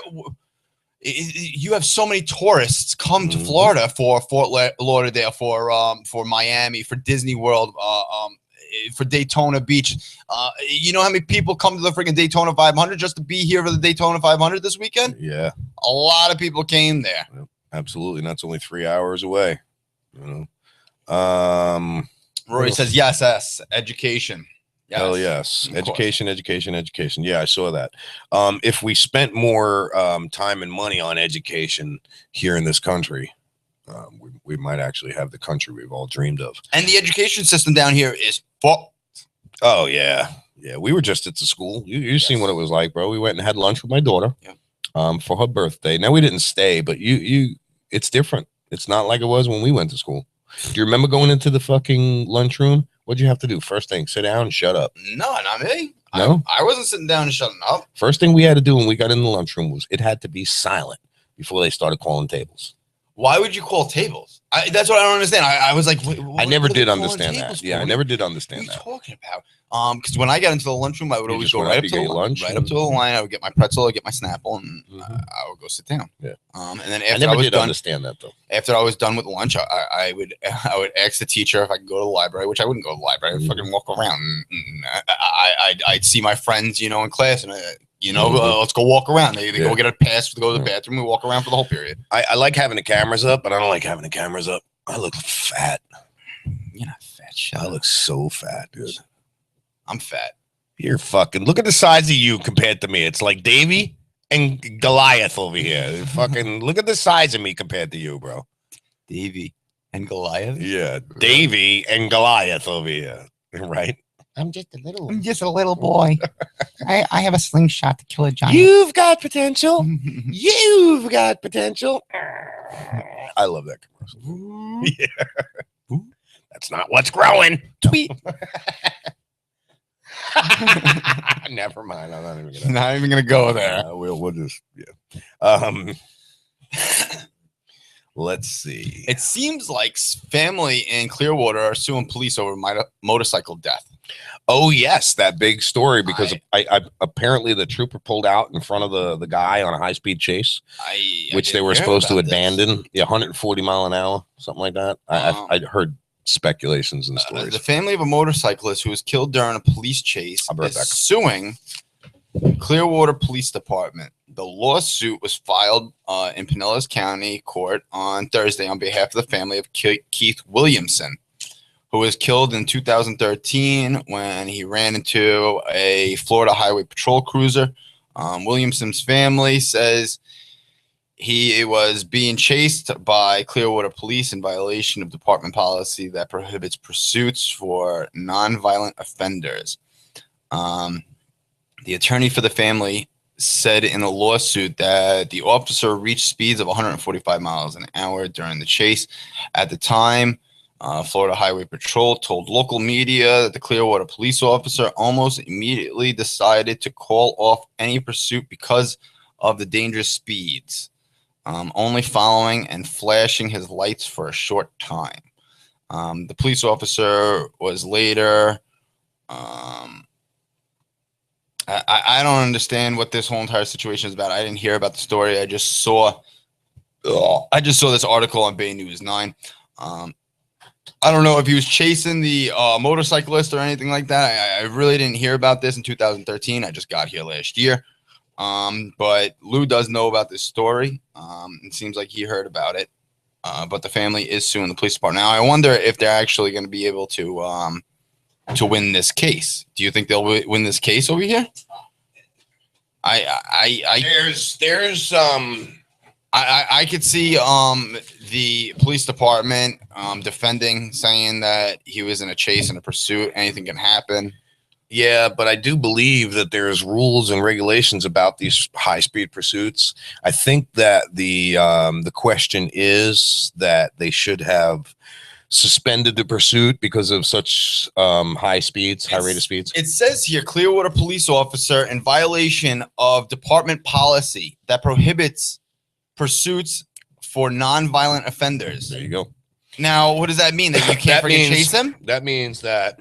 you have so many tourists come to Florida for Fort Lauderdale, for Miami, for Disney World, for Daytona Beach. You know how many people come to the freaking Daytona 500 just to be here for the Daytona 500 this weekend? Yeah, A lot of people came there. absolutely. And that's only 3 hours away. You know, Rory says yes, education. Yes. hell yes, Of course. education. Yeah, I saw that. If we spent more time and money on education here in this country, we might actually have the country we've all dreamed of. And the education system down here is fucked. Oh yeah. We were just at the school. You seen what it was like, bro. We went and had lunch with my daughter, for her birthday. Now we didn't stay, but it's different. It's not like it was when we went to school. Do you remember going into the fucking lunchroom? What'd you have to do? First thing, sit down and shut up. No, not me. No? I wasn't sitting down and shutting up. First thing we had to do when we got in the lunchroom was it had to be silent before they started calling tables. Why would you call tables? That's what I don't understand. I was like, I never what are they did calling understand tables that. Yeah, I for? never did What are understand you that. talking about? Because when I got into the lunchroom, I would You always just go went right up, up you to get the your lunch, lunch, right up to the line. I would get my pretzel, I'd get my Snapple, and I would go sit down. Yeah. And then I after never I was did done, understand that though. after I was done with lunch, I would ask the teacher if I could go to the library, which I wouldn't go to the library. I'd fucking walk around. And I'd see my friends, in class, and let's go walk around. They go get a pass to go to the bathroom. We walk around for the whole period. I like having the cameras up, but I don't like having the cameras up. I look fat. You're not fat, shit. I look so fat, dude. I'm fat. You're fucking look at the size of you compared to me. It's like Davy and Goliath over here. Fucking look at the size of me compared to you, bro. Davy and Goliath. Yeah, Davy and Goliath over here. Right? I'm just a little. I'm just a little boy. I have a slingshot to kill a giant. You've got potential. You've got potential. I love that commercial. Yeah. That's not what's growing. Tweet. Never mind. I'm not even gonna. Not even gonna go there. We'll just yeah. Let's see. It seems like family in Clearwater are suing police over motorcycle death. Oh yes, that big story because I apparently the trooper pulled out in front of the guy on a high speed chase, which they were supposed to abandon. Yeah, 140 mile an hour, something like that. I heard speculations and stories. The family of a motorcyclist who was killed during a police chase is suing Clearwater Police Department. The lawsuit was filed in Pinellas County Court on Thursday on behalf of the family of Keith Williamson, who was killed in 2013 when he ran into a Florida Highway Patrol cruiser. Williamson's family says he was being chased by Clearwater police in violation of department policy that prohibits pursuits for nonviolent offenders. The attorney for the family said in a lawsuit that the officer reached speeds of 145 miles an hour during the chase. At the time, Florida Highway Patrol told local media that the Clearwater police officer almost immediately decided to call off any pursuit because of the dangerous speeds, only following and flashing his lights for a short time. The police officer was later. I don't understand what this whole entire situation is about. I didn't hear about the story. I just saw this article on Bay News 9. I don't know if he was chasing the motorcyclist or anything like that. I really didn't hear about this in 2013. I just got here last year. But Lou does know about this story. It seems like he heard about it. But the family is suing the police department. Now, I wonder if they're actually going to be able to win this case. Do you think they'll win this case over here? I could see the police department defending, saying that he was in a chase and a pursuit. Anything can happen. Yeah, but I do believe that there's rules and regulations about these high-speed pursuits. I think that the question is that they should have suspended the pursuit because of such high rate of speeds. It says here, Clearwater police officer in violation of department policy that prohibits pursuits for non-violent offenders. There you go. Now, what does that mean? That you can't chase them? That means that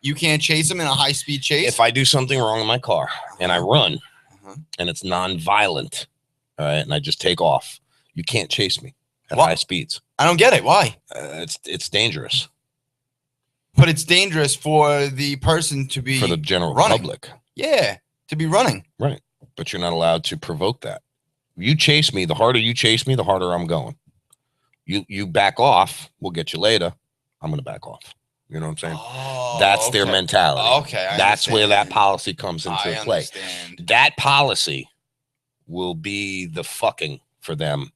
you can't chase them in a high-speed chase? If I do something wrong in my car and I run and it's non-violent, all right, and I just take off, you can't chase me at high speeds. I don't get it. Why? It's dangerous. But it's dangerous for the person to be for the general public. Yeah, to be running. Right. But you're not allowed to provoke that. You chase me, the harder you chase me, the harder I'm going. You back off, we'll get you later. I'm going to back off. You know what I'm saying? Oh, that's their mentality. Okay. That's where that policy comes into play. Understand. That policy will be the fucking for them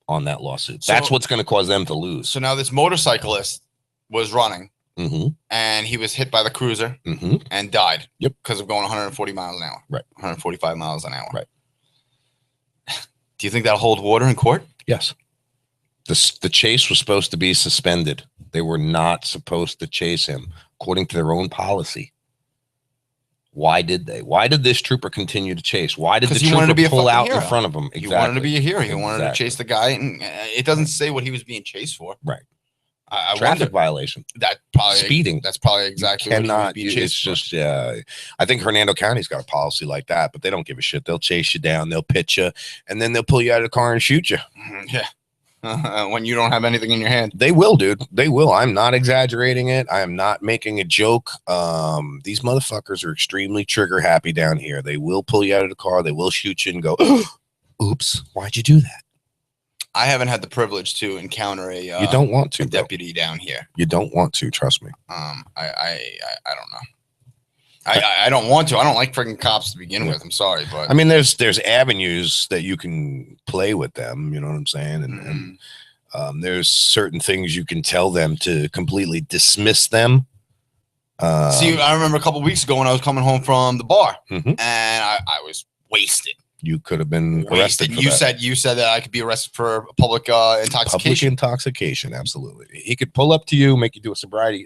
on that lawsuit. That's what's going to cause them to lose. So now this motorcyclist was running Mm-hmm. and he was hit by the cruiser Mm-hmm. and died. Yep. Because of going 140 miles an hour. Right. 145 miles an hour. Right. Do you think that'll hold water in court? Yes. The chase was supposed to be suspended. They were not supposed to chase him according to their own policy. Why did they? Why did this trooper continue to chase? Why did the trooper pull out in front of him? Exactly. He wanted to be a hero. He wanted to chase the guy, and it doesn't say what he was being chased for. Right. Traffic violation. That probably speeding. That's probably exactly what he was being chased for. It's just I think Hernando County's got a policy like that, but they don't give a shit. They'll chase you down, they'll pitch you, and then they'll pull you out of the car and shoot you. Yeah. When you don't have anything in your hand. They will, dude. They will. I'm not exaggerating it. I am not making a joke. These motherfuckers are extremely trigger happy down here. They will pull you out of the car. They will shoot you and go, oops, why'd you do that? I haven't had the privilege to encounter a you don't want to, deputy down here. You don't want to, trust me. I don't know. I don't want to. I don't like freaking cops to begin with. I'm sorry, but I mean, there's avenues that you can play with them. You know what I'm saying? And there's certain things you can tell them to completely dismiss them. See, I remember a couple of weeks ago when I was coming home from the bar, and I was wasted. You could have been arrested. You said that I could be arrested for public intoxication. Public intoxication, absolutely. He could pull up to you, make you do a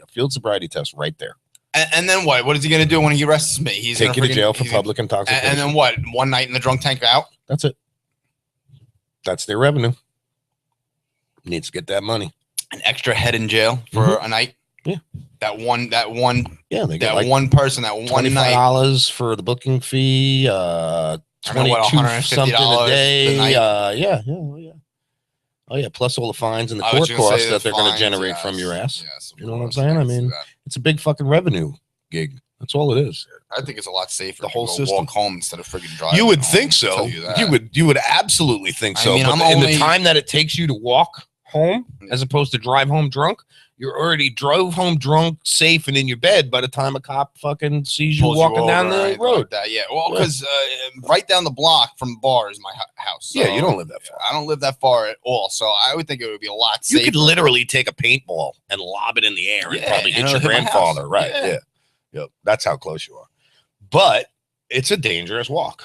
field sobriety test right there. And then what? What is he going to do when he arrests me? He's take you to jail for public intoxication. And then what? One night in the drunk tank out? That's it. That's their revenue. Needs to get that money. An extra head in jail for a night. Yeah. That one. Yeah, they get that one person. That one night. $25 for the booking fee. $22 something a day. Yeah. Oh yeah. Plus all the fines and the court costs that they're going to generate from your ass. Yes, you know what I'm saying? I mean, it's a big fucking revenue gig. That's all it is. I think it's a lot safer. The whole to system. Walk home instead of freaking driving. You would think so. You would absolutely think so. But in the time that it takes you to walk home, as opposed to drive home drunk, you're already drove home drunk, safe, and in your bed by the time a cop fucking sees you walking down the road. Like yeah. Well, because right down the block from the bar is my house. So yeah, you don't live that far. I don't live that far at all. So I would think it would be a lot safer. You could literally take a paintball and lob it in the air and probably hit your grandfather. Right. Yeah. Yep. That's how close you are. But it's a dangerous walk.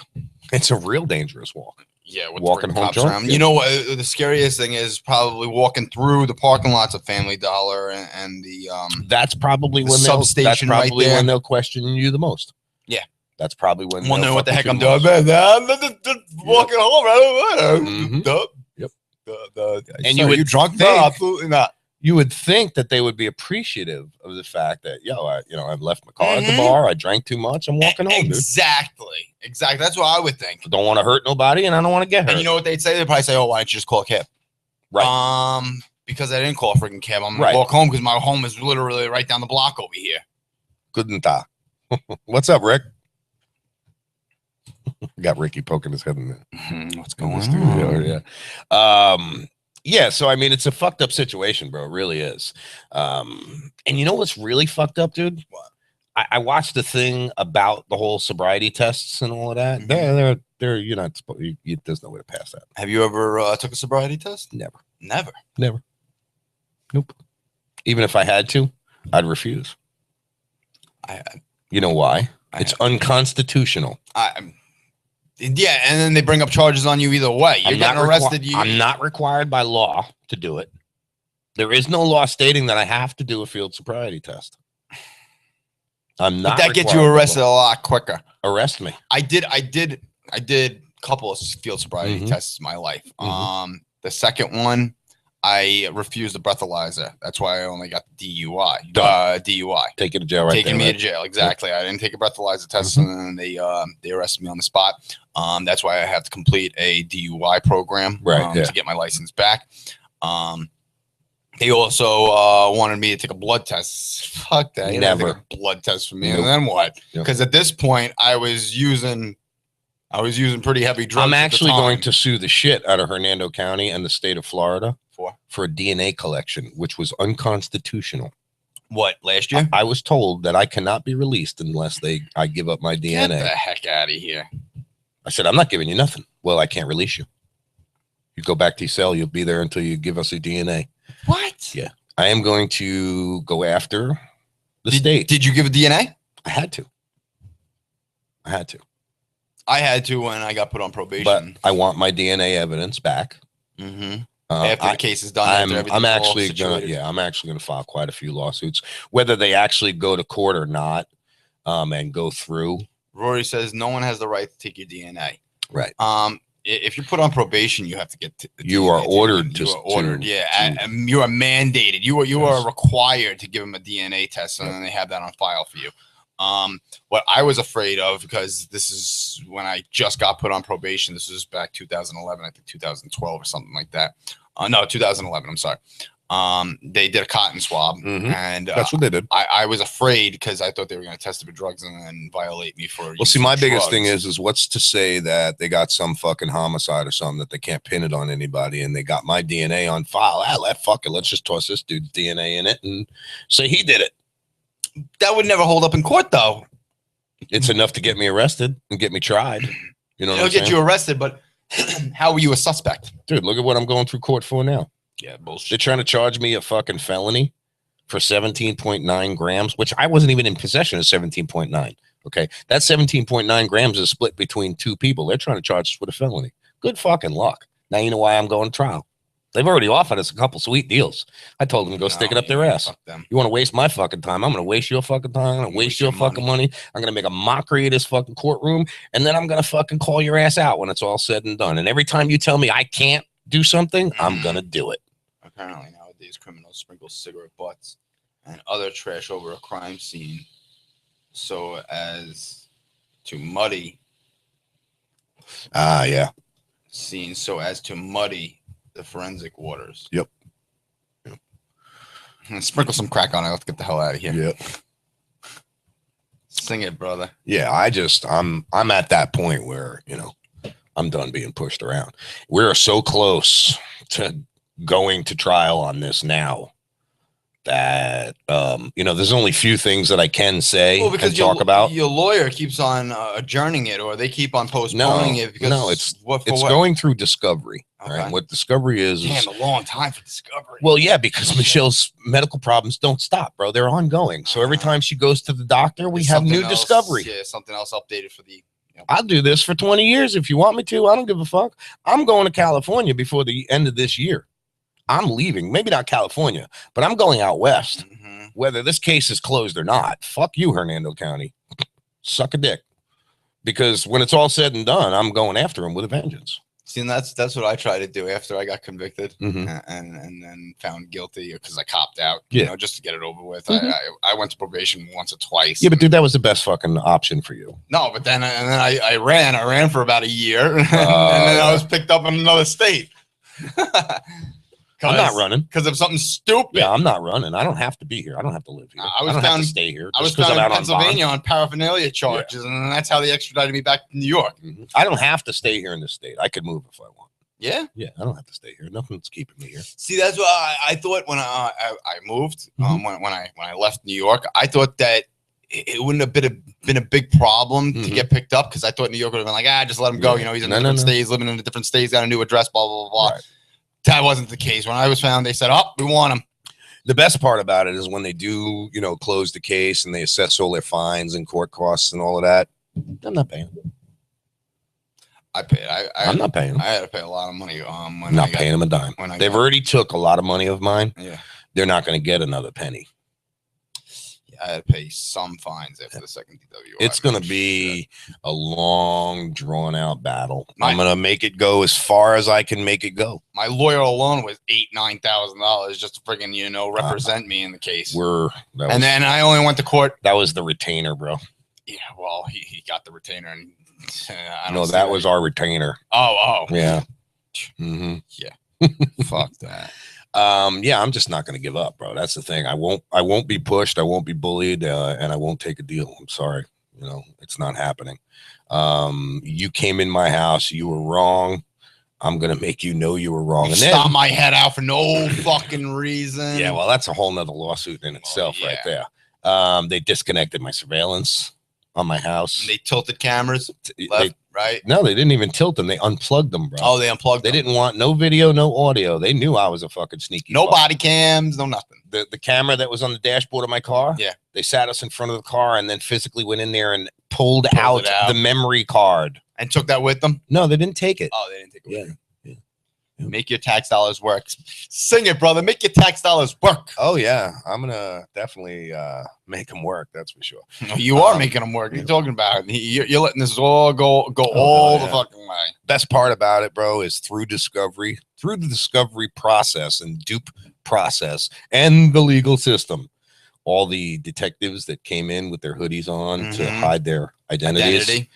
It's a real dangerous walk. Yeah, with Walking the home cops drunk, around. yeah. You know what? The scariest thing is probably walking through the parking lots of Family Dollar and the That's probably the when they'll. That's substation right probably there. when they'll question you the most. Yeah. That's probably when. wondering they'll what the fuck heck with I'm you doing. the most. Walking home. Mhm. Yep. And you would you drunk? No, think- absolutely not. You would think that they would be appreciative of the fact that, I've left my car at the Mhm. bar. I drank too much. I'm walking home, dude. Exactly. That's what I would think. Don't want to hurt nobody, and I don't want to get hurt. And you know what they'd say? They'd probably say, "Oh, why don't you just call a cab?" Right. Because I didn't call a freaking cab. I'm gonna Right. walk home because my home is literally right down the block over here. Guten Tag. What's up, Rick? Got Ricky poking his head in the What's in going the on? studio. Yeah. Yeah. So I mean, it's a fucked up situation, bro. It really is. And you know what's really fucked up, dude? What? I watched the thing about the whole sobriety tests and all of that. Mhm. They're you're not supposed. There's no way to pass that. Have you ever took a sobriety test? Never. Never. Nope. Even if I had to, I'd refuse. I You know why? I It's have- unconstitutional. Yeah, and then they bring up charges on you either way. You're getting arrested. I'm not required by law to do it. There is no law stating that I have to do a field sobriety test. I'm not. But that gets you required by arrested a law. lot quicker. Arrest me. I did a couple of field sobriety Mhm. tests in my life. Mhm. The second one, I refused the breathalyzer. That's why I only got the DUI. Done. DUI. Take you to jail right Taking there. me Right? to jail. Exactly. I didn't take a breathalyzer test, Mhm. and then they arrested me on the spot. That's why I have to complete a DUI program Right, yeah. to get my license back. They also wanted me to take a blood test. Fuck that. You Never. take a blood test for me. Nope. And then what? Yep. Because at this point, I was using pretty heavy drugs. I'm at the actually going time. to sue the shit out of Hernando County and the state of Florida For a DNA collection, which was unconstitutional. what, last year? I was told that I cannot be released unless I give up my Get DNA. the heck out of here. I said, I'm not giving you nothing. Well, I can't release you. You go back to your cell. You'll be there until you give us your DNA. What? Yeah. I am going to go after the state. Did you give a DNA? I had to. I I had to when I got put on but probation. I want my DNA evidence back. Mm-hmm. After the case is done, I'm after everything's all actually situated. I'm actually gonna file quite a few lawsuits, whether they actually go to court or not, and go through. Rory says no one has the right to take your DNA. Right. If you're put on probation, you have to get. You are ordered You to- are ordered. to- Yeah, to- and you are mandated. You are Yes. required to give them a DNA test, and then they have that on file for you. What I was afraid of, because this is when I just got put on probation. This was back 2011, I think 2012 or something like that. No, 2011. I'm sorry. They did a cotton swab, Mhm. and That's what they did. I was afraid because I thought they were going to test it for drugs and then violate me for. Well, see, using my biggest thing drugs. is what's to say that they got some fucking homicide or something that they can't pin it on anybody, and they got my DNA on file. Fuck it, let's just toss this dude's DNA in it and say he did it. that would never hold up in court, though. It's enough to get me arrested and get me tried. You know what It'll I'm get saying? you arrested, but how are you a suspect? Dude, look at what I'm going through court for now. Yeah, They're bullshit. trying to charge me a fucking felony for 17.9 grams, which I wasn't even in possession of 17.9. Okay. That 17.9 grams is split between two people. They're trying to charge us with a felony. Good fucking luck. Now you know why I'm going to trial. They've already offered us a couple sweet deals. I told them to go stick it up their ass. Fuck them. You want to waste my fucking time? I'm going to waste your fucking time. I'm going to waste your fucking money. I'm going to make a mockery of this fucking courtroom. And then I'm going to fucking call your ass out when it's all said and done. And every time you tell me I can't do something, I'm going to do it. Apparently, nowadays, criminals sprinkle cigarette butts and other trash over a crime scene so as to muddy Yeah. the forensic waters. Yep. Sprinkle some crack on it. Let's get the hell out of here. Yep. Sing it, brother. Yeah, I'm at that point where, I'm done being pushed around. We're so close to going to trial on this now that there's only few things that I can say and talk about. your lawyer keeps on adjourning it, or they keep on postponing it because it's what going through discovery. Okay. Right? What discovery is Damn, a long time for discovery. well, yeah, because Michelle's medical problems don't stop, bro. They're ongoing. So every time she goes to the doctor, we There's have something new else- discovery. Yeah, something else updated for the Yep. I'll do this for 20 years if you want me to. I don't give a fuck. I'm going to California before the end of this year. I'm leaving. Maybe not California, but I'm going out west. Mm-hmm. Whether this case is closed or not. Fuck you, Hernando County. Suck a dick. Because when it's all said and done, I'm going after him with a vengeance. See, and that's what I tried to do after I got convicted Mhm. and then found guilty because I copped out, Yeah. just to get it over with. Mhm. I went to probation once or twice. Yeah, but dude, that was the best fucking option for you. No, but then I ran for about a year, and then I was picked up in another state. I'm not running. because of something stupid. Yeah, I'm not running. I don't have to be here. I don't have to live here. I was I don't have found- to stay here. I was just 'cause found I'm in out on bond. Pennsylvania on paraphernalia charges, and that's how they extradited me back to New York. Mhm. I don't have to stay here in this state. I could move if I want. Yeah. Yeah, I don't have to stay here. Nothing's keeping me here. See, that's what I thought when I moved. Mhm. When I left New York, I thought that it wouldn't have been a big problem to Mhm. get picked up because I thought New York would have been like, just let him go. Yeah. He's in No, different no. states, living in a different state, he's got a new address, blah blah blah blah. Right. That wasn't the case. When I was found, they said, "Oh, we want him." The best part about it is when they do, close the case and they assess all their fines and court costs and all of that. I'm not paying. I paid. I'm not paying them. I had to pay a lot of money. When I'm not paying them a dime. When I They've got- already took a lot of money of mine. Yeah. They're not going to get another penny. I had to pay some fines after the second DWI. It's going to be a long, drawn out battle. My- I'm going to make it go as far as I can make it go. My lawyer alone was $8,000-9,000 just to friggin' represent me in the case. And Then I only went to court. that was the retainer, bro. Yeah, well, he got the retainer, and I don't No, see that was our retainer. Oh, Yeah. hmm fuck that. Yeah, I'm just not going to give up, bro. That's the thing. I won't be pushed. I won't be bullied, and I won't take a deal. I'm sorry. It's not happening. You came in my house. You were wrong. I'm going to make you know you were wrong. And Stomp then, my head out for no fucking reason. yeah, well, that's a whole nother lawsuit in itself right there. They disconnected my surveillance on my house. They tilted cameras They- left, right? no, they didn't even tilt them. They unplugged them, bro. Oh, they unplugged They them. didn't want no video, no audio. They knew I was a fucking sneaky. No fuck. body cams, no nothing. The camera that was on the dashboard of my car. Yeah. They sat us in front of the car and then physically went in there and pulled Pulled out it out. the memory card. And took that with them? No, they didn't take it. Oh, they didn't take it with Yeah, them. yeah. Make your tax dollars work. Sing it, brother. Make your tax dollars work. Oh yeah, I'm gonna definitely make them work. That's for sure. You are making them work. What are you talking about? You're letting this all go all the yeah. fucking way. Best part about it, bro, is through the discovery process and dupe process and the legal system. All the detectives that came in with their hoodies on to Mhm. hide their identities. Identity.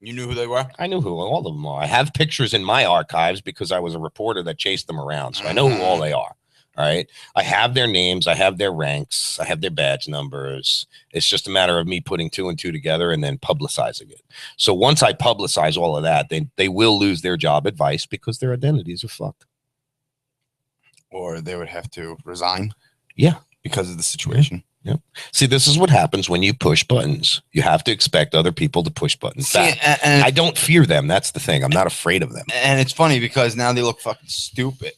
You knew who they were? I knew who all of them are. I have pictures in my archives because I was a reporter that chased them around. So I know who all they are. All right. I have their names. I have their ranks. I have their badge numbers. It's just a matter of me putting 2 and 2 together and then publicizing it. So once I publicize all of that, they will lose their job advice because their identities are fucked. Or they would have to resign. Yeah. Because of the situation. See, this is what happens when you push buttons. You have to expect other people to push buttons back. and I don't fear them. That's the thing. I'm not afraid of them. it's funny because now they look fucking stupid.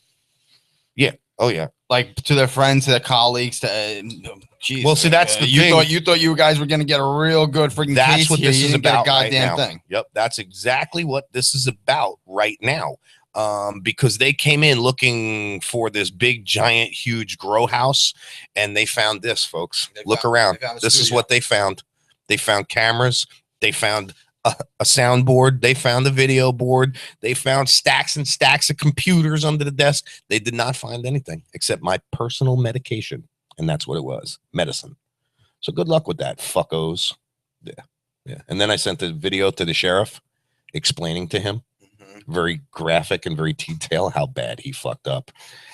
Oh, yeah. Like to their friends, to their colleagues, to geez, Well, see, that's the you thing. you thought you guys were gonna get a real good freaking That's case what here. this You is didn't get about a right goddamn now. thing. Yep, that's exactly what this is about right now. Because they came in looking for this big, giant, huge grow house, and they found this, folks. Look around. they found a This is studio. what they found. They found cameras. They found a soundboard. They found a video board. They found stacks and stacks of computers under the desk. They did not find anything except my personal medication, and that's what it was, medicine. So good luck with that, fuckos. Yeah. And then I sent the video to the sheriff explaining to him, very graphic and very detailed, how bad he fucked up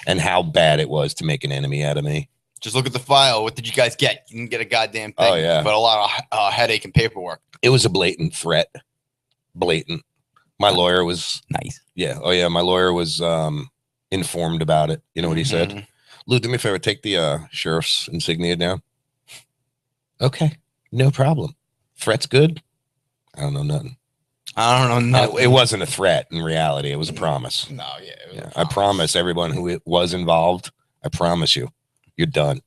and how bad it was to make an enemy out of me. Just look at the file. What did you guys get? You didn't get a goddamn thing. Oh, yeah. But a lot of headache and paperwork. It was a blatant threat. Blatant. My lawyer was, Nice. yeah. Oh, yeah. My lawyer was informed about it. You know what he said? Mhm. Lou, do me a favor, take the sheriff's insignia down. Okay. No problem. Threat's good. I don't know nothing. I don't know. And Nothing. it wasn't a threat in reality. It was a promise. No, yeah. It was Yeah, a I promise everyone who was involved, I promise you, you're done.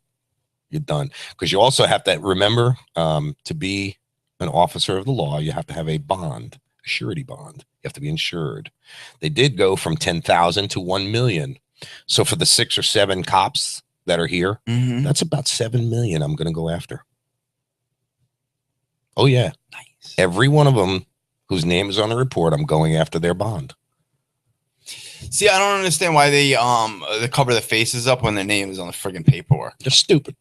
You're done. Because you also have to remember to be an officer of the law, you have to have a bond, a surety bond. You have to be insured. They did go from 10,000 to 1 million. So for the 6 or 7 cops that are here, that's about 7 million I'm going to go after. Oh yeah. Nice. Every one of them whose name is on the report, I'm going after their bond. See, I don't understand why they cover the faces up when their name is on the friggin' paperwork. They're stupid.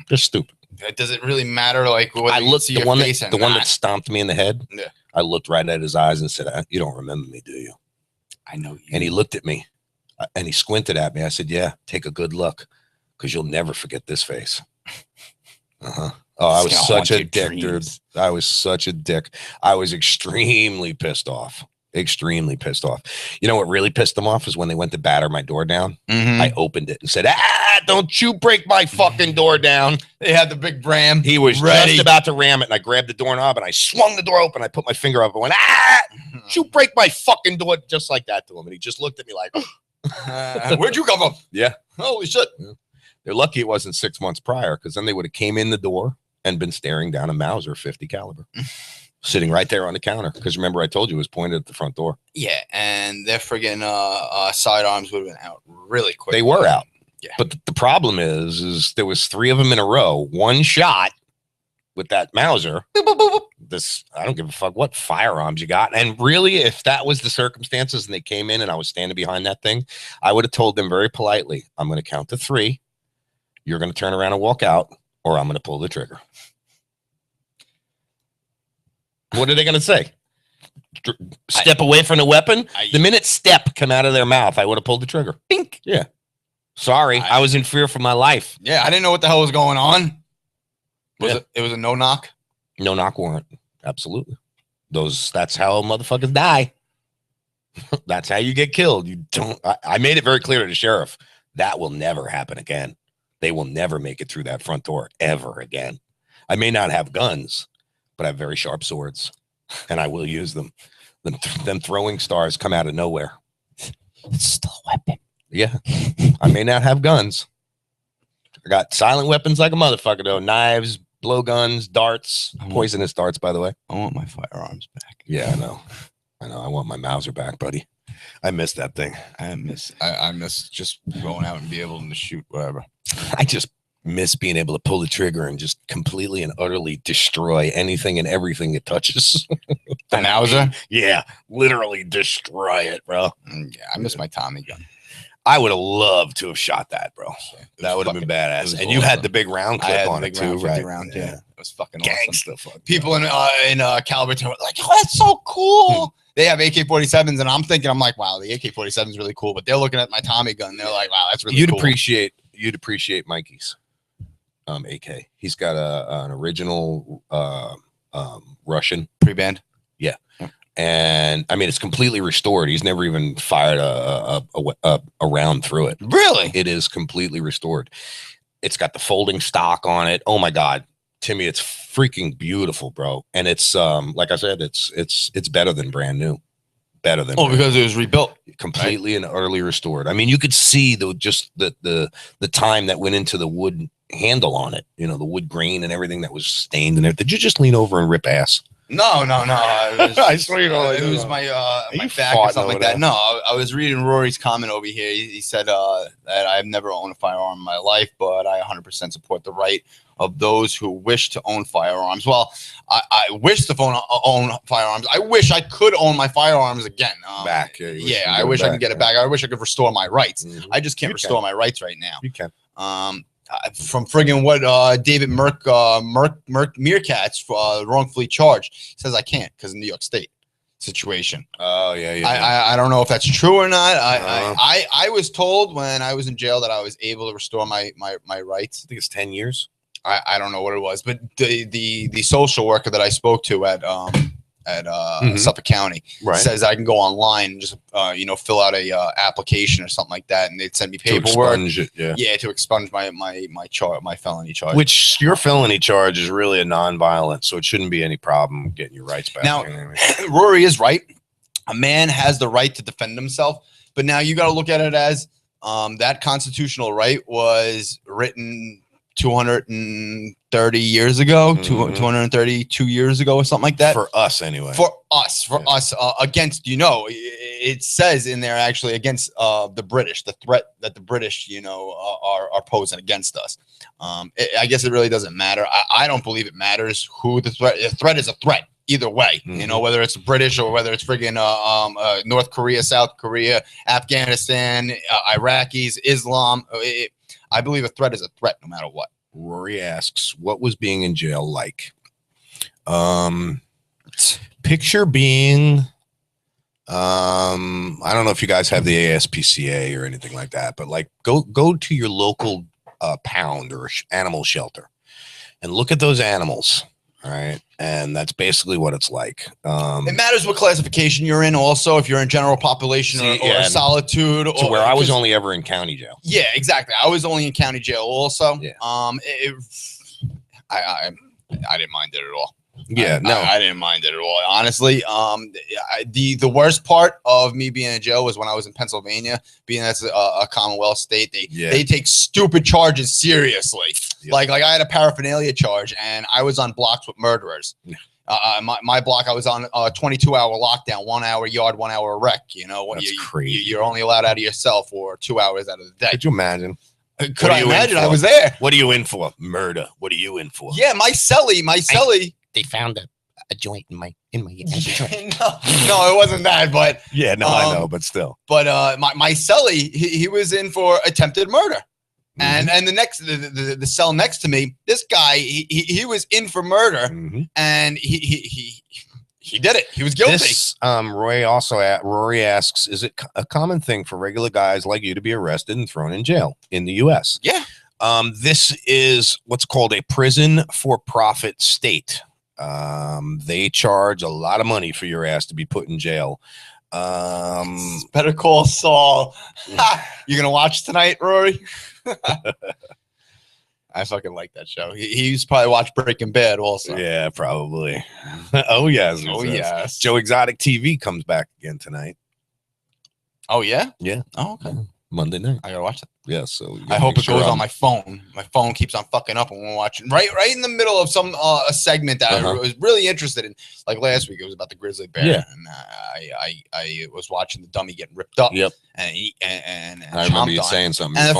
They're stupid. Does it really matter? Like, I looked see the your one face that or the one not? that stomped me in the head. Yeah. I looked right at his eyes and said, "You don't remember me, do you?" I know you. And he looked at me, and he squinted at me. I said, "Yeah, take a good look, because you'll never forget this face." Oh, I was such a dick, dude. I was such a dick. I was extremely pissed off. Extremely pissed off. You know what really pissed them off is when they went to batter my door down. I opened it and said, don't you break my fucking door down. They had the big Bram. He was ready. just about to ram it, and I grabbed the doorknob and I swung the door open. I put my finger up and went, don't you break my fucking door, just like that to him. And he just looked at me like, where'd you come from? Yeah. Holy shit. Yeah. They're lucky it wasn't 6 months prior, because then they would have came in the door and been staring down a Mauser 50 caliber. Sitting right there on the counter, because remember I told you it was pointed at the front door. Yeah, and their friggin' sidearms would have been out really quick. They were out. Yeah. But the problem is there was 3 of them in a row. One shot with that Mauser. This, I don't give a fuck what firearms you got. And really, if that was the circumstances and they came in and I was standing behind that thing, I would have told them very politely, I'm going to count to 3. You're going to turn around and walk out, or I'm going to pull the trigger. What are they going to say? Step away from the weapon? The minute step come out of their mouth, I would have pulled the trigger. Bink. Yeah. Sorry, I was in fear for my life. Yeah, I didn't know what the hell was going on. It was a no knock? No knock warrant. Absolutely. That's how motherfuckers die. That's how you get killed. You don't. I made it very clear to the sheriff that will never happen again. They will never make it through that front door ever again. I may not have guns, but I have very sharp swords, and I will use them. Them throwing stars come out of nowhere. It's still a weapon. Yeah. I may not have guns. I got silent weapons like a motherfucker, though. Knives, blowguns, darts, poisonous darts, by the way. I want my firearms back. Yeah, I know. I want my Mauser back, buddy. I miss that thing. I miss just going out and be able to shoot whatever. I just miss being able to pull the trigger and just completely and utterly destroy anything and everything it touches. The Mauser? Yeah, literally destroy it, bro. Yeah, I miss my Tommy gun. I would have loved to have shot that, bro. That would have been badass. And you had the big round clip on it too, right? Round, yeah. It was fucking Gangsta awesome. People in Calverton were like, "Oh, that's so cool." They have AK-47s, and I'm like, "Wow, the AK-47 is really cool." But they're looking at my Tommy gun. They're like, "Wow, that's really cool." You'd appreciate Mikey's AK. He's got an original Russian pre-band. Yeah. And I mean, it's completely restored. He's never even fired a round through it. Really? It is completely restored. It's got the folding stock on it. Oh my God, Timmy, it's freaking beautiful, bro. And it's like I said, it's better than brand new. Better than because it was rebuilt, completely and utterly restored. I mean, you could see the time that went into the wood handle on it. You know, the wood grain and everything that was stained in it. Did you just lean over and rip ass? No. I swear you know. It was my back or something like that. No, I was reading Rory's comment over here. He said that I've never owned a firearm in my life, but I 100% support the right of those who wish to own firearms. Well, I wish to own firearms. I wish I could own my firearms again. Back. Yeah, I wish I could get it back. I wish I could restore my rights. Mm-hmm. I just can't restore my rights right now. You can. From friggin' what David Meerkat's wrongfully charged. He says I can't because of New York State situation. Oh yeah. I don't know if that's true or not. I was told when I was in jail that I was able to restore my rights. I think it's 10 years. I don't know what it was, but the social worker that I spoke to at Suffolk County says I can go online and just fill out a application or something like that, and they'd send me paperwork. To expunge it, to expunge my felony charge. Which your felony charge is really a non-violent, so it shouldn't be any problem getting your rights back. Now, Rory is right. A man has the right to defend himself, but now you got to look at it as that constitutional right was written 230 years ago, 232 years ago, or something like that. For us, anyway. For us, against, it says in there actually against the British, the threat that the British, are posing against us. I guess it really doesn't matter. I don't believe it matters who the threat is a threat. Either way, whether it's British or whether it's friggin' North Korea, South Korea, Afghanistan, Iraqis, Islam. I believe a threat is a threat no matter what. Rory asks, what was being in jail like? Picture being, I don't know if you guys have the ASPCA or anything like that, but like go to your local pound or animal shelter and look at those animals. All right. And that's basically what it's like. It matters what classification you're in also, if you're in general population or solitude. So where I was only ever in county jail. Yeah, exactly. I was only in county jail also. Yeah. I didn't mind it at all. Yeah, I didn't mind it at all. Honestly, the worst part of me being in jail was when I was in Pennsylvania, being that's a Commonwealth state. They take stupid charges seriously. Yep. Like I had a paraphernalia charge, and I was on blocks with murderers. Yeah. My block, I was on a 22-hour lockdown, 1 hour yard, 1 hour wreck. That's crazy. You're only allowed out of your cell for 2 hours out of the day. Could you imagine? Could I imagine? I was there. What are you in for? Murder. What are you in for? Yeah, my celly. They found a joint in my no, it wasn't that, but yeah, no, I know, but still. But my celly, he was in for attempted murder. And the cell next to me, this guy, he was in for murder, and he did it. He was guilty. This, Rory asks, is it a common thing for regular guys like you to be arrested and thrown in jail in the U.S.? Yeah. This is what's called a prison for profit state. They charge a lot of money for your ass to be put in jail. Better Call Saul. You gonna watch tonight, Rory? I fucking like that show. He's probably watched Breaking Bad also. Yeah, probably. Oh yes. Oh yes. Joe Exotic TV comes back again tonight. Oh yeah. Yeah. Oh okay. Monday night. I gotta watch it. Yeah, so I hope it goes on my phone. My phone keeps on fucking up, and we're watching right in the middle of some a segment that I was really interested in. Like last week, it was about the grizzly bear, and I was watching the dummy getting ripped up. Yep. And I remember you saying something. And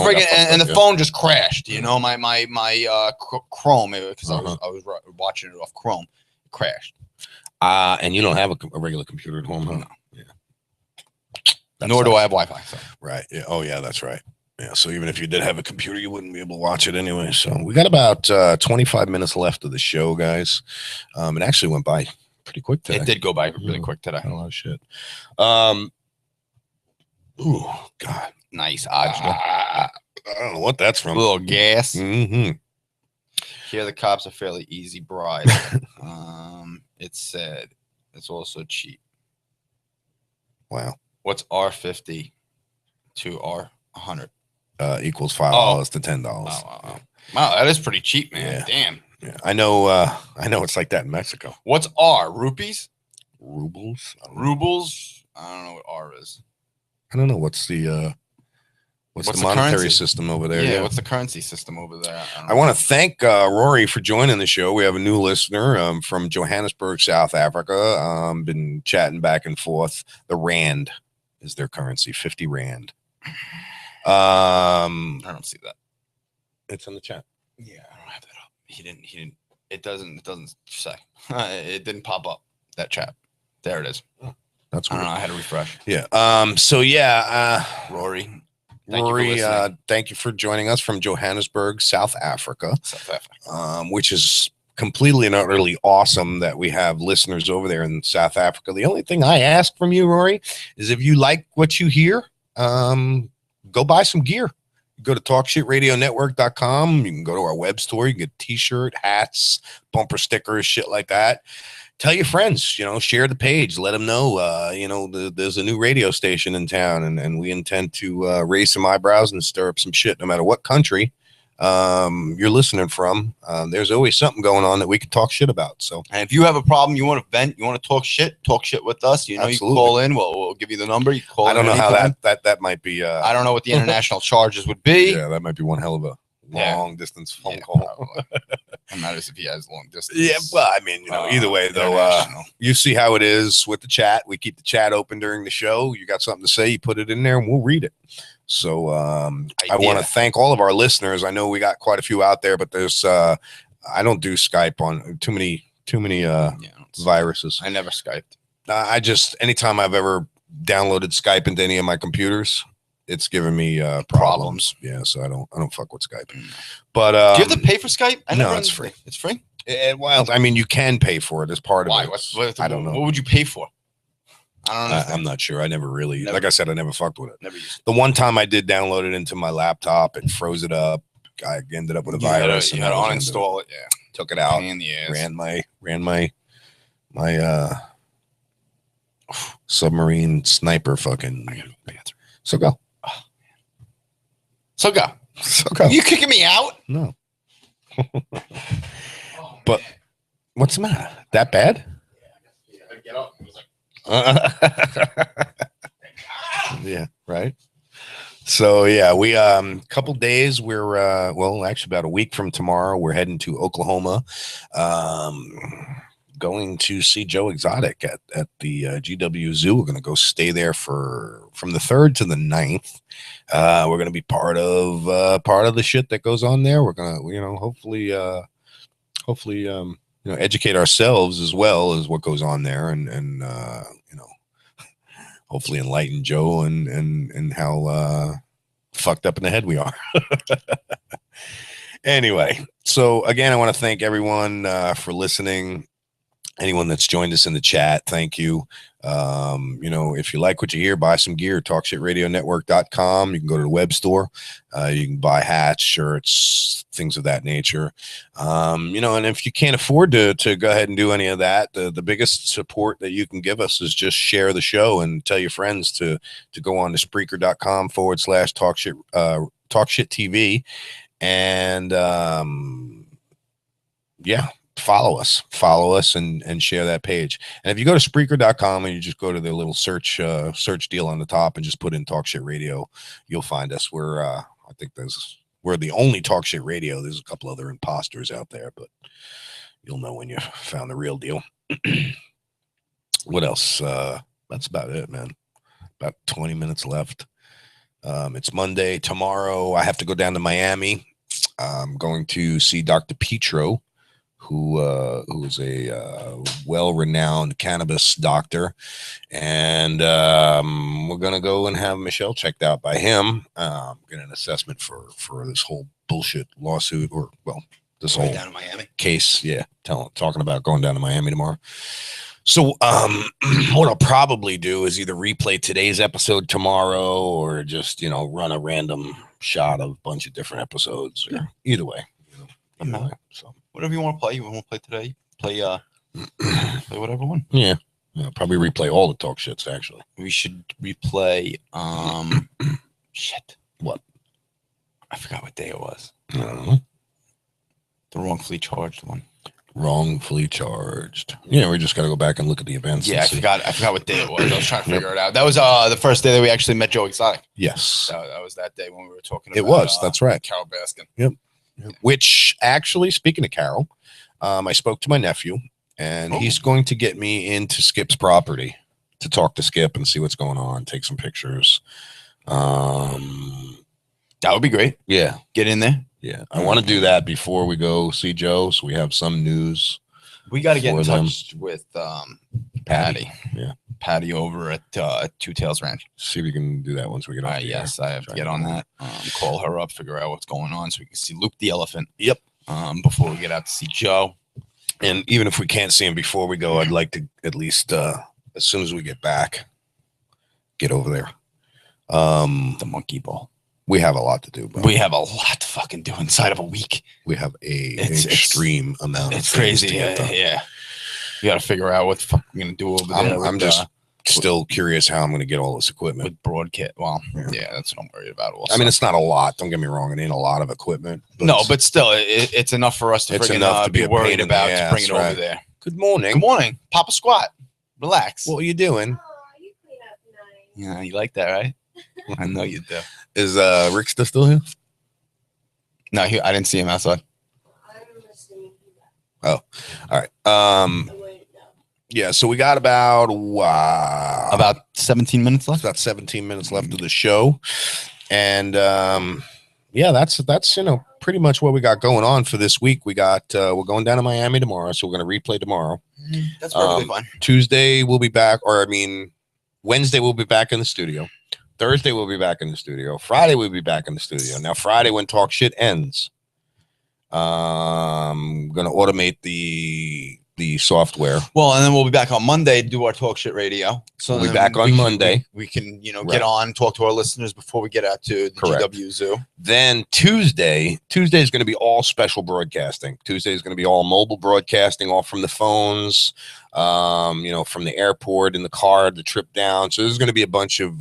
the phone just crashed. My Chrome, because I was watching it off Chrome, it crashed. And you don't have a regular computer at home, huh? No. Yeah. Nor do I have Wi-Fi. So. Right. Yeah. Oh yeah, that's right. Yeah, so even if you did have a computer, you wouldn't be able to watch it anyway. So we got about 25 minutes left of the show, guys. It actually went by pretty quick today. It did go by really quick today. A lot of shit. Oh, God. Nice. I don't know what that's from. A little gas. Mm-hmm. Here, the cops are fairly easy bride. It said it's also cheap. Wow. What's R50 to R100? Equals $5 to $10. Wow, that is pretty cheap, man. Yeah. Damn. Yeah. I know it's like that in Mexico. What's R? Rupees? Rubles? Rubles? I don't know what R is. I don't know. What's the monetary currency system over there? Yeah, what's the currency system over there? I want to thank Rory for joining the show. We have a new listener from Johannesburg, South Africa. Been chatting back and forth. The Rand is their currency, 50 Rand. I don't see that. It's in the chat. Yeah, I don't have that up. He didn't. It doesn't say. It didn't pop up, that chat. There it is. Oh, that's weird. I don't know. I had to refresh. Yeah. So yeah, Rory, thank you for joining us from Johannesburg, South Africa. Which is completely and utterly awesome that we have listeners over there in South Africa. The only thing I ask from you, Rory, is if you like what you hear, go buy some gear. Go to talkshitradionetwork.com. You can go to our web store. You can get a t-shirt, hats, bumper stickers, shit like that. Tell your friends, share the page. Let them know, there's a new radio station in town, and we intend to raise some eyebrows and stir up some shit no matter what country you're listening from. There's always something going on that we could talk shit about. So, and if you have a problem, you want to vent, you want to talk shit with us, you can call in. We'll give you the number. You can call. I don't know how that might be. I don't know what the international charges would be. Yeah, that might be one hell of long distance phone Yeah, call. probably. It matters if he has long distance. Yeah, well, I mean, either way, though, international. you see how it is with the chat. We keep the chat open during the show. You got something to say, you put it in there, and we'll read it. So I want to thank all of our listeners. I know we got quite a few out there, but there's I don't do Skype on too many viruses. I never Skyped. I just anytime I've ever downloaded Skype into any of my computers, it's given me problems. Yeah, so I don't fuck with Skype. But do you have to pay for Skype? No, it's free. It's free. Well, I mean, you can pay for it as part Why? of it. What, I don't know. What would you pay for? I don't know. I'm not sure. I never really, like I said, I never fucked with it. Never used it. The one time I did download it into my laptop, it froze it up. I ended up with a virus. You had to uninstall it. Yeah, took it out. Pain in the ass. Ran my submarine sniper fucking. I gotta go to the bathroom. So go. So go. So go. Are you kicking me out? No. Oh, But man. what's the matter? That bad? Yeah, I get up. It was like, Yeah, right. So yeah, we couple days we're well, actually about a week from tomorrow we're heading to Oklahoma, going to see Joe Exotic at the GW Zoo. We're going to go stay there from the 3rd to the 9th. We're going to be part of the shit that goes on there. We're going to hopefully educate ourselves as well as what goes on there, and hopefully enlighten Joe and how fucked up in the head we are. Anyway, so again, I want to thank everyone for listening. Anyone that's joined us in the chat, thank you. If you like what you hear, buy some gear, talkshitradio.network.com. You can go to the web store. You can buy hats, shirts, things of that nature. And if you can't afford to go ahead and do any of that, the biggest support that you can give us is just share the show and tell your friends to go on to Spreaker.com/talkshit TV. And follow us and share that page. And if you go to Spreaker.com and you just go to the little search deal on the top and just put in Talk Shit Radio, you'll find us. We're the only Talk Shit Radio. There's a couple other imposters out there, but you'll know when you found the real deal. What else? That's about it, man. About 20 minutes left. It's Monday. Tomorrow I have to go down to Miami. I'm going to see Dr. Petro, who is a well-renowned cannabis doctor, and we're gonna go and have Michelle checked out by him, get an assessment for this whole bullshit lawsuit, or this whole down in Miami case. Yeah, talking about going down to Miami tomorrow. So what I'll probably do is either replay today's episode tomorrow, or just run a random shot of a bunch of different episodes. Or either way. So. Whatever you want to play. You want to play today? Play whatever one. Yeah. Probably replay all the talk shits, actually. We should replay shit. What? I forgot what day it was. I don't know. The wrongfully charged one. Wrongfully charged. Yeah, we just got to go back and look at the events. Yeah, I forgot what day it was. I was trying to figure it out. That was the first day that we actually met Joe Exotic. Yes. That was that day when we were talking about it. Was. That's right. Carol Baskin. Yep. Which actually, speaking of Carol, I spoke to my nephew, and he's going to get me into Skip's property to talk to Skip and see what's going on, take some pictures. That would be great. Yeah. Get in there. Yeah. I want to do that before we go see Joe, so we have some news. We got to get in touch with Patty. Yeah. Patty over at Two Tails Ranch. See if we can do that once we get off. Yes, I have to get on that. Call her up, figure out what's going on, so we can see Luke the elephant. Yep. Before we get out to see Joe. And even if we can't see him before we go, I'd like to at least, as soon as we get back, get over there. The monkey ball. We have a lot to do, bro. We have a lot to fucking do inside of a week. We have an extreme amount. It's crazy. Yeah. You got to figure out what the fuck we're gonna do over there. I'm just still curious how I'm going to get all this equipment with broadcast. Well, yeah, that's what I'm worried about. Also. I mean, it's not a lot. Don't get me wrong. It ain't a lot of equipment. But still, it's enough for us to be worried about to bring it over there. Good morning. Good morning. Pop a squat. Relax. What are you doing? Oh, you clean up nice. Yeah, you like that, right? I know you do. Is Rick still here? No, I didn't see him outside. I'm assuming he left. Oh, all right. I wouldn't know. Yeah, so we got about About 17 minutes left. about 17 minutes left of the show, and yeah, that's pretty much what we got going on for this week. We got we're going down to Miami tomorrow, so we're going to replay tomorrow. That's perfectly fine. Tuesday we'll be back, or I mean, Wednesday we'll be back in the studio. Thursday we'll be back in the studio. Friday we'll be back in the studio. Now Friday when Talk Shit ends, I'm gonna automate the software. Well, and then we'll be back on Monday to do our Talk Shit Radio. So We'll be then back on Monday. We can Right. get on, talk to our listeners before we get out to the Correct. GW Zoo. Then Tuesday is going to be all special broadcasting. Tuesday is going to be all mobile broadcasting, all from the phones, from the airport, in the car, the trip down. So there's going to be a bunch of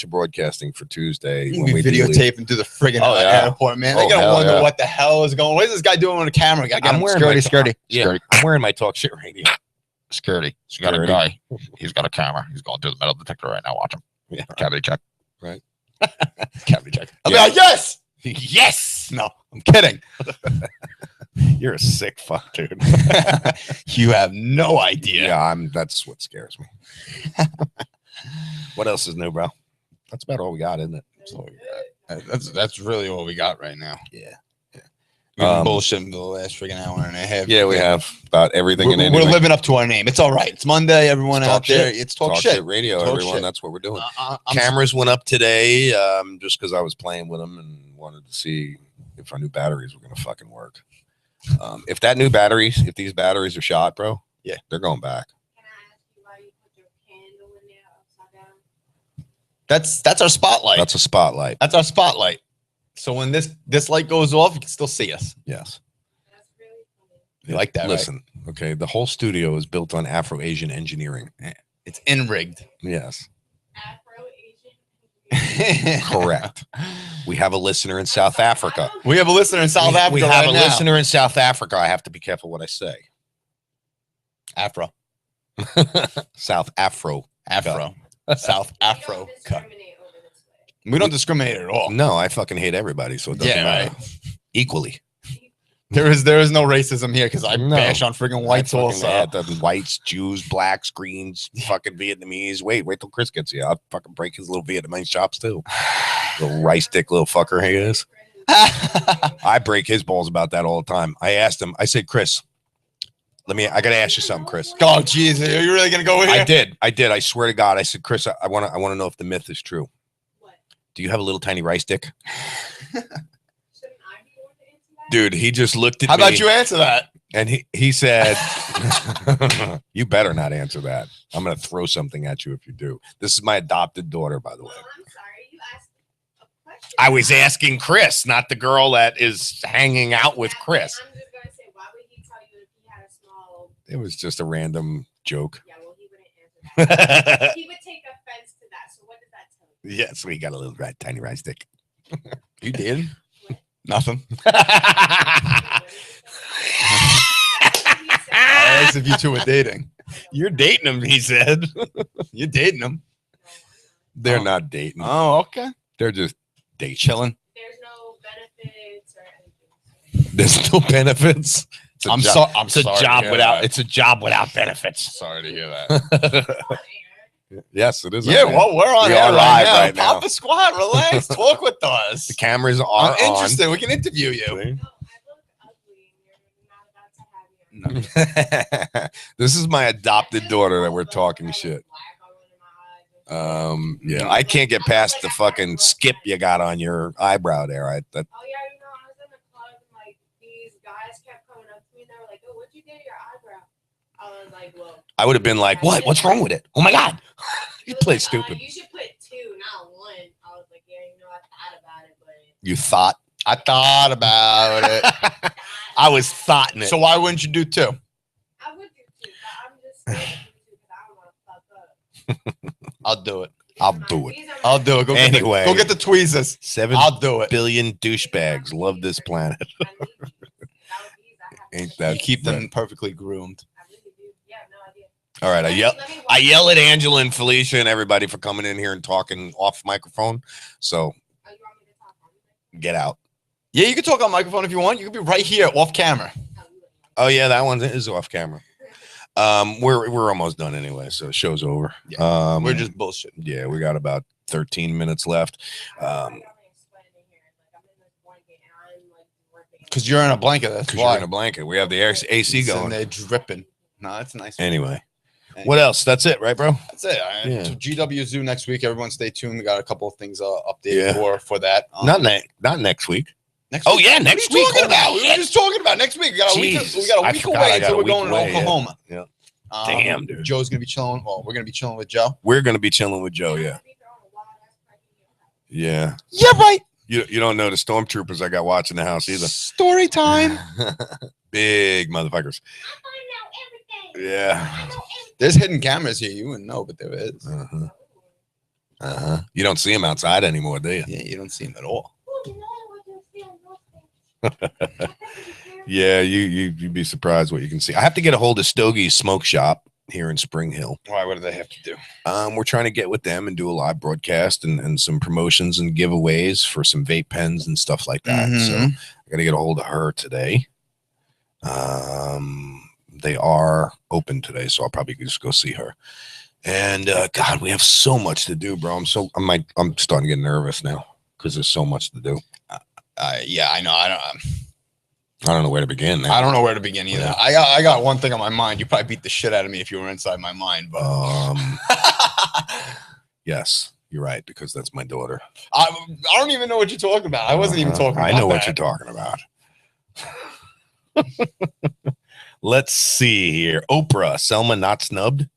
broadcasting for Tuesday. We'll when be we do leave. videotaping through the friggin' Oh, yeah. airport, man. Oh, They're gonna hell wonder yeah. what the hell is going on. What is this guy doing on the camera? Gotta get I'm him wearing skirty. Yeah, I'm wearing my Talk Shit Radio. Security. You got a Security. guy. He's got a camera. He's going through the metal detector right now. Watch him. Yeah. Cavity check. Right. Cavity check. I'll Yeah. be like, yes. Yes. No, I'm kidding. You're a sick fuck, dude. You have no idea. Yeah, that's what scares me. What else is new, bro? That's about all we got, isn't it? That's all we got. That's really all we got right now. Yeah. We've been Um, bullshitting for the last friggin' hour and a half. Yeah, we have about everything We're, and we're anything. living up to our name. It's all right. It's Monday. Everyone It's out Talk there, Shit. it's talk, Talk shit. Shit Radio, Talk everyone. shit. That's what we're doing. I'm Cameras went up today just because I was playing with them and wanted to see if our new batteries were going to fucking work. If these batteries are shot, bro, Yeah. they're going back. Can I ask you why you put your candle in there upside down? That's our spotlight. That's a spotlight. That's our spotlight. So when this light goes off, you can still see us. Yes. That's really funny. You like that, right? Listen, okay, the whole studio is built on Afro-Asian engineering. It's in rigged. Yes, Afro-Asian. correct. We have a listener in South Africa. We have a listener in South Africa. We have right a now. listener in South Africa. I have to be careful what I say. Afro. South Afro. South Afro. We don't discriminate over this way. We don't discriminate at all. No, I fucking hate everybody, so it doesn't Yeah, matter. right. Equally. There is no racism here because I No. bash on friggin' whites I fucking also. hate the whites, Jews, blacks, greens, fucking Vietnamese. Wait till Chris gets here. I'll fucking break his little Vietnamese chops too. Little rice dick little fucker he is. I break his balls about that all the time. I asked him, I said, Chris, I gotta ask you something, Chris. Oh, jeez, are you really gonna go here? I did. I swear to God. I said, Chris, I want to know if the myth is true. What? Do you have a little tiny rice dick? Shouldn't I be the one to answer that? Dude, he just looked at How me about you answer that? and he said, you better not answer that. I'm going to throw something at you if you do. This is my adopted daughter, by the way. Well, I'm sorry. You asked a question. I was asking Chris, not the girl that is hanging out with Chris. I'm just gonna say, why would he tell you if he had a small? It was just a random joke. Yeah, well, he wouldn't answer that. He would take offense to that. So what does that tell you? Yes, we got a little tiny rice dick. You did? Nothing. I asked if you two were dating. You're dating him, he said. You're dating him. They're Oh. not dating. Oh, okay. They're just dating. Chilling. There's no benefits or anything. There's no benefits. It's a I'm job. sorry. I'm It's a sorry to job hear without. that. It's a job without benefits. Sorry to hear that. It's on air. Yes, it is. Yeah, on well, we're on We air are right live now. right now. Papa Squad, relax. Talk with us. the cameras are I'm on. interested. We can interview you. No, I look ugly and you're not about to have me. See? This is my adopted daughter that we're talking shit. Yeah, I can't get past the fucking skip you got on your eyebrow there. Oh yeah, you know, I was in the club and like these guys kept coming up to me and they were like, "Oh, what'd you do to your eyebrow?" I was like, "Well." I would have been like, "What? What's wrong with it? Oh my god!" You He was play like, stupid. You should put 2, not 1. I was like, "Yeah, you know, I thought about it, but." You thought. I thought about it. I was thoughting it. So why wouldn't you do 2? I would do 2, but I'm just scared to do 2 because I don't want to fuck up. I'll do it. I'll do it. These are I'll my- do it. Anyway. Go get the tweezers. 7 I'll do it. billion douchebags love this planet. I need these. Without these, I have to Ain't that Keep them perfectly groomed. I really do. Yeah, no idea. All right, I yell at Angela and Felicia and everybody for coming in here and talking off microphone. So Oh, you want me to talk on it? get out. Yeah, you can talk on microphone if you want. You can be right here, off camera. Oh yeah, that one is off camera. We're almost done anyway, so the show's over. Yeah, we're just bullshitting. Yeah, we got about 13 minutes left. Because you're in a blanket. That's Because why. you're in a blanket. We have the AC going. And they're dripping. No, that's nice. Anyway, what else? That's it, right, bro? That's it. Yeah. So GW Zoo next week. Everyone stay tuned. We got a couple of things updated for that. Not next week. Next Oh week. yeah, next What are you week. talking about? We were just talking about next week. We got a week away until we're going to Oklahoma. Yeah. Damn, dude. Joe's gonna be chilling. Well, we're gonna be chilling with Joe. We're gonna be chilling with Joe. Yeah. Yeah. Yeah, right. You don't know the stormtroopers I got watching the house either. Story time. Big motherfuckers. Yeah. There's hidden cameras here. You wouldn't know, but there is. You don't see them outside anymore, do you? Yeah, you don't see them at all. Yeah, you'd be surprised what you can see. I have to get a hold of Stogie's Smoke Shop here in Spring Hill. Why? What do they have to do? We're trying to get with them and do a live broadcast and some promotions and giveaways for some vape pens and stuff like that. So I got to get a hold of her today. They are open today, so I'll probably just go see her. And God, we have so much to do, bro. I'm starting to get nervous now because there's so much to do. Yeah, I know. I don't know where to begin. I don't know where to begin either. Yeah. I got one thing on my mind. You probably beat the shit out of me if you were inside my mind, but yes, you're right, because that's my daughter. I don't even know what you're talking about. I wasn't even talking about I know what that. you're talking about. Let's see here. Oprah, Selma not snubbed.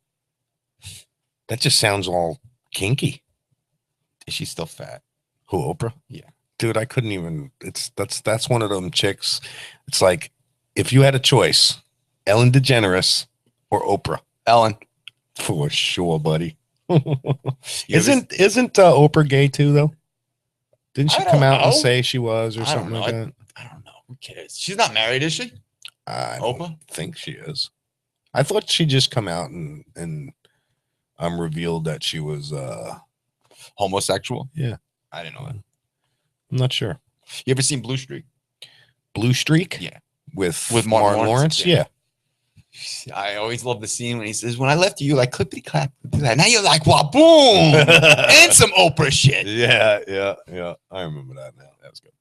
That just sounds all kinky. Is she still fat? Who, Oprah? Yeah. Dude, I couldn't even. That's one of them chicks. It's like if you had a choice, Ellen DeGeneres or Oprah. Ellen, for sure, buddy. Isn't Oprah gay too though? Didn't she come out and say she was or something like that? I don't know. Who cares? She's not married, is she? I Oprah? think she is. I thought she'd just come out and revealed that she was homosexual. Yeah, I didn't know that. I'm not sure. You ever seen Blue Streak? Blue Streak? Yeah. With Martin Lawrence? Yeah. I always love the scene when he says, "When I left you, like clippity clap." Now you're like, "Wow, boom!" and some Oprah shit. Yeah. I remember that now. That was good.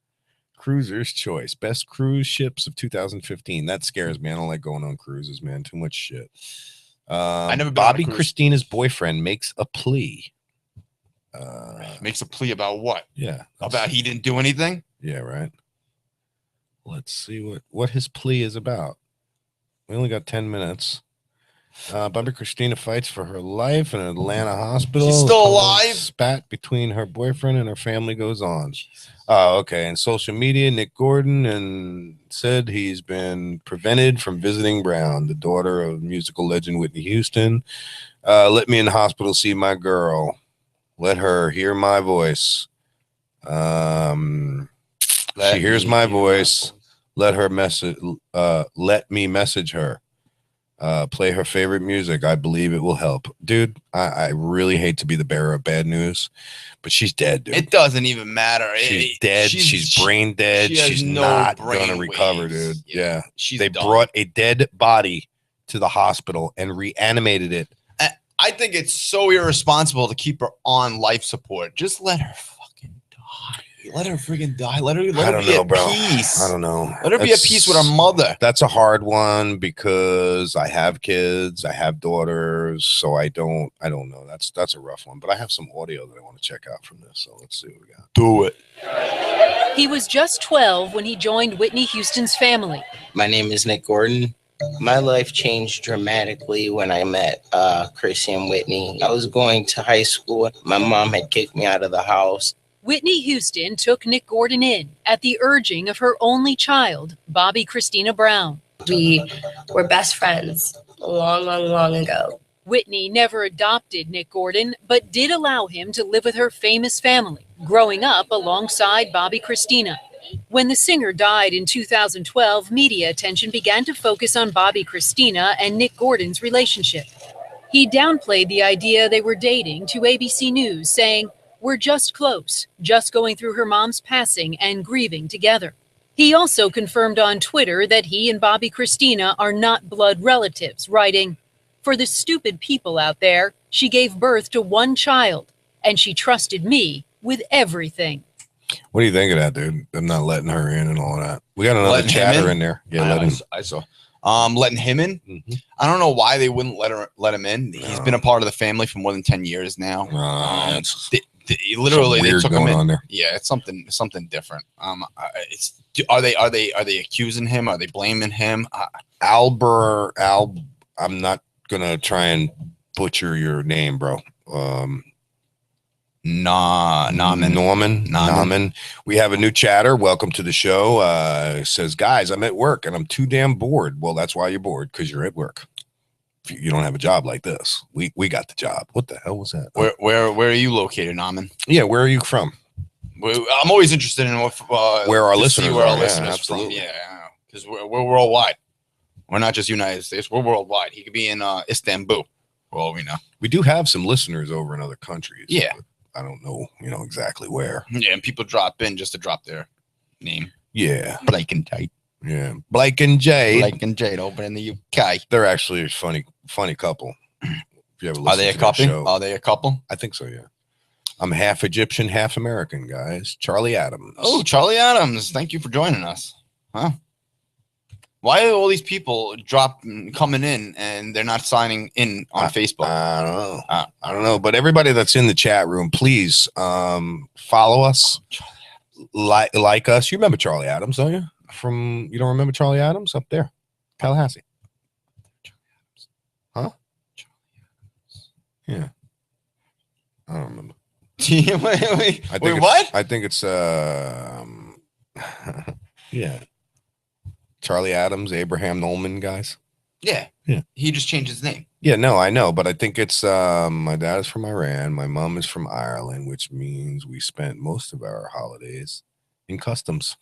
Cruiser's Choice, best cruise ships of 2015. That scares me. I don't like going on cruises, man. Too much shit. I never. Bobby Christina's boyfriend makes a plea. Makes a plea about what? Yeah. About he didn't do anything? Yeah, right. Let's see what his plea is about. We only got 10 minutes. Bobby Christina fights for her life in an Atlanta hospital. She's still alive? Spat between her boyfriend and her family goes on. Oh, okay. And social media, Nick Gordon said he's been prevented from visiting Brown, the daughter of musical legend Whitney Houston. Let me in the hospital see my girl. Let her hear my voice. She hears my voice. Let me message her. Play her favorite music. I believe it will help. Dude, I really hate to be the bearer of bad news, but she's dead, dude. It doesn't even matter. She's dead. She's brain dead. She's not going to recover, dude. Yeah. They brought a dead body to the hospital and reanimated it. I think it's so irresponsible to keep her on life support. Just let her fucking die. Let her freaking die. Let her be at peace. I don't know. Let her be at peace with her mother. That's a hard one because I have kids, I have daughters, so I don't know. That's a rough one. But I have some audio that I want to check out from this. So let's see what we got. Do it. He was just 12 when he joined Whitney Houston's family. My name is Nick Gordon. My life changed dramatically when I met Chrissy and Whitney. I was going to high school. My mom had kicked me out of the house. Whitney Houston took Nick Gordon in at the urging of her only child, Bobby Christina Brown. We were best friends long ago. Whitney never adopted Nick Gordon, but did allow him to live with her famous family, growing up alongside Bobby Christina. When the singer died in 2012, media attention began to focus on Bobby Christina and Nick Gordon's relationship. He downplayed the idea they were dating to ABC News, saying, "We're just close, just going through her mom's passing and grieving together." He also confirmed on Twitter that he and Bobby Christina are not blood relatives, writing, "For the stupid people out there, she gave birth to one child, and she trusted me with everything." What do you think of that, dude? I'm not letting her in and all that. We got another chatter in there. Yeah, I saw. Letting him in. Mm-hmm. I don't know why they wouldn't let him in. He's been a part of the family for more than 10 years now. Literally, they took him in. There. Yeah, it's something different. Are they accusing him? Are they blaming him? I'm not gonna try and butcher your name, bro. Norman. We have a new chatter. Welcome to the show. Says, guys, I'm at work and I'm too damn bored. Well, that's why you're bored, because you're at work. If you don't have a job like this. We got the job. What the hell was that? Where are you located, Norman? Yeah, where are you from? I'm always interested in where our listeners are. Absolutely. Yeah, because we're worldwide. We're not just United States. We're worldwide. He could be in Istanbul, for all we know. We do have some listeners over in other countries. Yeah. I don't know, exactly where. Yeah, and people drop in just to drop their name. Yeah. Blake and Jade. Yeah. Blake and Jade. Blake and Jade over in the UK. They're actually a funny couple. If you ever Are they a couple? Are they a couple? I think so, yeah. I'm half Egyptian, half American, guys. Charlie Adams. Oh, Charlie Adams. Thank you for joining us. Huh? Why are all these people coming in and they're not signing in on Facebook? I don't know. I don't know. But everybody that's in the chat room, please follow us, like us. You remember Charlie Adams, don't you? You don't remember Charlie Adams up there, Tallahassee? Huh? Yeah. I don't remember. Wait, what? I think it's yeah. Charlie Adams, Abraham Nolman guys. Yeah. He just changed his name. Yeah, no, I know, but I think it's my dad is from Iran, my mom is from Ireland, which means we spent most of our holidays in customs.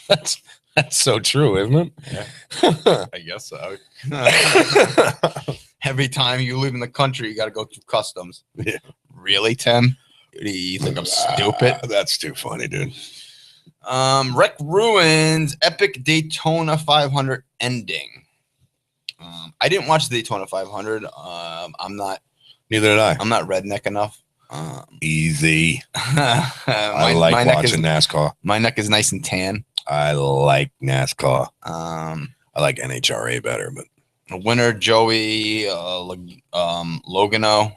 That's so true, isn't it? Yeah. I guess so. Every time you live in the country, you got to go through customs. Yeah. Really, Tim? Do you think I'm stupid? That's too funny, dude. Wreck Ruins epic Daytona 500 ending. I didn't watch the Daytona 500. Neither did I. I'm not redneck enough. Easy. I like watching NASCAR. My neck is nice and tan. I like NASCAR. I like NHRA better, but the winner, Joey Logano.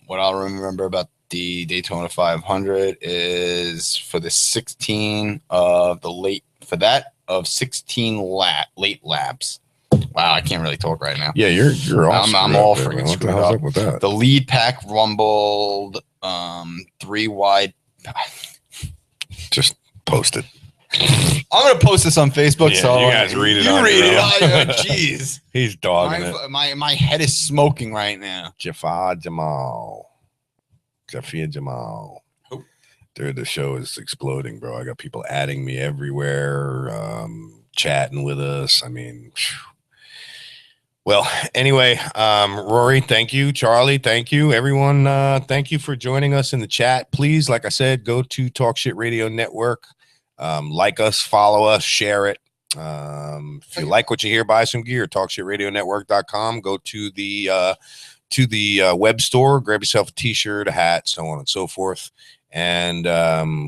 What I'll remember about the Daytona 500 is for the 16 of the late 16 late laps. Wow, I can't really talk right now. Yeah, you're awesome. I'm all freaking screwed up with that. The lead pack rumbled 3 wide. Just post it. I'm gonna post this on Facebook. Yeah, so you guys read it. You read it. Oh, jeez. He's dogging it. My head is smoking right now. Jafar Jamal. Dude, the show is exploding, bro. I got people adding me everywhere, chatting with us. I mean, well, anyway, Rory, thank you. Charlie, thank you. Everyone, thank you for joining us in the chat. Please, like I said, go to Talk Shit Radio Network. Like us, follow us, share it. If you like what you hear, buy some gear. TalkShitRadioNetwork.com. Go to the web store, grab yourself a t-shirt, a hat, so on and so forth. And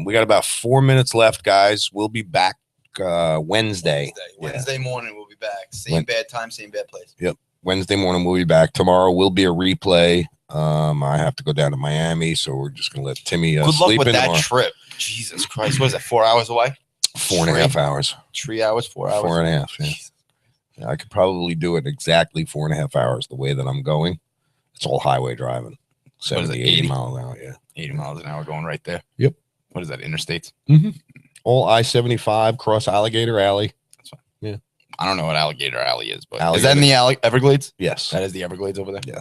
we got about 4 minutes left, guys. We'll be back Wednesday. Wednesday morning we'll be back. Same bad time, same bad place. Yep. Wednesday morning we'll be back. Tomorrow will be a replay. I have to go down to Miami, so we're just gonna let Timmy good sleep luck with that tomorrow. trip. Jesus Christ, what is it? 4 hours away? 4.5 hours. 3 hours, 4 hours. 4.5. Yeah. I could probably do it exactly 4.5 hours the way that I'm going. It's all highway driving. 70, 80 miles an hour. Yeah. 80 miles an hour going right there. Yep. What is that? Interstates? Mm-hmm. All I-75 cross Alligator Alley. That's fine. Yeah. I don't know what Alligator Alley is, but Alligator. Is that in the Everglades? Yes. That is the Everglades over there? Yeah.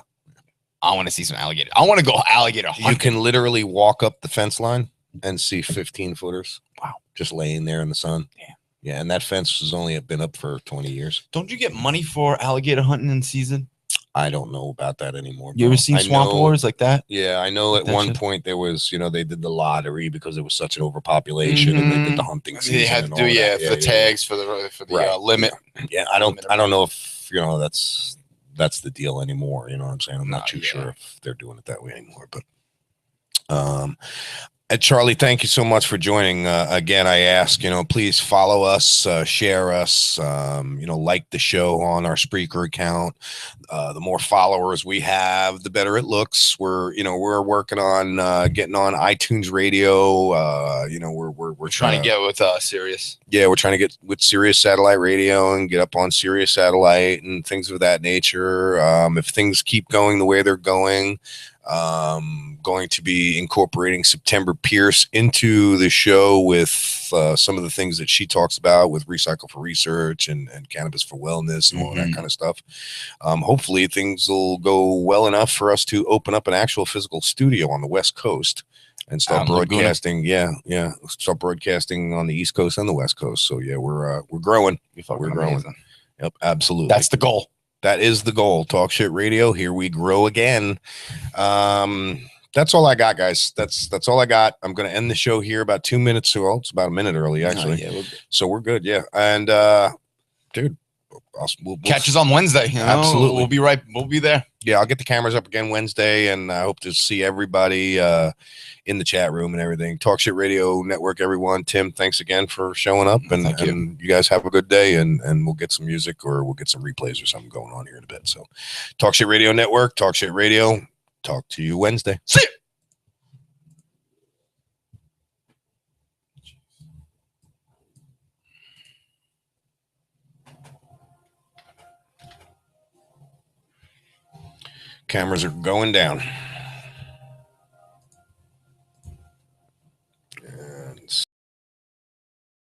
I want to see some alligator. I want to go alligator hunting. You can literally walk up the fence line and see 15 footers. Wow. Just laying there in the sun. Yeah. Yeah. And that fence has only been up for 20 years. Don't you get money for alligator hunting in season? I don't know about that anymore. You ever bro. seen I Swamp know- Wars like that? Yeah, I know Like at that one shit? point there was, they did the lottery because there was such an overpopulation and they did the hunting season. They had to and do all that. for the tags for the Right. limit. Yeah, I don't know if that's the deal anymore. You know what I'm saying? I'm not too sure if they're doing it that way anymore. But and Charlie, thank you so much for joining. Again, I ask, please follow us, share us, like the show on our Spreaker account. The more followers we have, the better it looks. We're working on getting on iTunes Radio. We're Trying to get with Sirius. Yeah, we're trying to get with Sirius Satellite Radio and get up on Sirius Satellite and things of that nature. If things keep going the way they're going, going to be incorporating September Pierce into the show with some of the things that she talks about with Recycle for Research and Cannabis for Wellness and all that kind of stuff. Hopefully things will go well enough for us to open up an actual physical studio on the West Coast and start broadcasting. Yeah. Start broadcasting on the East Coast and the West Coast. So yeah, we're growing. We're growing. Amazing. Yep, absolutely. That's the goal. That is the goal. Talk Shit Radio. Here we grow again. That's all I got, guys. That's all I got. I'm going to end the show here about 2 minutes. Well, it's about a minute early, actually. So we're good. Yeah. And, dude, we'll catch us on Wednesday. Absolutely. We'll be right. We'll be there. Yeah. I'll get the cameras up again Wednesday, and I hope to see everybody in the chat room and everything. Talk Shit Radio Network, everyone. Tim, thanks again for showing up, and you guys have a good day, and we'll get some music or we'll get some replays or something going on here in a bit. So Talk Shit Radio Network, Talk Shit Radio. Talk to you Wednesday. See you. Cameras are going down.